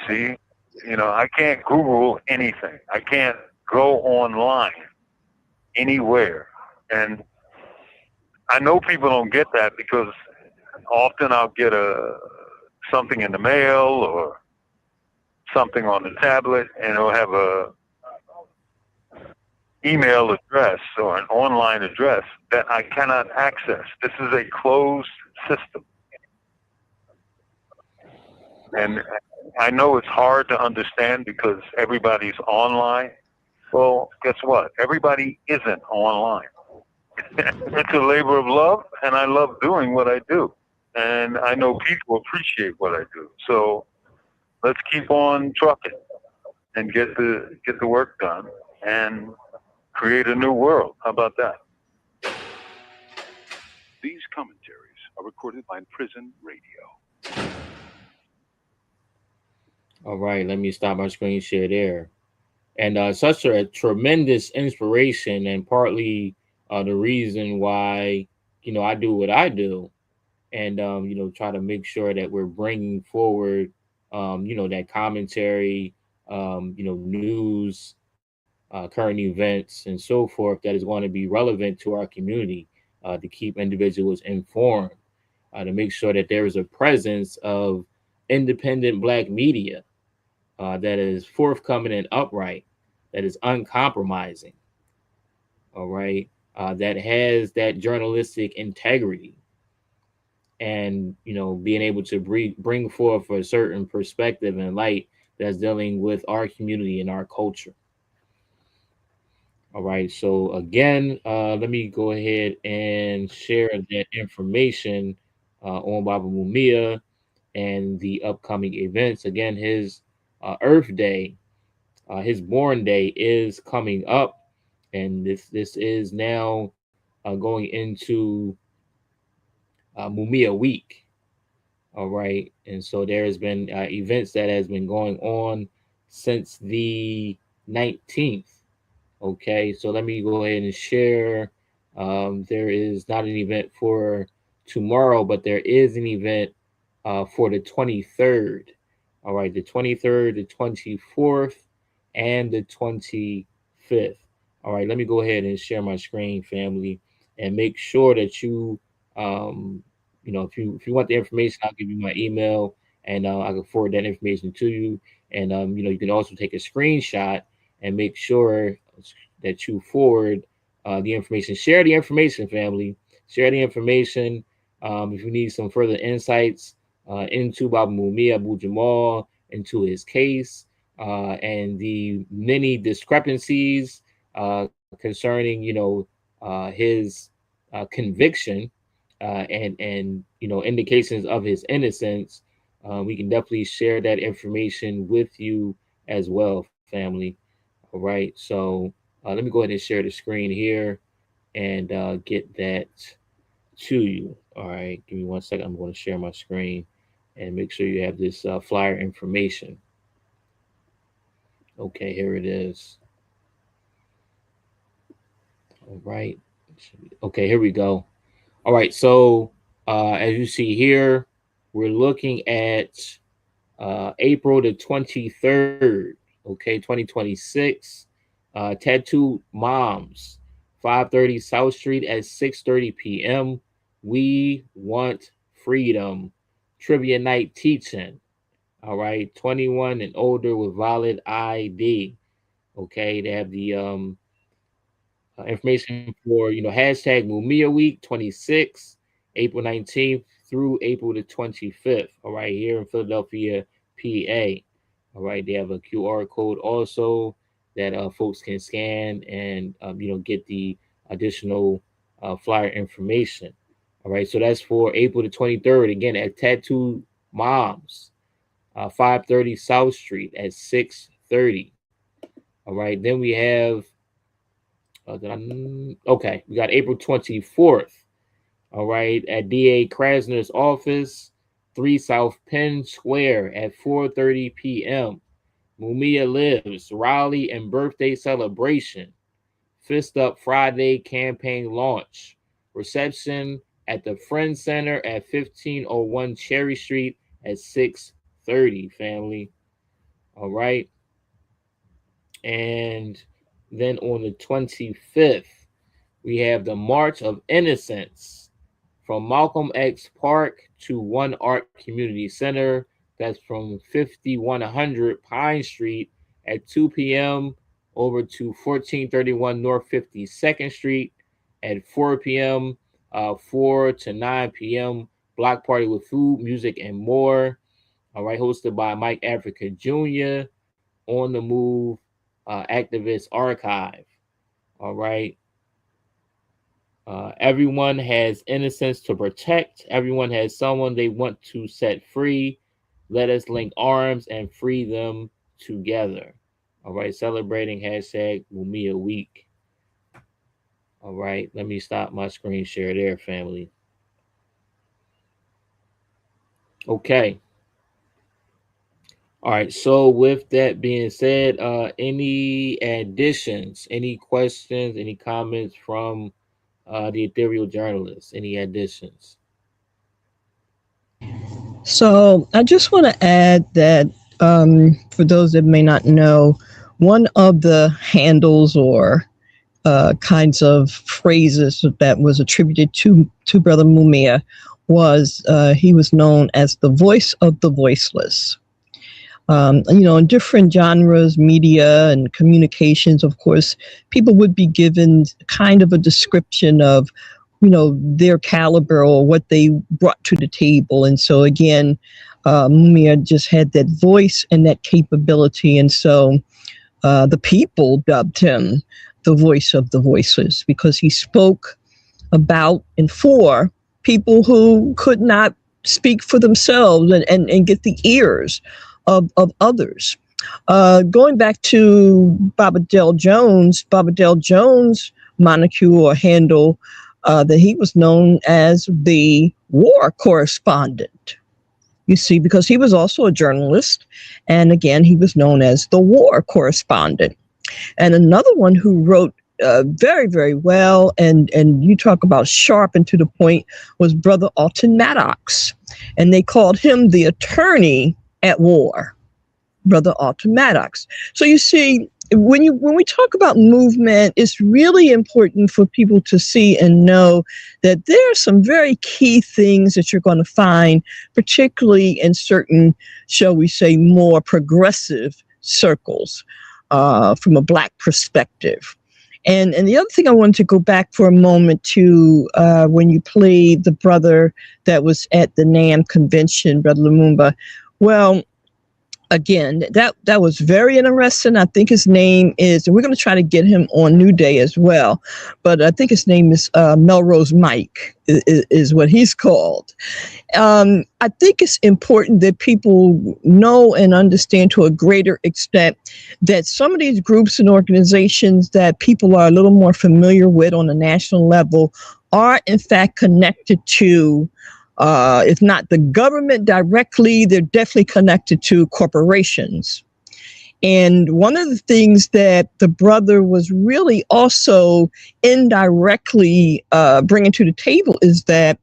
See, you know, I can't Google anything. I can't go online anywhere. And I know people don't get that because often I'll get something in the mail or something on the tablet, and it'll have a email address or an online address that I cannot access. This is a closed system. And I know it's hard to understand because everybody's online. Well, guess what? Everybody isn't online. It's a labor of love, and I love doing what I do. And I know people appreciate what I do. So let's keep on trucking and get the work done and create a new world. How about that? These commentaries are recorded by Prison Radio. All right, let me stop my screen share there. And such a tremendous inspiration, and partly the reason why, you know, I do what I do, and you know, try to make sure that we're bringing forward, you know, that commentary news, current events, and so forth that is going to be relevant to our community, to keep individuals informed, to make sure that there is a presence of independent Black media that is forthcoming and upright, that is uncompromising, all right, that has that journalistic integrity, and being able to bring forth a certain perspective and light that's dealing with our community and our culture. All right, so again, let me go ahead and share that information on Baba Mumia and the upcoming events. Again, his Earth Day, his born day is coming up, and this is now going into Mumia Week. All right, and so there has been events that has been going on since the 19th. Okay, so let me go ahead and share. There is not an event for tomorrow, but there is an event for the 23rd. All right, the 23rd, the 24th, and the 25th. All right, let me go ahead and share my screen, family, and make sure that you, if you want the information, I'll give you my email, and I can forward that information to you. And you can also take a screenshot and make sure that you forward the information. Share the information, family. Share the information. If you need some further insights into Baba Mumia Abu Jamal, into his case, and the many discrepancies concerning, his conviction and indications of his innocence, we can definitely share that information with you as well, family. All right, so let me go ahead and share the screen here and get that to you. All right, give me 1 second. I'm going to share my screen and make sure you have this flyer information. Okay, here it is. All right. Okay, here we go. All right, so as you see here, we're looking at April the 23rd, okay, 2026. Tattoo Moms, 530 South Street at 6:30 p.m. We want freedom. Trivia night teaching. All right, 21 and older with valid ID. Okay, they have the information for hashtag Mumia Week 26, April 19th through April the 25th. All right, here in Philadelphia, PA. All right, they have a QR code also that folks can scan and get the additional flyer information. All right, so that's for April the 23rd, again at Tattoo Moms, 530 South Street at 6:30. All right, then we have okay, we got April 24th. All right, at DA Krasner's office, 3 South Penn Square at 4:30 p.m. Mumia Lives, Raleigh and birthday celebration. Fist Up Friday campaign launch. Reception at the Friends Center at 1501 Cherry Street at 6:30, family. All right. And then on the 25th, we have the March of Innocence from Malcolm X Park to One Art Community Center. That's from 5100 Pine Street at 2 p.m. over to 1431 North 52nd Street at 4 p.m. 4 to 9 p.m. Block party with food, music, and more. All right, hosted by Mike Africa Jr. On the Move Activist Archive. All right. Everyone has innocence to protect. Everyone has someone they want to set free. Let us link arms and free them together. All right, celebrating hashtag Mumia Week. All right, let me stop my screen share there, family. Okay. All right, so with that being said, any additions, any questions, any comments from the Ethereal journalists? Any additions? So I just want to add that for those that may not know, one of the handles or kinds of phrases that was attributed to Brother Mumia was he was known as the voice of the voiceless. In different genres, media and communications, of course, people would be given kind of a description of, their caliber or what they brought to the table. And so again, Mumia just had that voice and that capability. And so the people dubbed him the voice of the voiceless because he spoke about and for people who could not speak for themselves and get the ears of others. Going back to Baba Dale Jones' monarchy or handle, that he was known as the war correspondent. You see, because he was also a journalist. And again, he was known as the war correspondent. And another one who wrote very, very well, and you talk about sharp and to the point, was Brother Alton Maddox. And they called him the attorney at war, Brother Alton Maddox. So you see, when we talk about movement, it's really important for people to see and know that there are some very key things that you're going to find, particularly in certain, shall we say, more progressive circles from a Black perspective. And the other thing I wanted to go back for a moment to when you played the brother that was at the NAM convention, Brother Lumumba. Well, again, that was very interesting. I think his name is, and we're going to try to get him on New Day as well, but I think his name is Melrose Mike is what he's called. I think it's important that people know and understand to a greater extent that some of these groups and organizations that people are a little more familiar with on a national level are in fact connected to if not the government directly, they're definitely connected to corporations. And one of the things that the brother was really also indirectly bringing to the table is that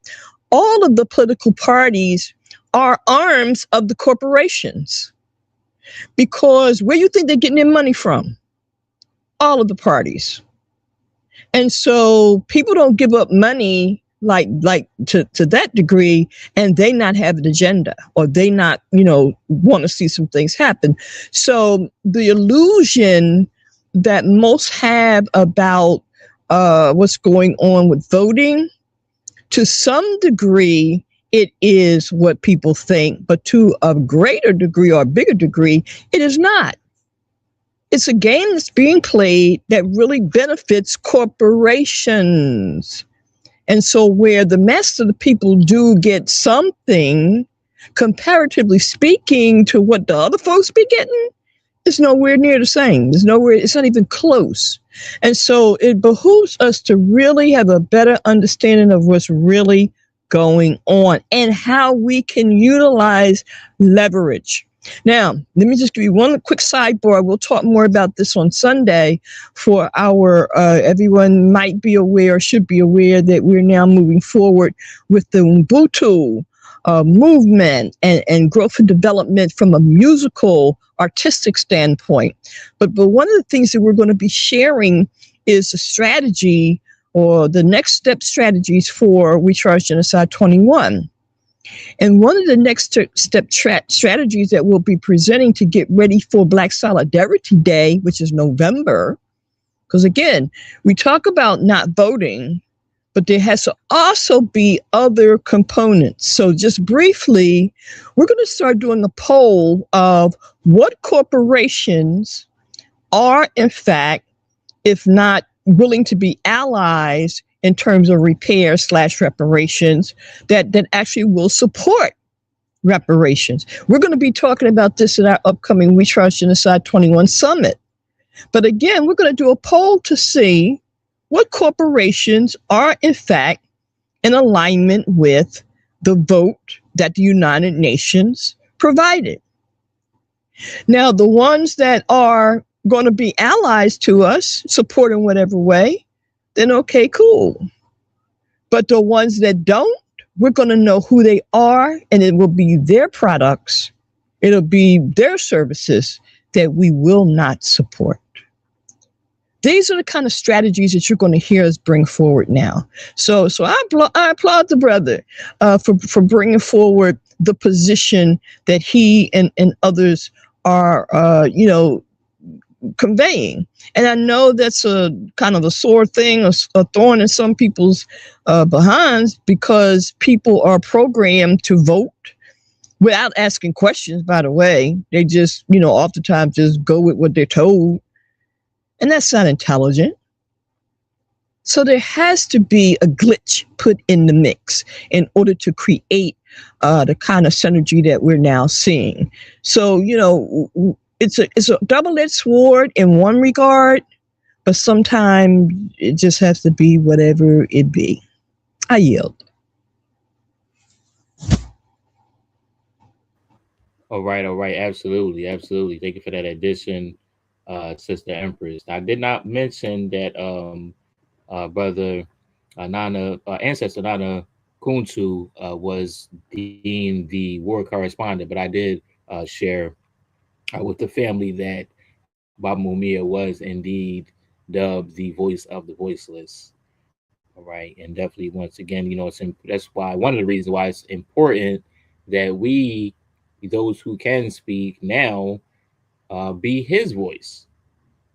all of the political parties are arms of the corporations. Because where you think they're getting their money from? All of the parties. And so people don't give up money like to that degree, and they not have an agenda, or they not, want to see some things happen. So the illusion that most have about what's going on with voting, to some degree, it is what people think, but to a greater degree or a bigger degree, it is not. It's a game that's being played that really benefits corporations. And so where the mass of the people do get something, comparatively speaking to what the other folks be getting, it's nowhere near the same. It's not even close. And so it behooves us to really have a better understanding of what's really going on and how we can utilize leverage. Now, let me just give you one quick sidebar. We'll talk more about this on Sunday for our, everyone might be aware, should be aware that we're now moving forward with the Ubuntu movement and growth and development from a musical, artistic standpoint. But one of the things that we're going to be sharing is a strategy or the next step strategies for We Charge Genocide 21. And one of the next step strategies that we'll be presenting to get ready for Black Solidarity Day, which is November, because again, we talk about not voting, but there has to also be other components. So just briefly, we're going to start doing a poll of what corporations are, in fact, if not willing to be allies in terms of repair/reparations that actually will support reparations. We're going to be talking about this at our upcoming We Charge Genocide 21 Summit. But again, we're going to do a poll to see what corporations are in fact in alignment with the vote that the United Nations provided. Now, the ones that are going to be allies to us, support in whatever way, then okay, cool. But the ones that don't, we're going to know who they are, and it will be their products It'll be their services that we will not support. These are the kind of strategies that you're going to hear us bring forward now. So I applaud the brother for bringing forward the position that he and others are, conveying. And I know that's a kind of a sore thing, a thorn in some people's behinds, because people are programmed to vote without asking questions, by the way. They just, oftentimes just go with what they're told. And that's not intelligent. So there has to be a glitch put in the mix in order to create the kind of synergy that we're now seeing. So, it's a double-edged sword in one regard, but sometimes it just has to be whatever it be. I yield. All right. Absolutely. Thank you for that addition, Sister Empress. I did not mention that brother ancestor Nana Kuntu was deemed the war correspondent, but I did share with the family that Baba Mumia was indeed dubbed the voice of the voiceless. All right, and definitely once again, that's why one of the reasons why it's important that we, those who can speak now, be his voice.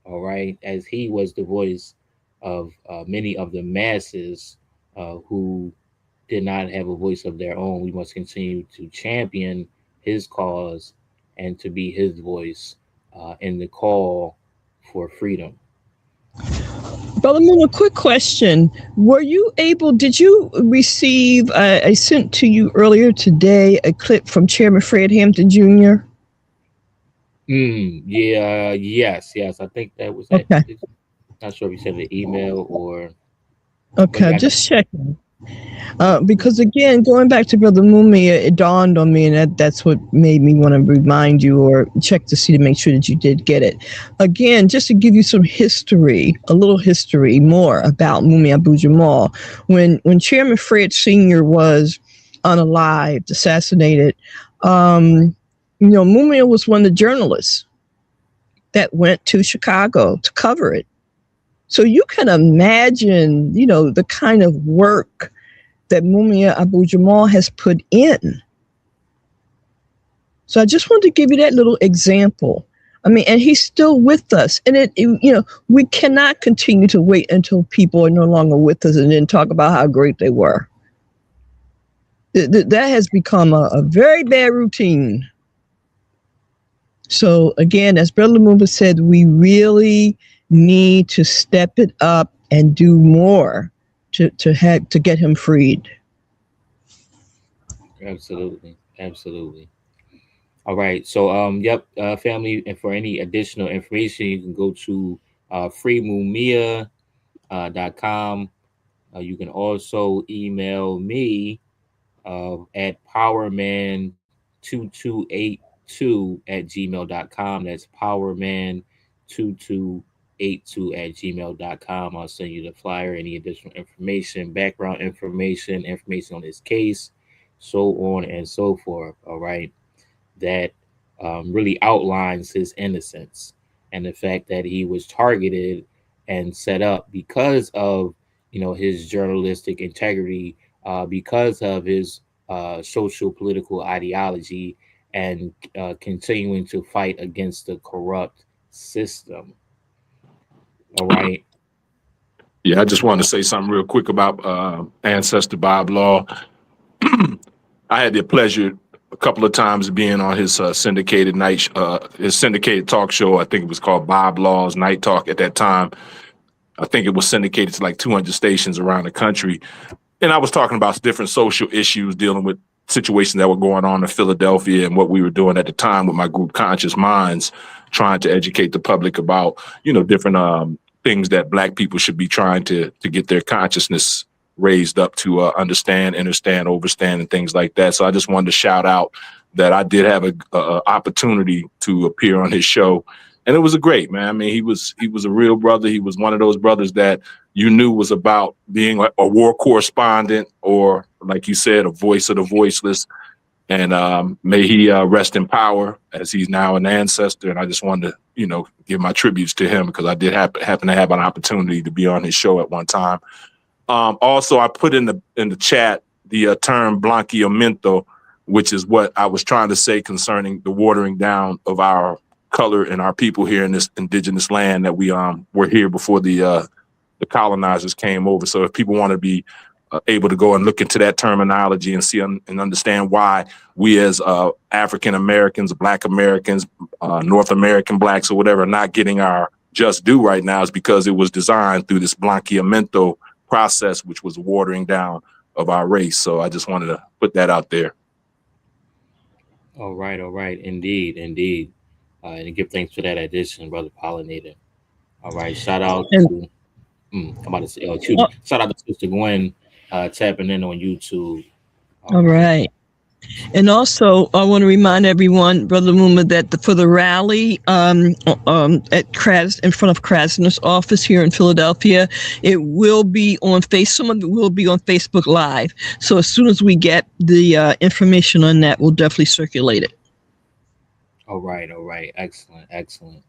All right, as he was the voice of many of the masses who did not have a voice of their own. We must continue to champion his cause and to be his voice in the call for freedom. Brother Moon, a quick question. Did you receive, I sent to you earlier today a clip from Chairman Fred Hampton Jr.? Yes. I think that was it. Okay. Not sure if you sent an email or. Okay, just checking. Because again, going back to Brother Mumia, it dawned on me, and that's what made me want to remind you or check to see to make sure that you did get it. Again, just to give you some history, a little history more about Mumia Abu-Jamal. When Chairman Fred Sr. was unalived, assassinated, Mumia was one of the journalists that went to Chicago to cover it. So you can imagine, the kind of work that Mumia Abu-Jamal has put in. So I just wanted to give you that little example. And he's still with us. And we cannot continue to wait until people are no longer with us and then talk about how great they were. That has become a very bad routine. So again, as Brother Lumumba said, we really need to step it up and do more to get him freed. Absolutely. All right. So family, and for any additional information, you can go to freemumia.com. You can also email me at powerman2282@gmail.com. That's powerman2282@gmail.com. I'll send you the flyer, any additional information, background information on his case, so on and so forth. All right, that really outlines his innocence and the fact that he was targeted and set up because of his journalistic integrity, because of his social political ideology, and continuing to fight against the corrupt system. All right. Yeah, I just want to say something real quick about Ancestor Bob Law. I had the pleasure a couple of times being on his syndicated his syndicated talk show. I think it was called Bob Law's Night Talk at that time. I think it was syndicated to like 200 stations around the country. And I was talking about different social issues, dealing with situations that were going on in Philadelphia and what we were doing at the time with my group Conscious Minds, trying to educate the public about, different things that Black people should be trying to get their consciousness raised up to understand, overstand, and things like that. So I just wanted to shout out that I did have a opportunity to appear on his show. And it was a great, man. He was a real brother. He was one of those brothers that you knew was about being a war correspondent, or like you said, a voice of the voiceless. And may he rest in power, as he's now an ancestor. And I just wanted to, give my tributes to him, because I did happen to have an opportunity to be on his show at one time. Also, I put in the chat the term blanqueamiento, which is what I was trying to say concerning the watering down of our color and our people here in this indigenous land that we were here before the colonizers came over. So if people want to be able to go and look into that terminology and see and understand why we as African Americans, Black Americans, North American Blacks or whatever are not getting our just due right now, is because it was designed through this blanqueamiento process, which was watering down of our race. So I just wanted to put that out there. All right. Indeed. And give thanks for that addition, Brother Pollinator. All right. Shout out to shout out to Sister Gwen tapping in on YouTube. All right. And also, I want to remind everyone, Brother Muma, that for the rally in front of Krasner's office here in Philadelphia, it will be on some of it will be on Facebook Live. So as soon as we get the information on that, we'll definitely circulate it. All right. Excellent.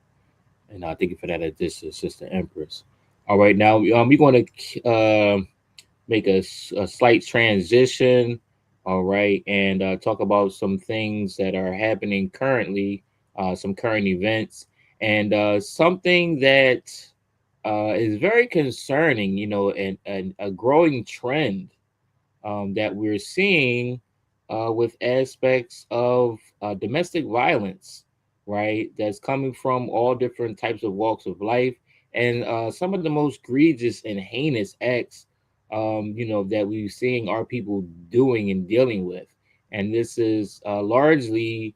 And thank you for that addition, Sister Empress. All right, now we're going to make a slight transition. All right, and talk about some things that are happening currently, some current events, and something that is very concerning, and a growing trend that we're seeing with aspects of domestic violence, right? That's coming from all different types of walks of life, and some of the most egregious and heinous acts that we're seeing our people doing and dealing with. And this is largely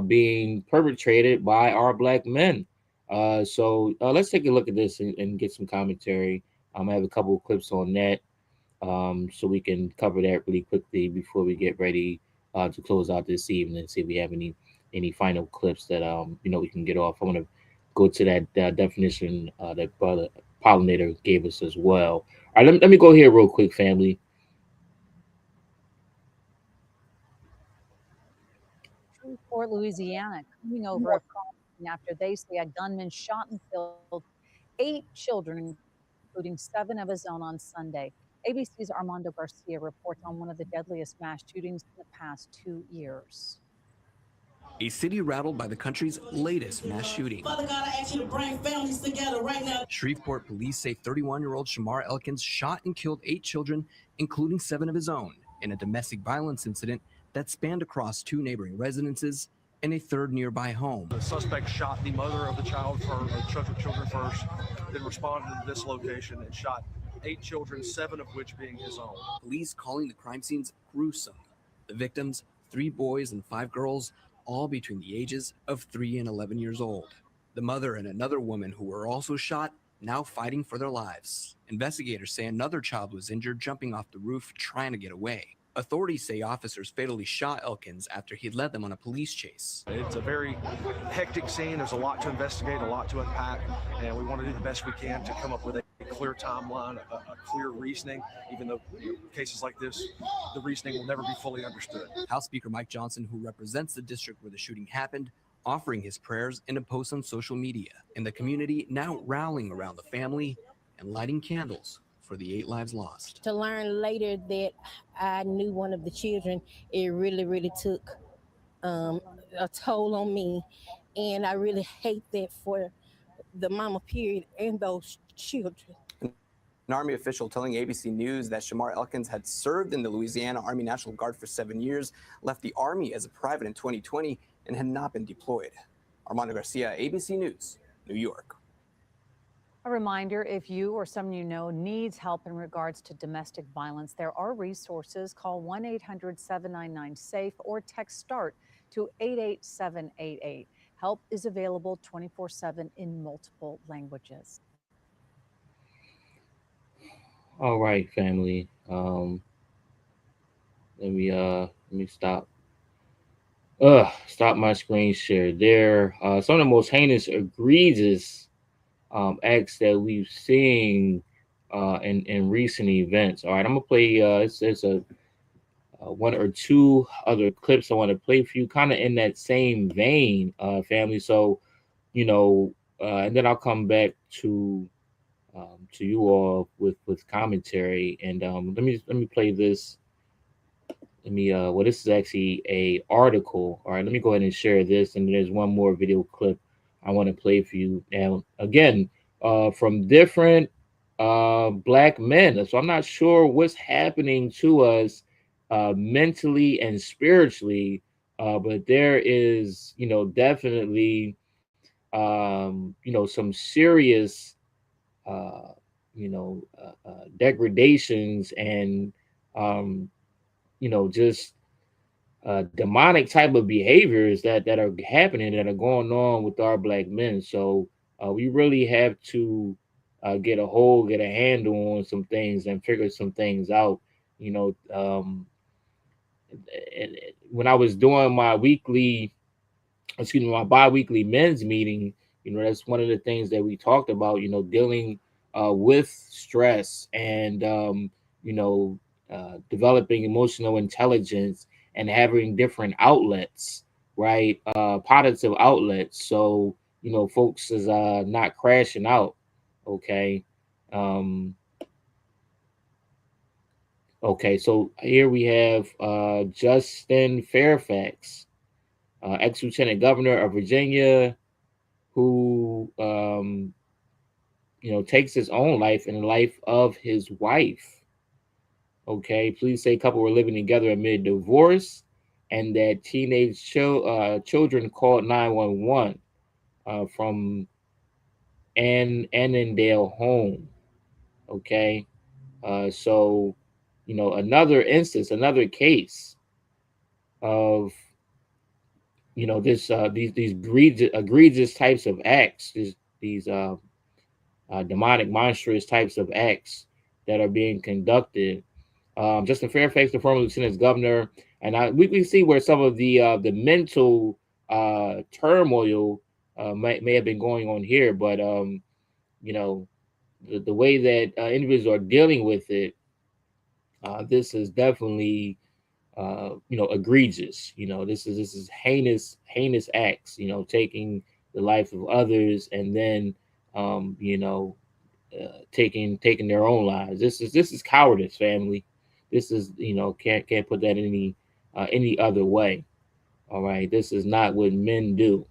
being perpetrated by our Black men. So let's take a look at this and get some commentary. I have a couple of clips on that, so we can cover that really quickly before we get ready to close out this evening and see if we have any final clips that we can get off. I want to go to that definition that Brother Pollinator gave us as well. All right, let me go here real quick, family. Shreveport, Louisiana, coming over a crime after they say a gunman shot and killed 8 children, including 7 of his own, on Sunday. ABC's Armando Garcia reports on one of the deadliest mass shootings in the past 2 years. A city rattled by the country's latest mass shooting. Father God, I ask you to bring families together right now. Shreveport police say 31-year-old Shamar Elkins shot and killed 8 children, including 7 of his own, in a domestic violence incident that spanned across 2 neighboring residences and a 3rd nearby home. The suspect shot the mother of the children first, then responded to this location and shot 8 children, 7 of which being his own. Police calling the crime scenes gruesome. The victims, 3 boys and 5 girls, all between the ages of 3 and 11 years old. The mother and another woman who were also shot, now fighting for their lives. Investigators say another child was injured jumping off the roof trying to get away. Authorities say officers fatally shot Elkins after he led them on a police chase. It's a very hectic scene. There's a lot to investigate, a lot to unpack, and we want to do the best we can to come up with a clear timeline, a clear reasoning, even though cases like this, the reasoning will never be fully understood. House Speaker Mike Johnson, who represents the district where the shooting happened, offering his prayers in a post on social media, and the community now rallying around the family and lighting candles for the 8 lives lost. To learn later that I knew one of the children, it really took a toll on me. And I really hate that for the mama, period, and those children. An Army official telling ABC News that Shamar Elkins had served in the Louisiana Army National Guard for 7 years, left the Army as a private in 2020, and had not been deployed. Armando Garcia, ABC News, New York. A reminder, if you or someone you know needs help in regards to domestic violence, there are resources. Call 1-800-799-SAFE or text START to 88788. Help is available 24/7 in multiple languages. All right, family. Let me stop my screen share there. Some of the most heinous, egregious acts that we've seen in recent events. All right, I'm gonna play. It's a one or two other clips I want to play for you, kind of in that same vein, family. So, and then I'll come back to you all with commentary. And let me play this. This is actually a article. All right, let me go ahead and share this, and there's one more video clip I want to play for you. Now, again, from different Black men. So I'm not sure what's happening to us mentally and spiritually, but there is, definitely, some serious, degradations and, just demonic type of behaviors that are happening, that are going on with our Black men. So we really have to get a handle on some things and figure some things out. And when I was doing my bi-weekly men's meeting, that's one of the things that we talked about, dealing with stress and, developing emotional intelligence and having different outlets, right? Positive outlets. So, folks is not crashing out. Okay. Okay, so here we have Justin Fairfax, ex-lieutenant governor of Virginia, who takes his own life and the life of his wife. Okay, police say couple were living together amid divorce, and that teenage children called 911 from Annandale home. Okay, so another case of these egregious types of acts, these demonic, monstrous types of acts that are being conducted. Justin Fairfax, the former lieutenant's governor, and we see where some of the mental turmoil may have been going on here, but the way that individuals are dealing with it, this is definitely egregious. This is heinous acts. Taking the life of others and then taking their own lives. This is cowardice, family. This is can't put that any other way. All right, this is not what men do.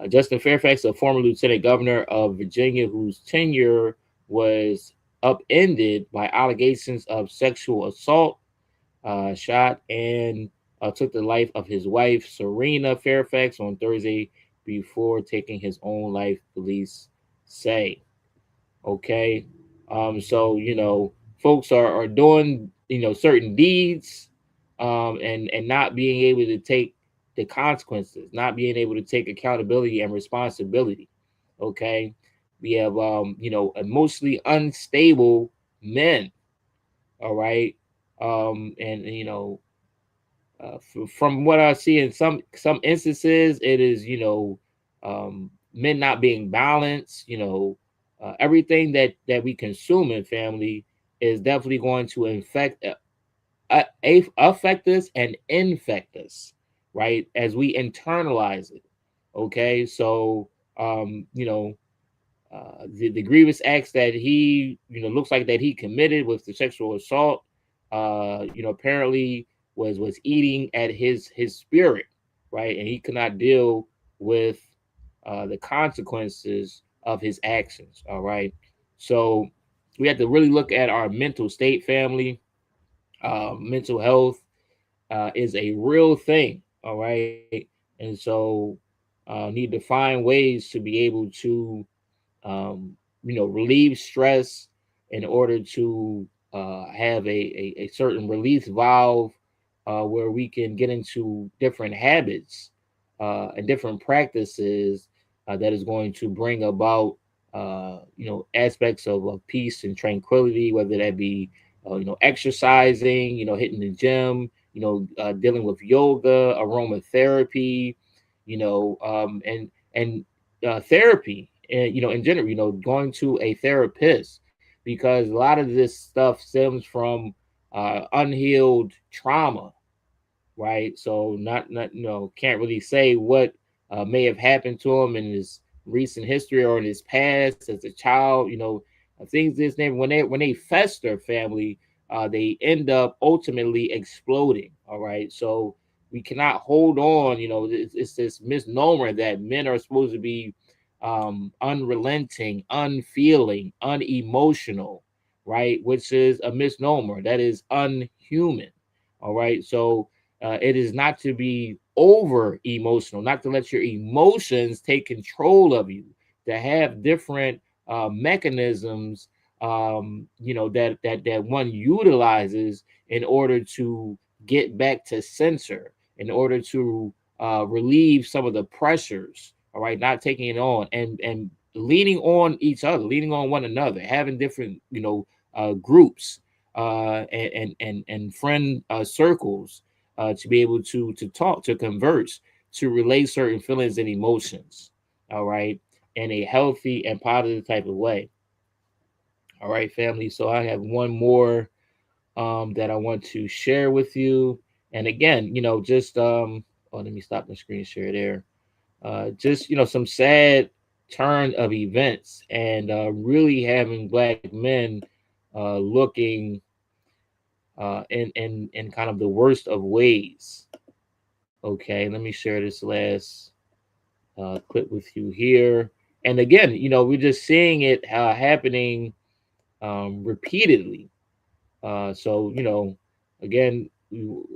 Justin Fairfax, a former lieutenant governor of Virginia, whose tenure was upended by allegations of sexual assault, shot and took the life of his wife, Serena Fairfax, on Thursday before taking his own life, police say. Okay. So, folks are doing, certain deeds and not being able to take the consequences, not being able to take accountability and responsibility. Okay. We have, emotionally unstable men. All right. From what I see in some instances, it is, men not being balanced, everything that we consume in family is definitely going to affect us and infect us, right? As we internalize it. Okay. So, the grievous acts that he, looks like that he committed with the sexual assault, apparently was eating at his spirit, right? And he could not deal with the consequences of his actions. All right. So we have to really look at our mental state, family. Mental health is a real thing. All right. And so need to find ways to be able to, relieve stress in order to have a certain release valve where we can get into different habits and different practices that is going to bring about, aspects of peace and tranquility, whether that be, exercising, hitting the gym, dealing with yoga, aromatherapy, and therapy, and, in general, going to a therapist, because a lot of this stuff stems from unhealed trauma, right? So can't really say what may have happened to him in his recent history or in his past as a child. Things this name when they fester, family, they end up ultimately exploding. All right, so we cannot hold on. It's this misnomer that men are supposed to be unrelenting, unfeeling, unemotional, right? Which is a misnomer. That is unhuman. All right, so it is not to be over emotional, not to let your emotions take control of you, to have different mechanisms that one utilizes in order to get back to censor, in order to relieve some of the pressures, all right, not taking it on, and leaning on each other, leaning on one another, having different groups and friend circles to be able to talk, to converse, to relay certain feelings and emotions, all right, in a healthy and positive type of way. All right, family. So I have one more that I want to share with you. And again, just let me stop the screen share there. Just some sad turn of events, and really having Black men looking in kind of the worst of ways. Okay, let me share this last clip with you here. And again, we're just seeing it happening repeatedly. So, again, when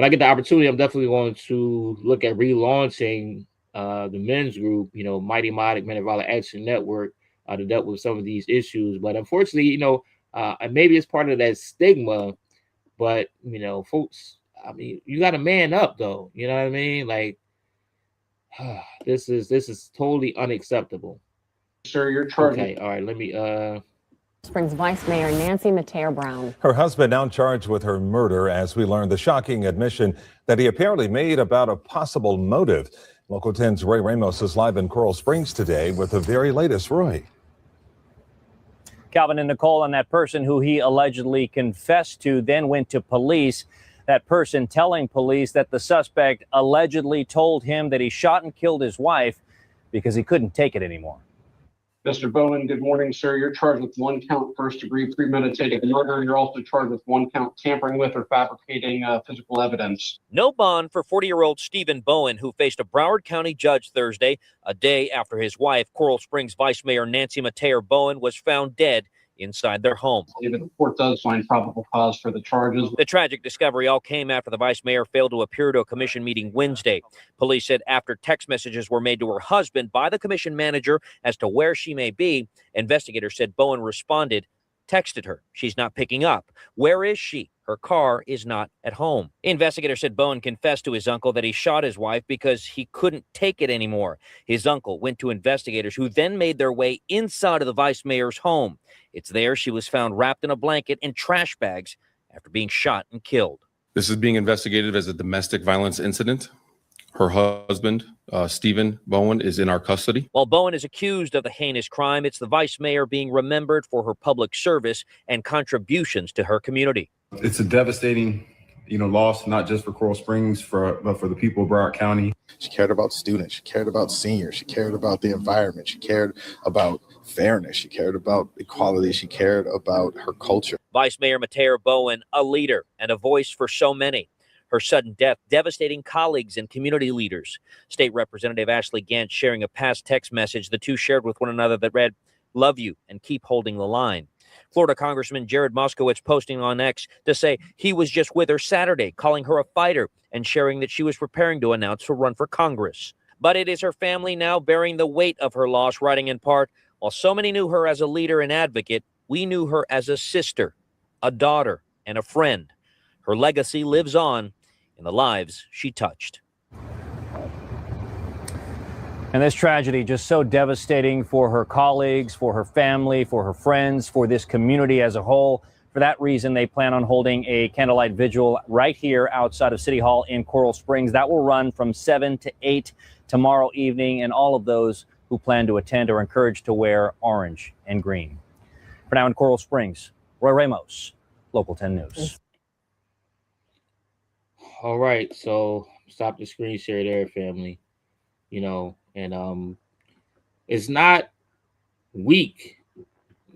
I get the opportunity, I'm definitely going to look at relaunching the men's group, Mighty Modic Men of Violent Action Network, to deal with some of these issues. But unfortunately, and maybe it's part of that stigma, but, folks, I mean, you got to man up, though. You know what I mean? Like, this is totally unacceptable. Sir, you're charged. Okay, all right, let me Springs Vice Mayor Nancy Mateo Brown. Her husband now charged with her murder as we learned the shocking admission that he apparently made about a possible motive. Local 10's Ray Ramos is live in Coral Springs today with the very latest. Roy. Calvin and Nicole, and that person who he allegedly confessed to then went to police. That person telling police that the suspect allegedly told him that he shot and killed his wife because he couldn't take it anymore. Mr. Bowen, good morning, sir. You're charged with 1 count first-degree premeditated murder. You're also charged with 1 count tampering with or fabricating physical evidence. No bond for 40-year-old Stephen Bowen, who faced a Broward County judge Thursday, a day after his wife, Coral Springs Vice Mayor Nancy Mateo Bowen, was found dead inside their home. The court does find probable cause for the charges. The tragic discovery all came after the vice mayor failed to appear to a commission meeting Wednesday. Police said after text messages were made to her husband by the commission manager as to where she may be, investigators said Bowen responded, texted her. She's not picking up. Where is she? Her car is not at home. Investigators said Bowen confessed to his uncle that he shot his wife because he couldn't take it anymore. His uncle went to investigators who then made their way inside of the vice mayor's home. It's there she was found wrapped in a blanket and trash bags after being shot and killed. This is being investigated as a domestic violence incident. Her husband, Stephen Bowen, is in our custody. While Bowen is accused of the heinous crime, it's the vice mayor being remembered for her public service and contributions to her community. It's a devastating, loss, not just for Coral Springs, but for the people of Broward County. She cared about students. She cared about seniors. She cared about the environment. She cared about fairness. She cared about equality. She cared about her culture. Vice Mayor Mateo Bowen, a leader and a voice for so many. Her sudden death devastating colleagues and community leaders. State Representative Ashley Gant sharing a past text message the two shared with one another that read, "Love you and keep holding the line." Florida Congressman Jared Moskowitz posting on X to say he was just with her Saturday, calling her a fighter and sharing that she was preparing to announce her run for Congress. But it is her family now bearing the weight of her loss, writing in part, while so many knew her as a leader and advocate, we knew her as a sister, a daughter, and a friend. Her legacy lives on in the lives she touched. And this tragedy just so devastating for her colleagues, for her family, for her friends, for this community as a whole. For that reason, they plan on holding a candlelight vigil right here outside of City Hall in Coral Springs. That will run from 7 to 8 tomorrow evening, and all of those who plan to attend are encouraged to wear orange and green. For now in Coral Springs, Roy Ramos, Local 10 News. All right, so stop the screen share there, family. You know, and it's not weak,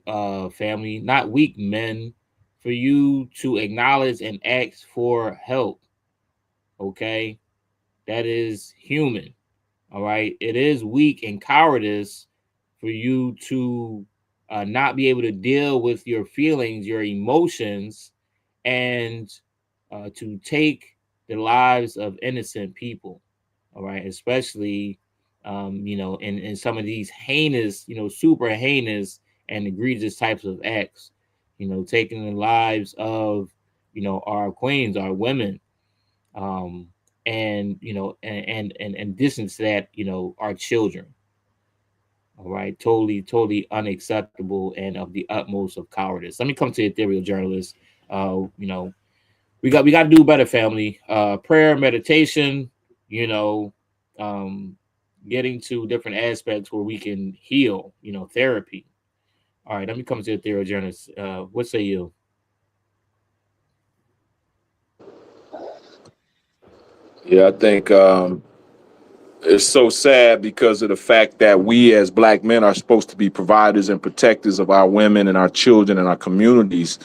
family, not weak men, for you to acknowledge and ask for help. Okay, that is human. All right, it is weak and cowardice for you to not be able to deal with your feelings, your emotions, and to take the lives of innocent people. All right, especially you know, in some of these heinous, you know, super heinous and egregious types of acts. You know, taking the lives of, you know, our queens, our women, and you know, and distance that, you know, our children. All right, totally unacceptable and of the utmost of cowardice. Let me come to Ethereal journalists. You know, we got to do better, family. Prayer, meditation, you know, getting to different aspects where we can heal, you know, therapy. All right, let me come to Ethereal journalists. What say you? Yeah, I think it's so sad because of the fact that we as Black men are supposed to be providers and protectors of our women and our children and our communities.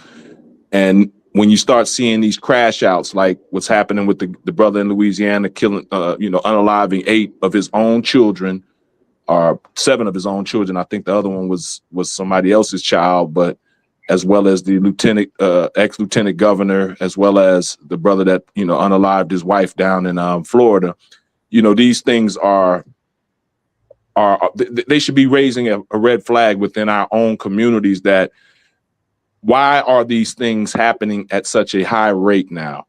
And when you start seeing these crash outs, like what's happening with the brother in Louisiana killing, you know, unaliving 8 of his own children, or 7 of his own children. I think the other one was somebody else's child, but as well as the ex-lieutenant governor, as well as the brother that, you know, unalived his wife down in Florida. You know, these things they should be raising a red flag within our own communities, that why are these things happening at such a high rate now?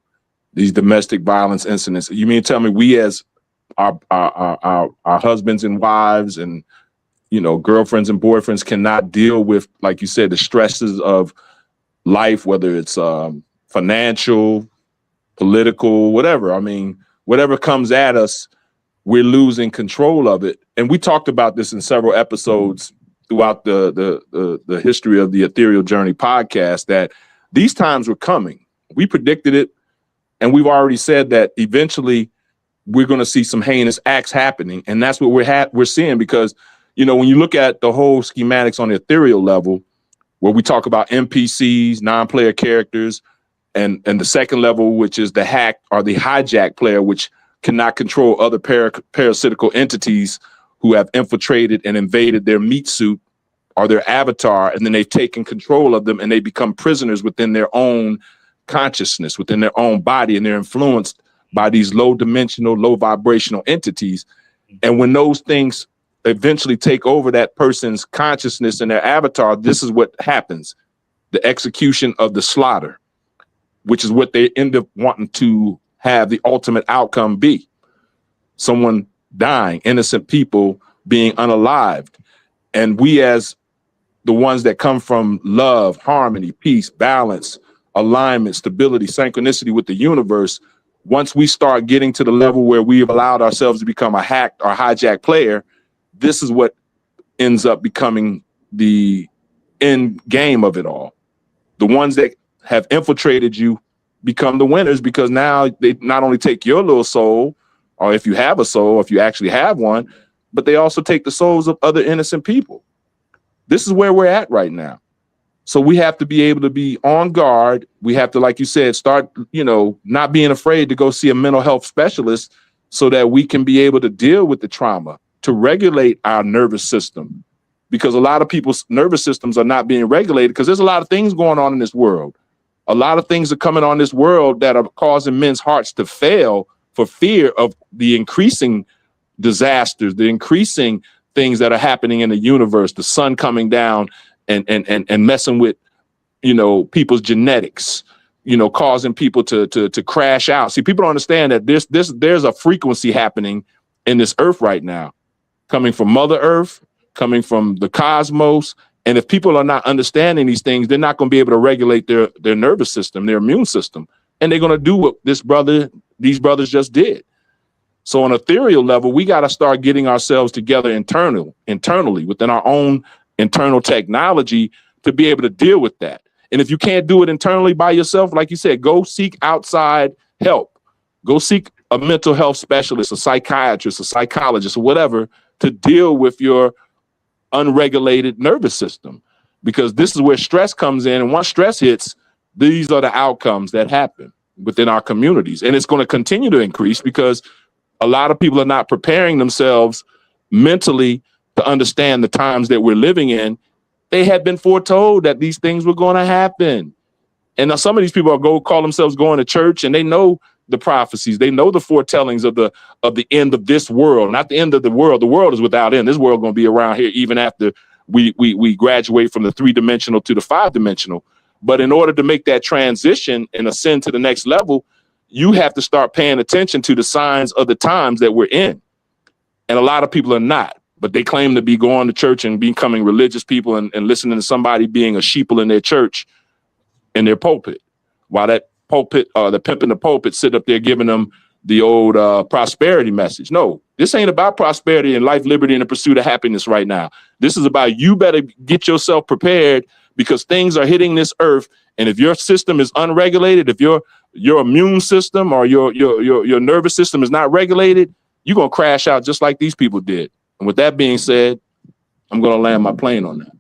These domestic violence incidents. You mean to tell me we as our husbands and wives and, you know, girlfriends and boyfriends cannot deal with, like you said, the stresses of life, whether it's financial, political, whatever. I mean, whatever comes at us, we're losing control of it. And we talked about this in several episodes throughout the history of the Ethereal Journey podcast, that these times were coming. We predicted it, and we've already said that eventually we're going to see some heinous acts happening. And that's what we're seeing, because, you know, when you look at the whole schematics on the ethereal level, where we talk about NPCs, non-player characters, and the second level, which is the hack or the hijack player, which cannot control other parasitical entities who have infiltrated and invaded their meat suit or their avatar, and then they've taken control of them and they become prisoners within their own consciousness, within their own body, and they're influenced by these low dimensional, low vibrational entities. And when those things eventually take over that person's consciousness and their avatar, this is what happens: the execution of the slaughter, which is what they end up wanting to have the ultimate outcome be. Someone dying, innocent people being unalived. And we, as the ones that come from love, harmony, peace, balance, alignment, stability, synchronicity with the universe, once we start getting to the level where we've allowed ourselves to become a hacked or hijacked player, this is what ends up becoming the end game of it all. The ones that have infiltrated you become the winners, because now they not only take your little soul, or if you have a soul, if you actually have one, but they also take the souls of other innocent people. This is where we're at right now. So we have to be able to be on guard. We have to, like you said, start, you know, not being afraid to go see a mental health specialist, so that we can be able to deal with the trauma, to regulate our nervous system, because a lot of people's nervous systems are not being regulated, because there's a lot of things going on in this world. A lot of things are coming on this world that are causing men's hearts to fail for fear of the increasing disasters, the increasing things that are happening in the universe, the sun coming down and messing with, you know, people's genetics, you know, causing people to crash out. See, people don't understand that there's a frequency happening in this earth right now, coming from Mother Earth, coming from the cosmos. And if people are not understanding these things, they're not going to be able to regulate their nervous system, their immune system. And they're going to do what these brothers just did. So on an ethereal level, we got to start getting ourselves together internally within our own internal technology to be able to deal with that. And if you can't do it internally by yourself, like you said, go seek outside help. Go seek a mental health specialist, a psychiatrist, a psychologist, or whatever, to deal with your unregulated nervous system, because this is where stress comes in. And once stress hits, these are the outcomes that happen within our communities. And it's going to continue to increase because a lot of people are not preparing themselves mentally to understand the times that we're living in. They had been foretold that these things were going to happen. And now some of these people are call themselves going to church, and they know the prophecies. They know the foretellings of the end of this world, not the end of the world. The world is without end. This world is going to be around here even after we graduate from the 3-dimensional to the 5-dimensional. But in order to make that transition and ascend to the next level, you have to start paying attention to the signs of the times that we're in. And a lot of people are not, but they claim to be going to church and becoming religious people and listening to somebody being a sheeple in their church, in their pulpit, while that pulpit, the pimp in the pulpit, sit up there giving them the old prosperity message. No, this ain't about prosperity and life, liberty, and the pursuit of happiness right now. This is about you better get yourself prepared, because things are hitting this earth. And if your system is unregulated, if your immune system or your nervous system is not regulated, you're going to crash out just like these people did. And with that being said, I'm going to land my plane on that.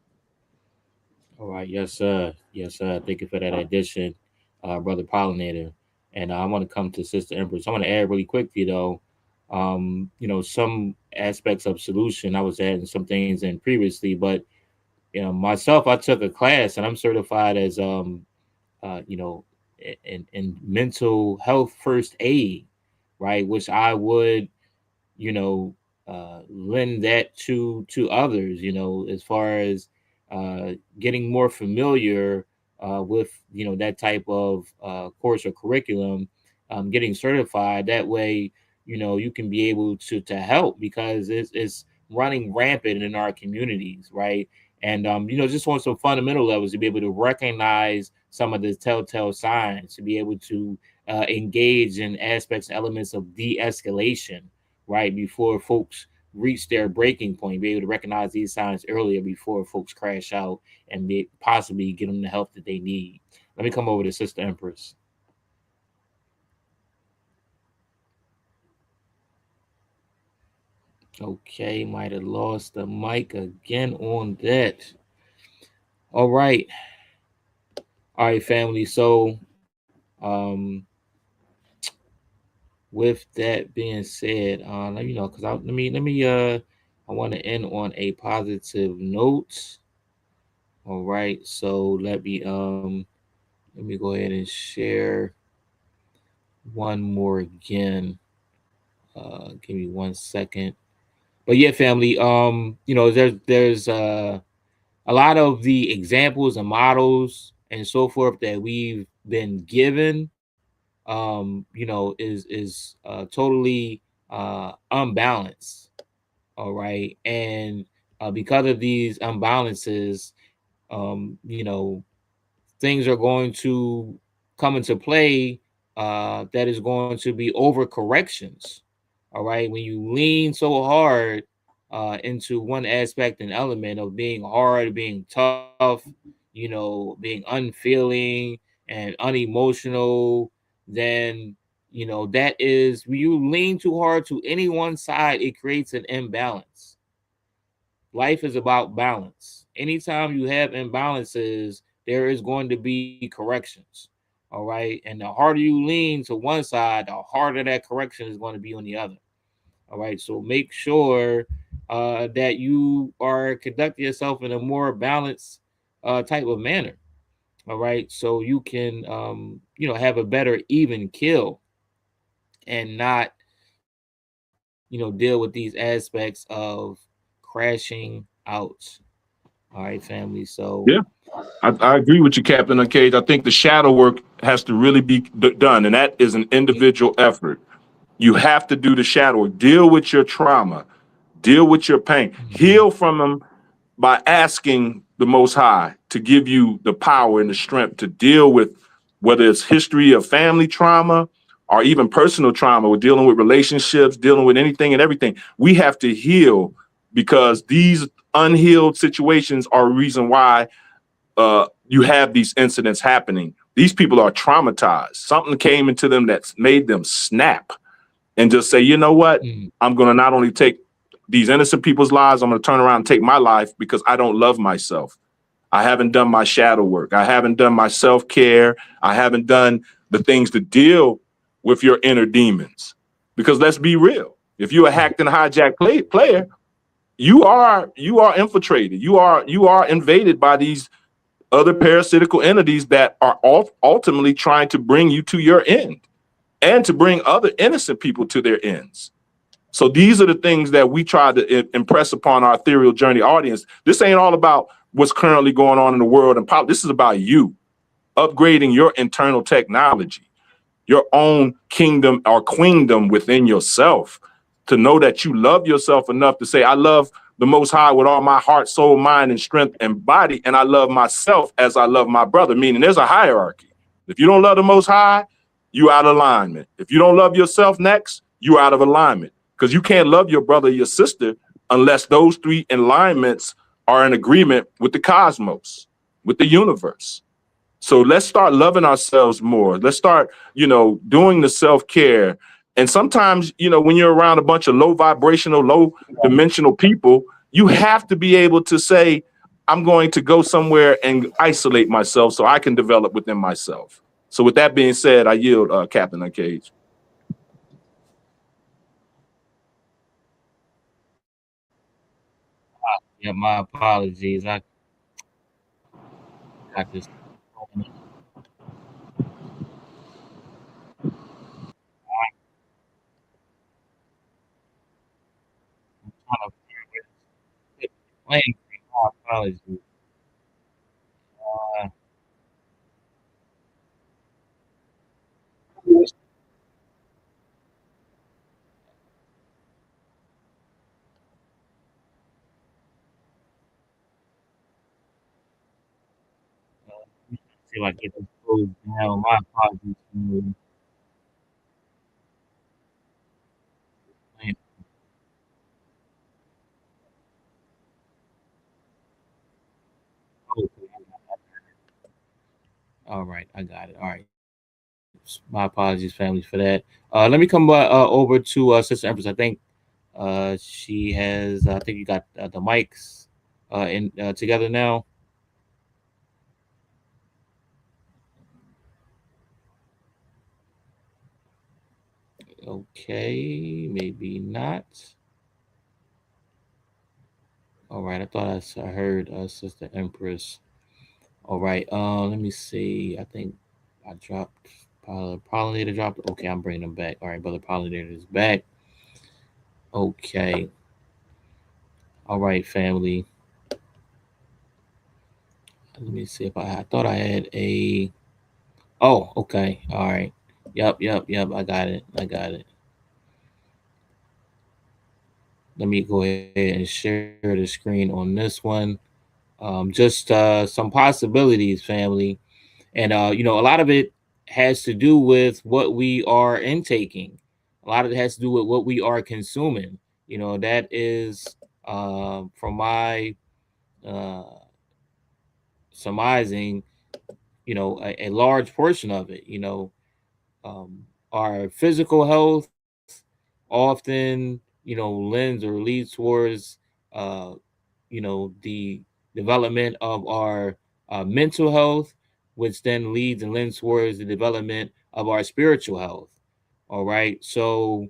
All right. Yes, sir. Yes, sir. Thank you for that addition, Brother Pollinator. And I want to come to Sister Empress. I want to add really quickly, though, some aspects of solution. I was adding some things in previously, but myself, I took a class and I'm certified as, in mental health first aid, right? Which I would, lend that to others, as far as getting more familiar with, that type of course or curriculum, getting certified. That way, you can be able to help, because it's running rampant in our communities, right? And, just on some fundamental levels, to be able to recognize some of the telltale signs, to be able to engage in aspects, elements of de-escalation, right, before folks reach their breaking point, be able to recognize these signs earlier before folks crash out and possibly get them the help that they need. Let me come over to Sister Empress. Okay, might have lost the mic again on that. All right, family. So, with that being said, because I want to end on a positive note. All right, so let me go ahead and share one more again. Give me 1 second. But yeah, family, there's a lot of the examples and models and so forth that we've been given, is totally unbalanced. All right. And because of these imbalances, things are going to come into play that is going to be overcorrections. All right. When you lean so hard into one aspect and element of being hard, being tough, being unfeeling and unemotional, then, that is, when you lean too hard to any one side, it creates an imbalance. Life is about balance. Anytime you have imbalances, there is going to be corrections. All right. And the harder you lean to one side, the harder that correction is going to be on the other. All right. So make sure that you are conducting yourself in a more balanced type of manner. All right. So you can, have a better even kill and not, deal with these aspects of crashing out. All right, family. So yeah, I agree with you, Captain Uncaged. I think the shadow work has to really be done, and that is an individual effort. You have to do the shadow work. Deal with your trauma. Deal with your pain. Heal from them by asking the Most High to give you the power and the strength to deal with, whether it's history of family trauma or even personal trauma. We're dealing with relationships, dealing with anything and everything. We have to heal, because these unhealed situations are a reason why you have these incidents happening. These people are traumatized. Something came into them that's made them snap and just say, you know what? I'm going to not only take these innocent people's lives, I'm going to turn around and take my life because I don't love myself. I haven't done my shadow work. I haven't done my self-care. I haven't done the things to deal with your inner demons. Because let's be real. If you're a hacked and hijacked player, you are infiltrated. You are invaded by these other parasitical entities that are ultimately trying to bring you to your end and to bring other innocent people to their ends. So these are the things that we try to impress upon our ethereal journey audience. This ain't all about what's currently going on in the world and pop. This is about you upgrading your internal technology, your own kingdom or queendom within yourself, to know that you love yourself enough to say, I love the Most High with all my heart, soul, mind, and strength and body, and I love myself as I love my brother, meaning there's a hierarchy. If you don't love the Most High, you out of alignment. If you don't love yourself next, you out of alignment, because you can't love your brother or your sister unless those three alignments are in agreement with the cosmos, with the universe. So let's start loving ourselves more. Let's start, doing the self-care. And sometimes, when you're around a bunch of low vibrational, low dimensional people, you have to be able to say, I'm going to go somewhere and isolate myself so I can develop within myself. So with that being said, I yield, Captain Uncaged. Yeah, my apologies. I just my apologies. See if I get this closed down. My apologies. All right, I got it. All right. My apologies, family, for that. Let me come over to Sister Empress. I think she has. I think you got the mics in together now. Okay, maybe not. All right, I thought I heard Sister Empress. All right, let me see. I think I dropped Pollinator dropped. Okay, I'm bringing them back. All right, Brother Pollinator is back. Okay. All right, family. Let me see if I thought I had a. Oh, okay. All right. Yep. I got it. Let me go ahead and share the screen on this one. Just some possibilities, family. And, a lot of it has to do with what we are intaking. A lot of it has to do with what we are consuming. That is from my surmising, a large portion of it. Our physical health often, lends or leads towards, the development of our mental health, which then leads and lends towards the development of our spiritual health. All right. So,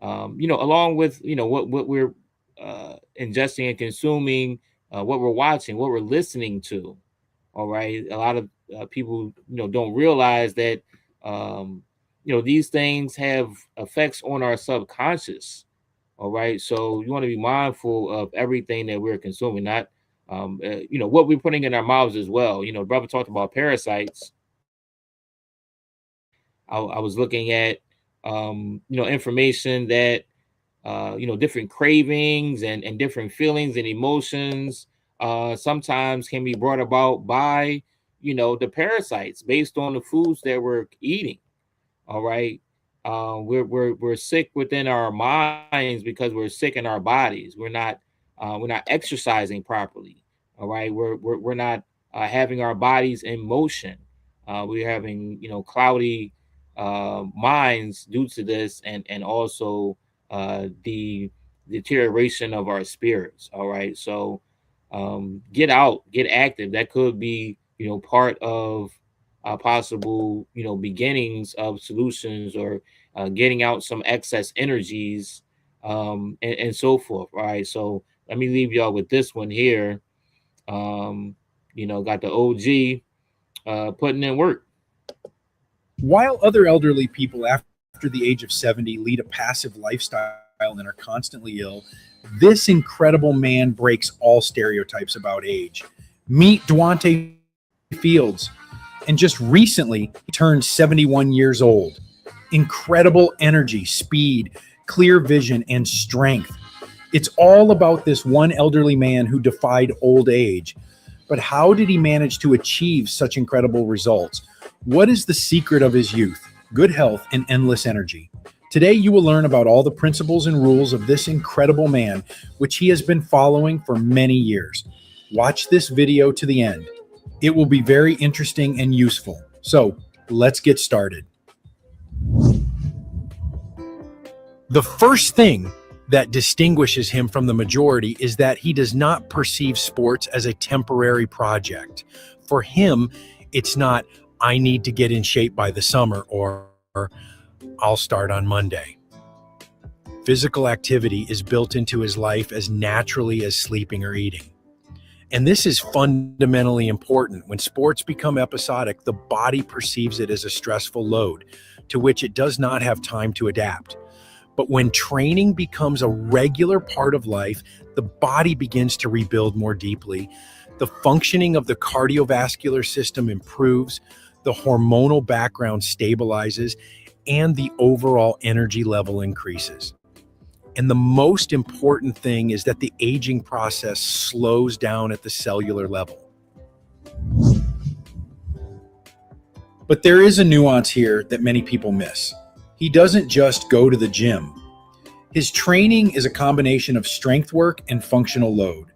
along with, what we're ingesting and consuming, what we're watching, what we're listening to. All right. A lot of people, don't realize that, these things have effects on our subconscious. All right. So you want to be mindful of everything that we're consuming, not, what we're putting in our mouths as well. Brother talked about parasites. I was looking at, information that, different cravings and different feelings and emotions sometimes can be brought about by, the parasites based on the foods that we're eating. All right. We're sick within our minds because we're sick in our bodies. We're not exercising properly. All right. We're not having our bodies in motion. We're having, cloudy minds due to this, and also the deterioration of our spirits. All right. So get out, get active. That could be, part of possible, beginnings of solutions, or getting out some excess energies, and so forth. All right. So let me leave y'all with this one here. Got the OG putting in work. While other elderly people after the age of 70 lead a passive lifestyle and are constantly ill, this incredible man breaks all stereotypes about age. Meet Duante Fields. And just recently, he turned 71 years old. Incredible energy, speed, clear vision, and strength. It's all about this one elderly man who defied old age. But how did he manage to achieve such incredible results? What is the secret of his youth, good health, and endless energy? Today, you will learn about all the principles and rules of this incredible man, which he has been following for many years. Watch this video to the end. It will be very interesting and useful. So, let's get started. The first thing that distinguishes him from the majority is that he does not perceive sports as a temporary project. For him, it's not, I need to get in shape by the summer, or I'll start on Monday. Physical activity is built into his life as naturally as sleeping or eating. And this is fundamentally important. When sports become episodic, the body perceives it as a stressful load to which it does not have time to adapt. But when training becomes a regular part of life, the body begins to rebuild more deeply. The functioning of the cardiovascular system improves, the hormonal background stabilizes, and the overall energy level increases. And the most important thing is that the aging process slows down at the cellular level. But there is a nuance here that many people miss. He doesn't just go to the gym. His training is a combination of strength work and functional load.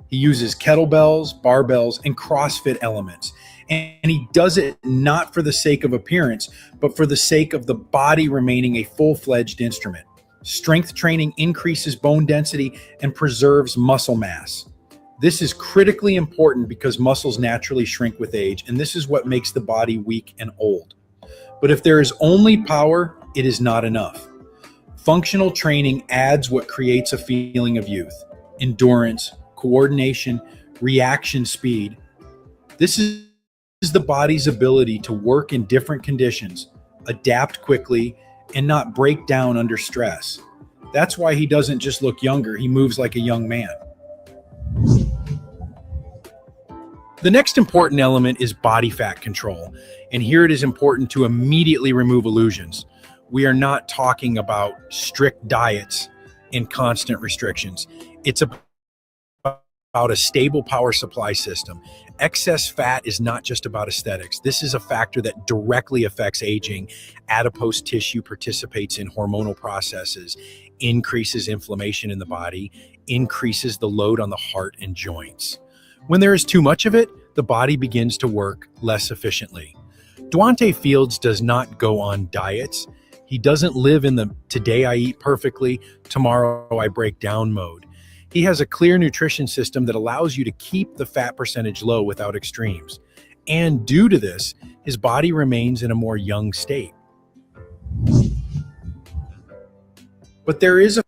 He uses kettlebells, barbells, and CrossFit elements. And he does it not for the sake of appearance, but for the sake of the body remaining a full-fledged instrument. Strength training increases bone density and preserves muscle mass. This is critically important because muscles naturally shrink with age, and this is what makes the body weak and old. But if there is only power, it is not enough. Functional training adds what creates a feeling of youth: endurance, coordination, reaction speed. This is the body's ability to work in different conditions, adapt quickly, and not break down under stress. That's why he doesn't just look younger, he moves like a young man. The next important element is body fat control, and here it is important to immediately remove illusions. We are not talking about strict diets and constant restrictions. It's about a stable power supply system. Excess fat is not just about aesthetics. This is a factor that directly affects aging. Adipose tissue participates in hormonal processes, increases inflammation in the body, increases the load on the heart and joints. When there is too much of it, the body begins to work less efficiently. Duante Fields does not go on diets. He doesn't live in the today I eat perfectly, tomorrow I break down mode. He has a clear nutrition system that allows you to keep the fat percentage low without extremes. And due to this, his body remains in a more young state. But there is a...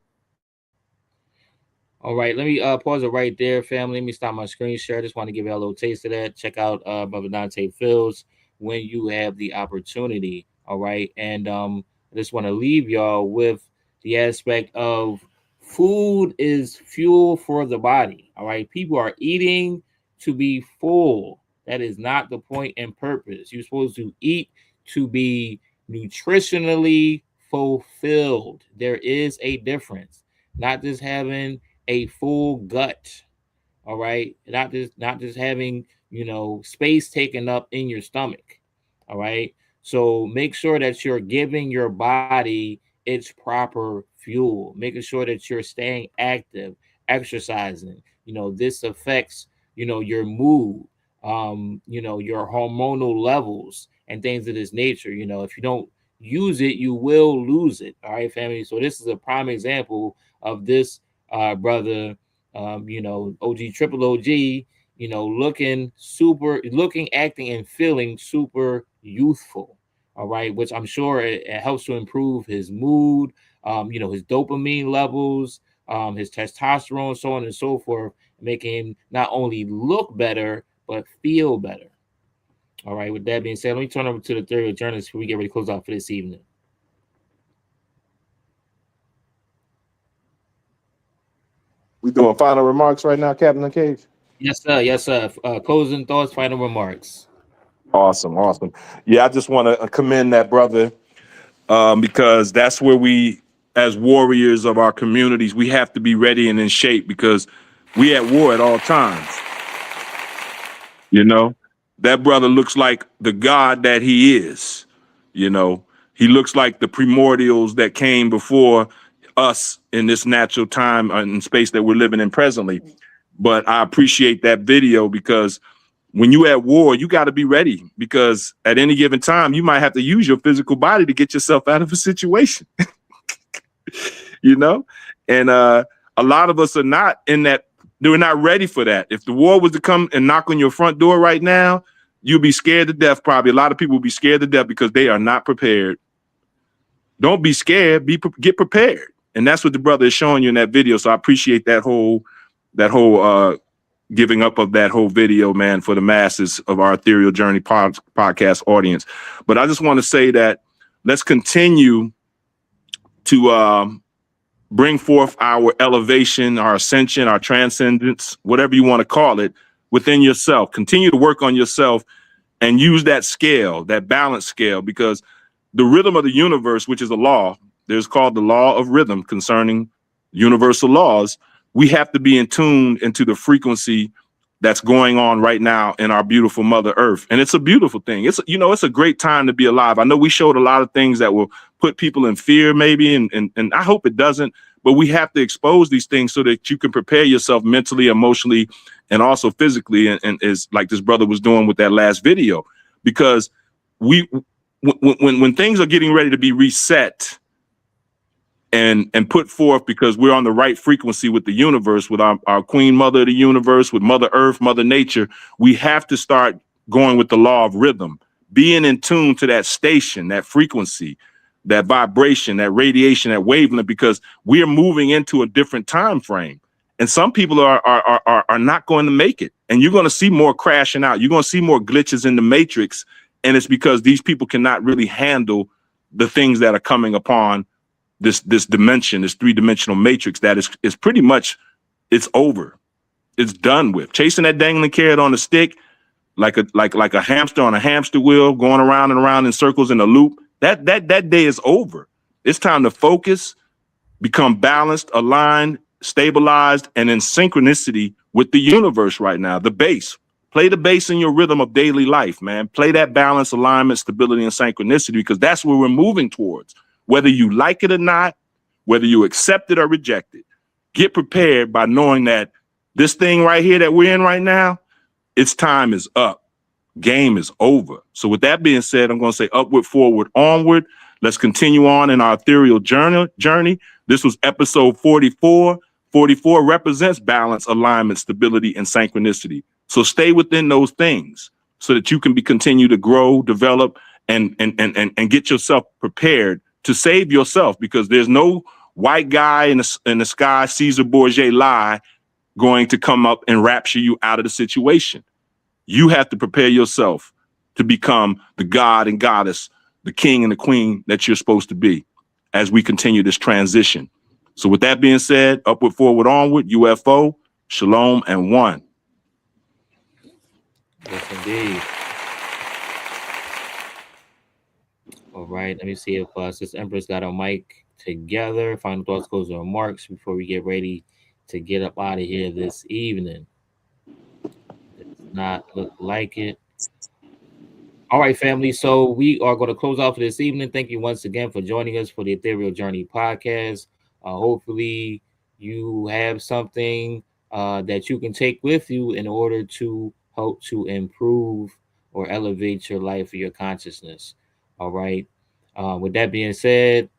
All right, let me pause it right there, family. Let me stop my screen share. I just want to give you a little taste of that. Check out Brother Duante Fields when you have the opportunity. All right, and I just want to leave y'all with the aspect of food is fuel for the body. All right, people are eating to be full. That is not the point and purpose. You're supposed to eat to be nutritionally fulfilled. There is a difference. Not just having a full gut. All right, not just having, space taken up in your stomach. All right, so make sure that you're giving your body its proper fuel, making sure that you're staying active, exercising. This affects, your mood. your hormonal levels and things of this nature. If you don't use it, you will lose it. All right, family. So this is a prime example of this brother, OG triple OG, looking, acting, and feeling super youthful. All right, which I'm sure it helps to improve his mood, his dopamine levels, his testosterone, so on and so forth, making him not only look better, but feel better. All right, with that being said, let me turn over to the Ethereal journalist before we get ready to close out for this evening. We doing final remarks right now, Captain Cage? Yes, sir. Yes, sir. Closing thoughts, final remarks. Awesome. Yeah, I just want to commend that brother because that's where we, as warriors of our communities, we have to be ready and in shape because we at war at all times. That brother looks like the God that he is. He looks like the primordials that came before us in this natural time and space that we're living in presently. But I appreciate that video because when you at war, you got to be ready because at any given time, you might have to use your physical body to get yourself out of a situation, and a lot of us are not in that. They're not ready for that. If the war was to come and knock on your front door right now, you'll be scared to death. Probably a lot of people will be scared to death because they are not prepared. Don't be scared. Get prepared. And that's what the brother is showing you in that video. So I appreciate that whole giving up of that whole video, man, for the masses of our Ethereal Journey podcast audience. But I just want to say that let's continue to bring forth our elevation, our ascension, our transcendence, whatever you want to call it, within yourself. Continue to work on yourself and use that scale, that balance scale, because the rhythm of the universe, which is a law, there's called the law of rhythm concerning universal laws. We have to be in tune into the frequency that's going on right now in our beautiful Mother Earth. And it's a beautiful thing. It's a great time to be alive. I know we showed a lot of things that will put people in fear maybe, and I hope it doesn't, but we have to expose these things so that you can prepare yourself mentally, emotionally, and also physically, and is like this brother was doing with that last video, because when things are getting ready to be reset and put forth, because we're on the right frequency with the universe, with our queen mother of the universe, with Mother Earth, Mother Nature, we have to start going with the law of rhythm, being in tune to that station, that frequency, that vibration, that radiation, that wavelength, because we are moving into a different time frame. And some people are not going to make it. And you're going to see more crashing out. You're going to see more glitches in the matrix. And it's because these people cannot really handle the things that are coming upon this dimension, this three-dimensional matrix that is pretty much, it's over. It's done with. Chasing that dangling carrot on a stick, like a hamster on a hamster wheel, going around and around in circles in a loop. That day is over. It's time to focus, become balanced, aligned, stabilized, and in synchronicity with the universe right now. The bass. Play the bass in your rhythm of daily life, man. Play that balance, alignment, stability, and synchronicity, because that's where we're moving towards. Whether you like it or not, whether you accept it or reject it, get prepared by knowing that this thing right here that we're in right now, its time is up. Game is over. So with that being said, I'm going to say upward, forward, onward. Let's continue on in our ethereal journey. This was episode 44. 44 represents balance, alignment, stability, and synchronicity. So stay within those things so that you can continue to grow, develop, and get yourself prepared to save yourself, because there's no white guy in the sky, Caesar Borgia lie, going to come up and rapture you out of the situation. You have to prepare yourself to become the god and goddess, the king and the queen that you're supposed to be as we continue this transition. So with that being said, upward, forward, onward, UFO, shalom, and one. Yes, indeed. All right, let me see if Sis Empress got a mic together. Final thoughts, closing remarks before we get ready to get up out of here this evening. Does not look like it. All right, family. So we are going to close out for this evening. Thank you once again for joining us for the Ethereal Journey podcast. Hopefully you have something that you can take with you in order to help to improve or elevate your life or your consciousness. All right. With that being said,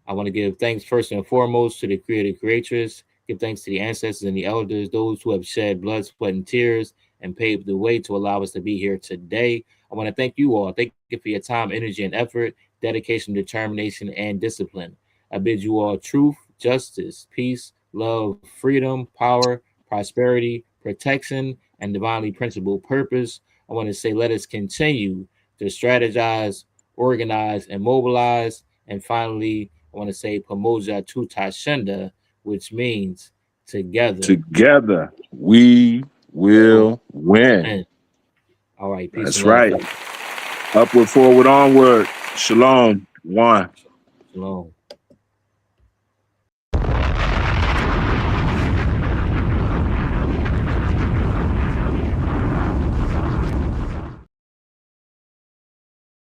I want to give thanks first and foremost to the creator creatress. Give thanks to the ancestors and the elders, those who have shed blood, sweat, and tears and paved the way to allow us to be here today. I want to thank you all. Thank you for your time, energy, and effort, dedication, determination, and discipline. I bid you all truth, justice, peace, love, freedom, power, prosperity, protection, and divinely principled purpose. I want to say, let us continue to strategize, organize, and mobilize. And finally, I want to say, Pamoja Tutashenda, which means together. Together we will win. All right. Peace. That's right. Upward, forward, onward. Shalom. One. Shalom.